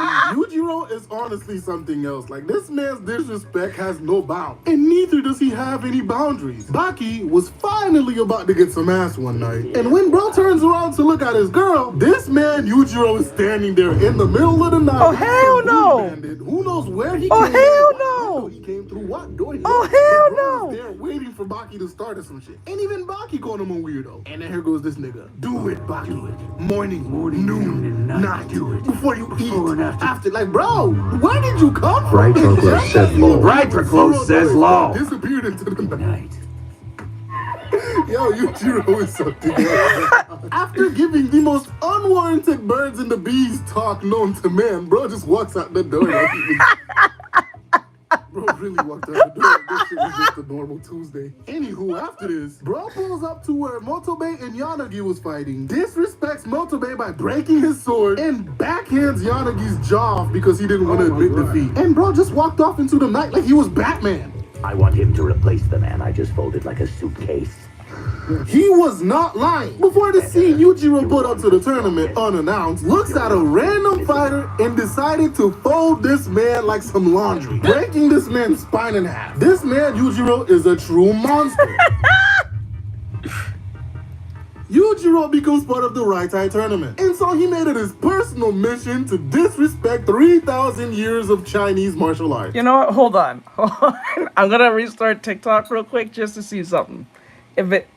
Yujiro is honestly something else. Like, this man's disrespect has no bounds, and neither does he have any boundaries. Baki was finally about to get some ass one night, and when bro turns around to look at his girl, this man Yujiro is standing there in the middle of the night. Oh hell no! Who knows where he Oh came hell from, no! he came through what door? Oh hell no! no! They're waiting for Baki to start or some shit, and even Baki called him a weirdo. And then here goes this nigga. Do it, Baki. Do it. Morning, noon, and night. Do it before you eat. After, like, bro, where did you come from? Bright Proclose said low. Bright Proclose says low. Disappeared into the night. Yo, Yujiro is something else. After giving the most unwarranted birds and the bees talk known to man, bro just walks out the door. Like he was... Bro really walked out the door. This shit was just a normal Tuesday. Anywho, after this, bro pulls up to where Motobe and Yanagi was fighting, disrespects Motobe by breaking his sword, and backhands Yanagi's jaw off because he didn't want to admit defeat. And bro just walked off into the night like he was Batman. I want him to replace the man I just folded like a suitcase. He was not lying. Before the scene, Yujiro put up to the tournament unannounced, looks at a random fighter and decided to fold this man like some laundry, breaking this man's spine in half. This man, Yujiro, is a true monster. Yujiro becomes part of the Raitai tournament, and so he made it his personal mission to disrespect 3,000 years of Chinese martial arts. You know what? Hold on. I'm gonna restart TikTok real quick just to see something. If it,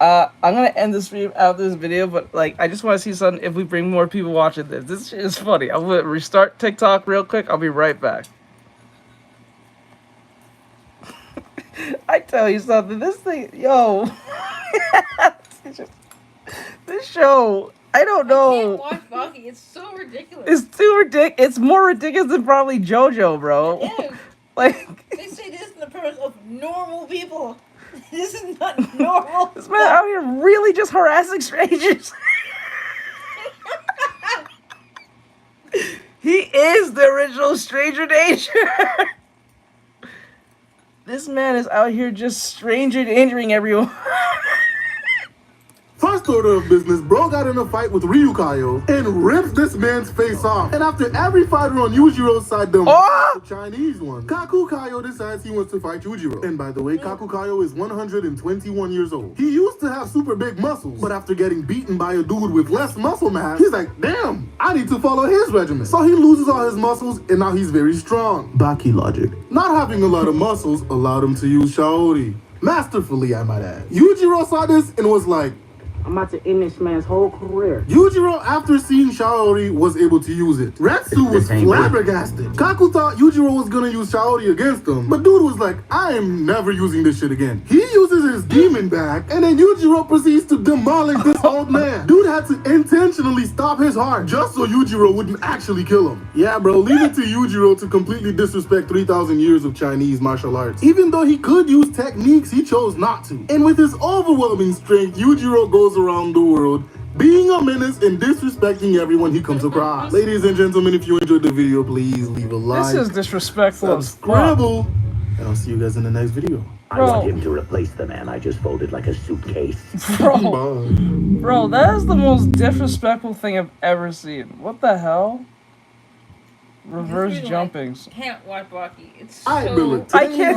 I'm gonna end this stream after this video, but like, I just want to see something. If we bring more people watching this, this shit is funny. I'm gonna restart TikTok real quick. I'll be right back. I tell you something. This thing, yo, this show. I don't know. I can't watch Baki. It's so ridiculous. It's too ridiculous. It's more ridiculous than probably JoJo, bro. It is. Like, they say this in the premise of normal people. This is not normal. This man out here really just harassing strangers. He is the original Stranger Danger. This man is out here just stranger endangering everyone. First order of business, bro got in a fight with Ryukayo and rips this man's face off. And after every fighter on Yujiro's side, the Chinese one, Kakukayo decides he wants to fight Yujiro. And by the way, Kakukayo is 121 years old. He used to have super big muscles, but after getting beaten by a dude with less muscle mass, he's like, damn, I need to follow his regimen. So he loses all his muscles, and now he's very strong. Baki logic. Not having a lot of muscles allowed him to use Shaori. Masterfully, I might add. Yujiro saw this and was like, I'm about to end this man's whole career. Yujiro, after seeing Shaori, was able to use it. Retsu was flabbergasted. Kaku thought Yujiro was gonna use Shaori against him, but dude was like, I am never using this shit again. He uses his demon back, and then Yujiro proceeds to demolish this old man. Dude had to intentionally stop his heart just so Yujiro wouldn't actually kill him. Yeah, bro, leave it to Yujiro to completely disrespect 3,000 years of Chinese martial arts. Even though he could use techniques, he chose not to. And with his overwhelming strength, Yujiro goes around the world being a menace and disrespecting everyone he comes across. Ladies and gentlemen, if you enjoyed the video, please leave a like. This is disrespectful. Subscribe. And I'll see you guys in the next video. I want him to replace the man I just folded like a suitcase. Bro, that is the most disrespectful thing I've ever seen. What the hell? Reverse jumpings. Can't watch Baki. It's I so... can't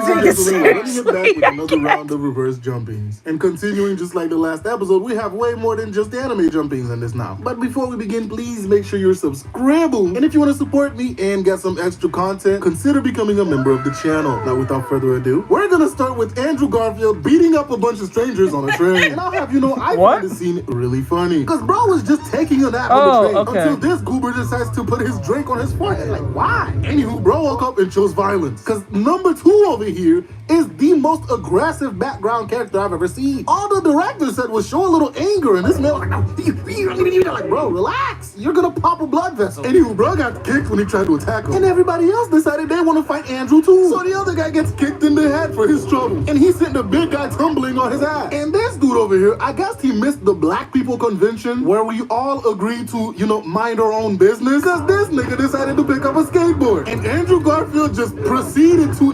take it seriously. Back with another round of reverse jumpings. And continuing just like the last episode, we have way more than just anime jumpings in this now. But before we begin, please make sure you're subscribed. And if you want to support me and get some extra content, consider becoming a member of the channel. Now, without further ado, we're gonna start with Andrew Garfield beating up a bunch of strangers on a train. And I'll have you know, I find the scene really funny. Because bro was just taking a nap on the train until this goober decides to put his drink on his forehead. Why? Anywho, bro woke up and chose violence. Cause number 2 over here is the most aggressive background character I've ever seen. All the director said was show a little anger, and this man was like, like, bro, relax. You're gonna pop a blood vessel. Anywho, bro got kicked when he tried to attack him. And everybody else decided they want to fight Andrew too. So the other guy gets kicked in the head for his trouble. And he sent the big guy tumbling on his ass. And this dude over here, I guess he missed the black people convention where we all agreed to, you know, mind our own business. Cause this nigga decided to pick up a skateboard. And Andrew Garfield just proceeded to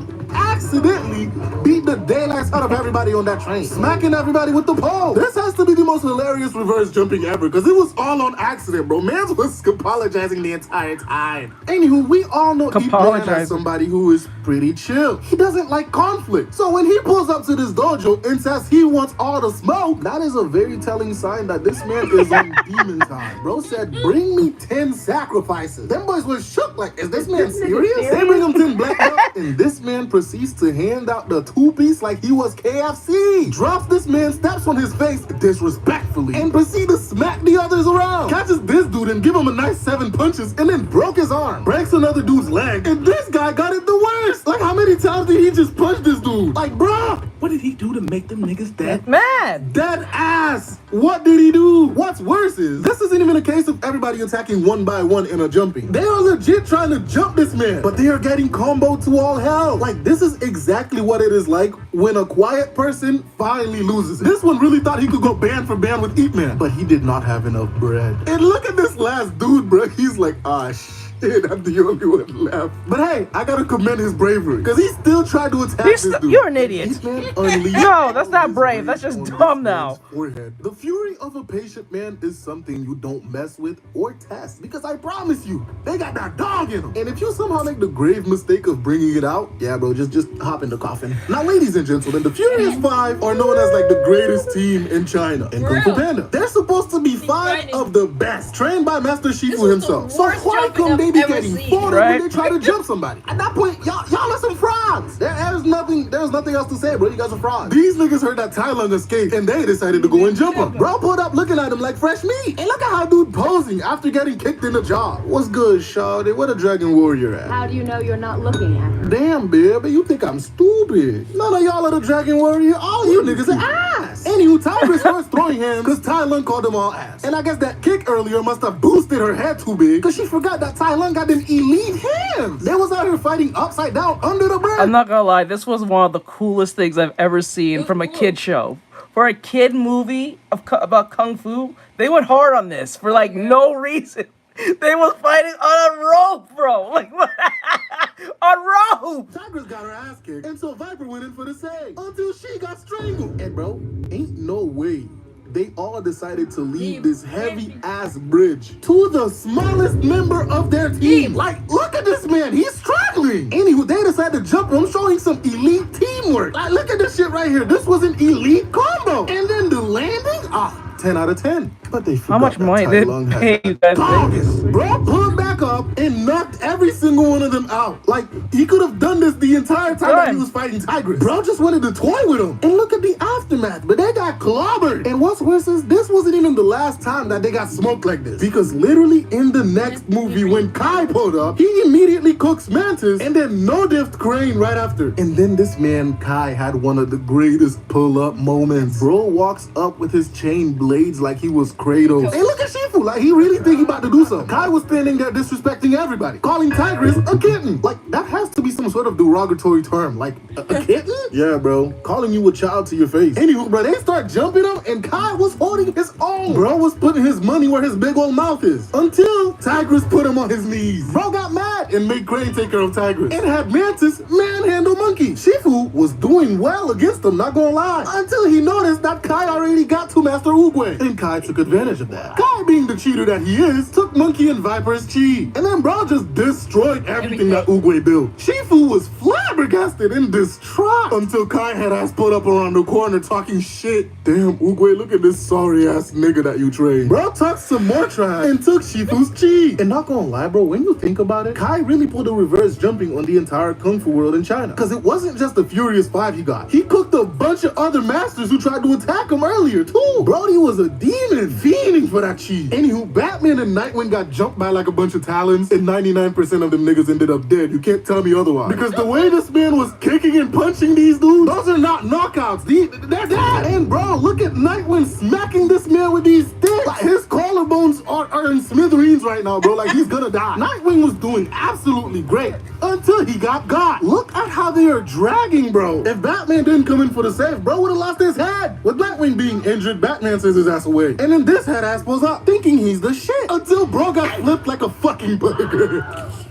accidentally beat the daylights out of everybody on that train, smacking everybody with the pole. This has to be the most hilarious reverse jumping ever, because it was all on accident, bro. Mans was apologizing the entire time. Anywho, we all know Ip Man as somebody who is pretty chill. He doesn't like conflict. So when he pulls up to this dojo and says he wants all the smoke, that is a very telling sign that this man is on demon time. Bro said, bring me 10 sacrifices. Them boys were shook like, is this man serious? They bring him 10 black belts, and this man proceeds to hand out the 2-piece like he was KFC. Drops this man, steps on his face disrespectfully, and proceeds to smack the others around. Catches this dude and give him a nice 7 punches, and then broke his arm. Breaks another dude's leg, and this guy got it the worst. Like, how many times did he just punch this dude? Like, bruh, what did he do to make them niggas dead? Mad! Dead ass! What did he do? What's worse is, this isn't even a case of everybody attacking one by one in a jumping. They are legit trying to jump this man, but they are getting comboed to all hell. Like, this is exactly what it is like when a quiet person finally loses it. This one really thought he could go band for band with Ip Man, but he did not have enough bread. And look at this last dude, bro. He's like, ah, shit. I'm the only one left. But hey, I gotta commend his bravery, because he still tried to attack this dude. You're an idiot. No, that's not brave. That's just dumb now. The fury of a patient man is something you don't mess with or test, because I promise you, they got that dog in them. And if you somehow make the grave mistake of bringing it out, yeah, bro, just hop in the coffin. Now, ladies and gentlemen, the Furious 5 are known as like the greatest team in China in Kung Fu Panda. They're supposed to be 5 of the best, trained by Master Shifu himself. So why come they be getting fought when they try to jump somebody? At that point, y'all are some frauds. There's nothing else to say, bro. You guys are frauds. These niggas heard that Tai Lung escaped, and they decided to go and jump him. Bro pulled up looking at him like fresh meat. And look at how dude posing after getting kicked in the jaw. What's good, shawty? Where the Dragon Warrior at? How do you know you're not looking at her? Damn, baby, you think I'm stupid. None of y'all are the Dragon Warrior. All you niggas are ass. Anywho, Tigress starts throwing hands because Tai Lung called them all ass. And I guess that kick earlier must have boosted her head too big, because she forgot that Tai Lung got them elite hands. They was out here fighting upside down under the bridge. I'm not gonna lie, this was one of the coolest things I've ever seen from a kid show. For a kid movie about Kung Fu, they went hard on this for like no reason. They was fighting on a rope, bro. Like, what? On rope. Tigress got her ass kicked, and so Viper went in for the save until she got strangled. And bro, ain't no way they all decided to leave this heavy ass bridge to the smallest member of their team. Like, look at this man, he's struggling. Anywho, they decided to jump him, showing some elite teamwork. Like, look at this shit right here. This was an elite combo. And then the landing, 10 out of 10. But they forgot. How much money did they pay you guys? Bro pulled back up and knocked every single one of them out. Like, he could have done this the entire time that he was fighting Tigress. Bro just wanted to toy with him. And look at the aftermath, but they got clobbered. And what's worse is, this wasn't even the last time that they got smoked like this. Because literally in the next movie, when Kai pulled up, he immediately cooks Mantis and then no-diffed Crane right after. And then this man, Kai, had one of the greatest pull-up moments. Bro walks up with his chain blades like he was Kratos. Hey, look at Shifu, like he really think he about to do something. Kai was standing there disrespecting everybody, calling Tigress a kitten. Like, that has to be some sort of derogatory term. Like, a kitten? Yeah, bro. Calling you a child to your face. Anywho, bro, they start jumping him, and Kai was holding his own. Bro was putting his money where his big old mouth is. Until Tigress put him on his knees. Bro got mad and made Crane take care of Tigress. And had Mantis manhandle Monkey. Shifu was doing well against him, not gonna lie. Until he noticed that Kai already got to Master Oogway. And Kai took advantage of that. Kai, being the cheater that he is, took Monkey and Viper's chi. And then bro just destroyed everything that Oogway built. Shifu was flabbergasted and distraught until Kai had ass put up around the corner talking shit. Damn, Oogway, look at this sorry ass nigga that you trained. Bro talked some more trash and took Shifu's chi. And not gonna lie, bro, when you think about it, Kai really pulled a reverse jumping on the entire Kung Fu world in China. Because it wasn't just the Furious 5 he got. He cooked a bunch of other masters who tried to attack him earlier too. Brody was a demon, fiending for that chi. Anywho, Batman and Nightwing got jumped by like a bunch of talons, and 99% of them niggas ended up dead. You can't tell me otherwise. Because the way this man was kicking and punching these dudes, those are not knockouts. They're dead. And bro, look at Nightwing smacking this man with these sticks. Like, his collarbones are in smithereens right now, bro. Like, he's gonna die. Nightwing was doing absolutely great until he got got. Look at how they are dragging, bro. If Batman didn't come in for the save, bro would have lost his head. With Nightwing being injured, Batman sends his ass away. And then this head ass pulls up, thinking he's the shit. Until bro got flipped like a fucking burger.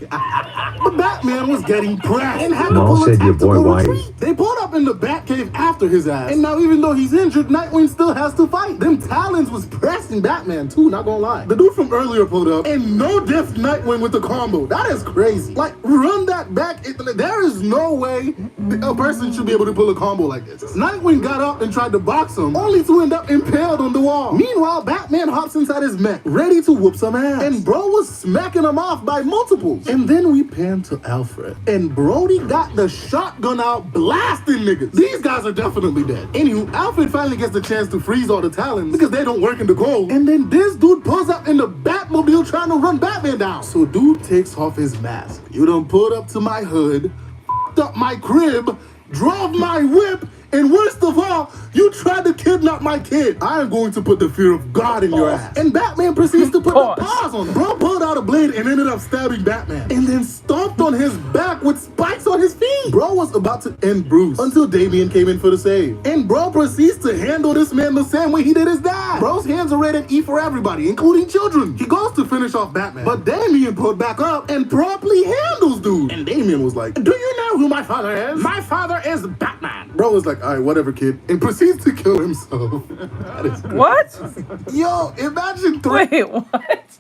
But Batman was getting pressed and had to Maul pull a said your boy tactical Whitey. retreat. They pulled up in the Batcave after his ass. And now even though he's injured, Nightwing still has to fight. Them Talons was pressing Batman too, not gonna lie. The dude from earlier pulled up and no diff Nightwing with the combo. That is crazy. Like, run that back. There is no way a person should be able to pull a combo like this. Nightwing got up and tried to box him, only to end up impaled on the wall. Meanwhile, Batman hops inside his mech, ready to whoop some ass. And bro was smacking him off by multiples. And then we pan to Alfred. And Brody got the shotgun out, blasting niggas. These guys are definitely dead. Anywho, Alfred finally gets the chance to freeze all the Talons because they don't work in the cold. And then this dude pulls up in the Batmobile trying to run Batman down. So dude takes off his mask. You done pulled up to my hood, f***ed up my crib, drove my whip, and worst of all, you tried to kidnap my kid. I am going to put the fear of God in your ass. And Batman proceeds to put the paws on him. Bro pulled out a blade and ended up stabbing Batman. And then stomped on his back with spikes on his feet. Bro was about to end Bruce until Damian came in for the save. And bro proceeds to handle this man the same way he did his dad. Bro's hands are rated E for everybody, including children. He goes to finish off Batman. But Damian pulled back up and promptly handles dude. And Damian was like, do you know who my father is? My father is Batman. Bro was like, all right, whatever, kid, and proceeds to kill himself. That is crazy. What? Yo, imagine Wait, what?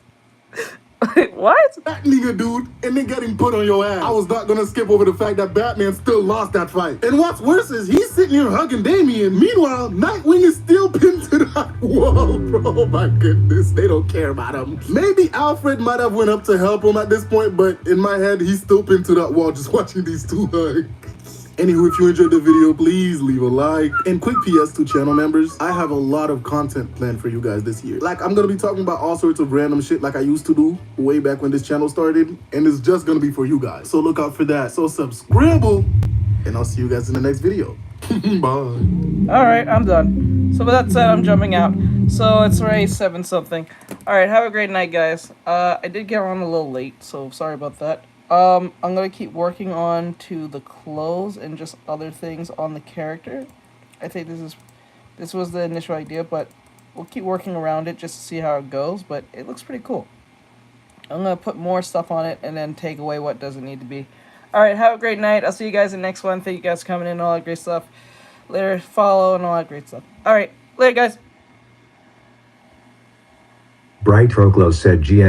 Wait, what? threatening a dude and then getting put on your ass. I was not gonna skip over the fact that Batman still lost that fight. And what's worse is he's sitting here hugging Damian. Meanwhile, Nightwing is still pinned to that wall, bro. Oh my goodness, they don't care about him. Maybe Alfred might have went up to help him at this point, but in my head, he's still pinned to that wall just watching these two hug. Anywho, if you enjoyed the video, please leave a like. And quick PS to channel members, I have a lot of content planned for you guys this year. Like, I'm gonna be talking about all sorts of random shit like I used to do way back when this channel started, and it's just gonna be for you guys. So look out for that. So subscribe, and I'll see you guys in the next video. Bye. Alright, I'm done. So with that said, I'm jumping out. So it's already 7 something. Alright, have a great night, guys. I did get on a little late, so sorry about that. I'm gonna keep working on to the clothes and just other things on the character. I think this was the initial idea, but we'll keep working around it just to see how it goes, but it looks pretty cool. I'm gonna put more stuff on it and then take away what doesn't need to be. Alright, have a great night. I'll see you guys in the next one. Thank you guys for coming in and all that great stuff. Later, follow and all that great stuff. Alright, later guys. Bright Troclo said GN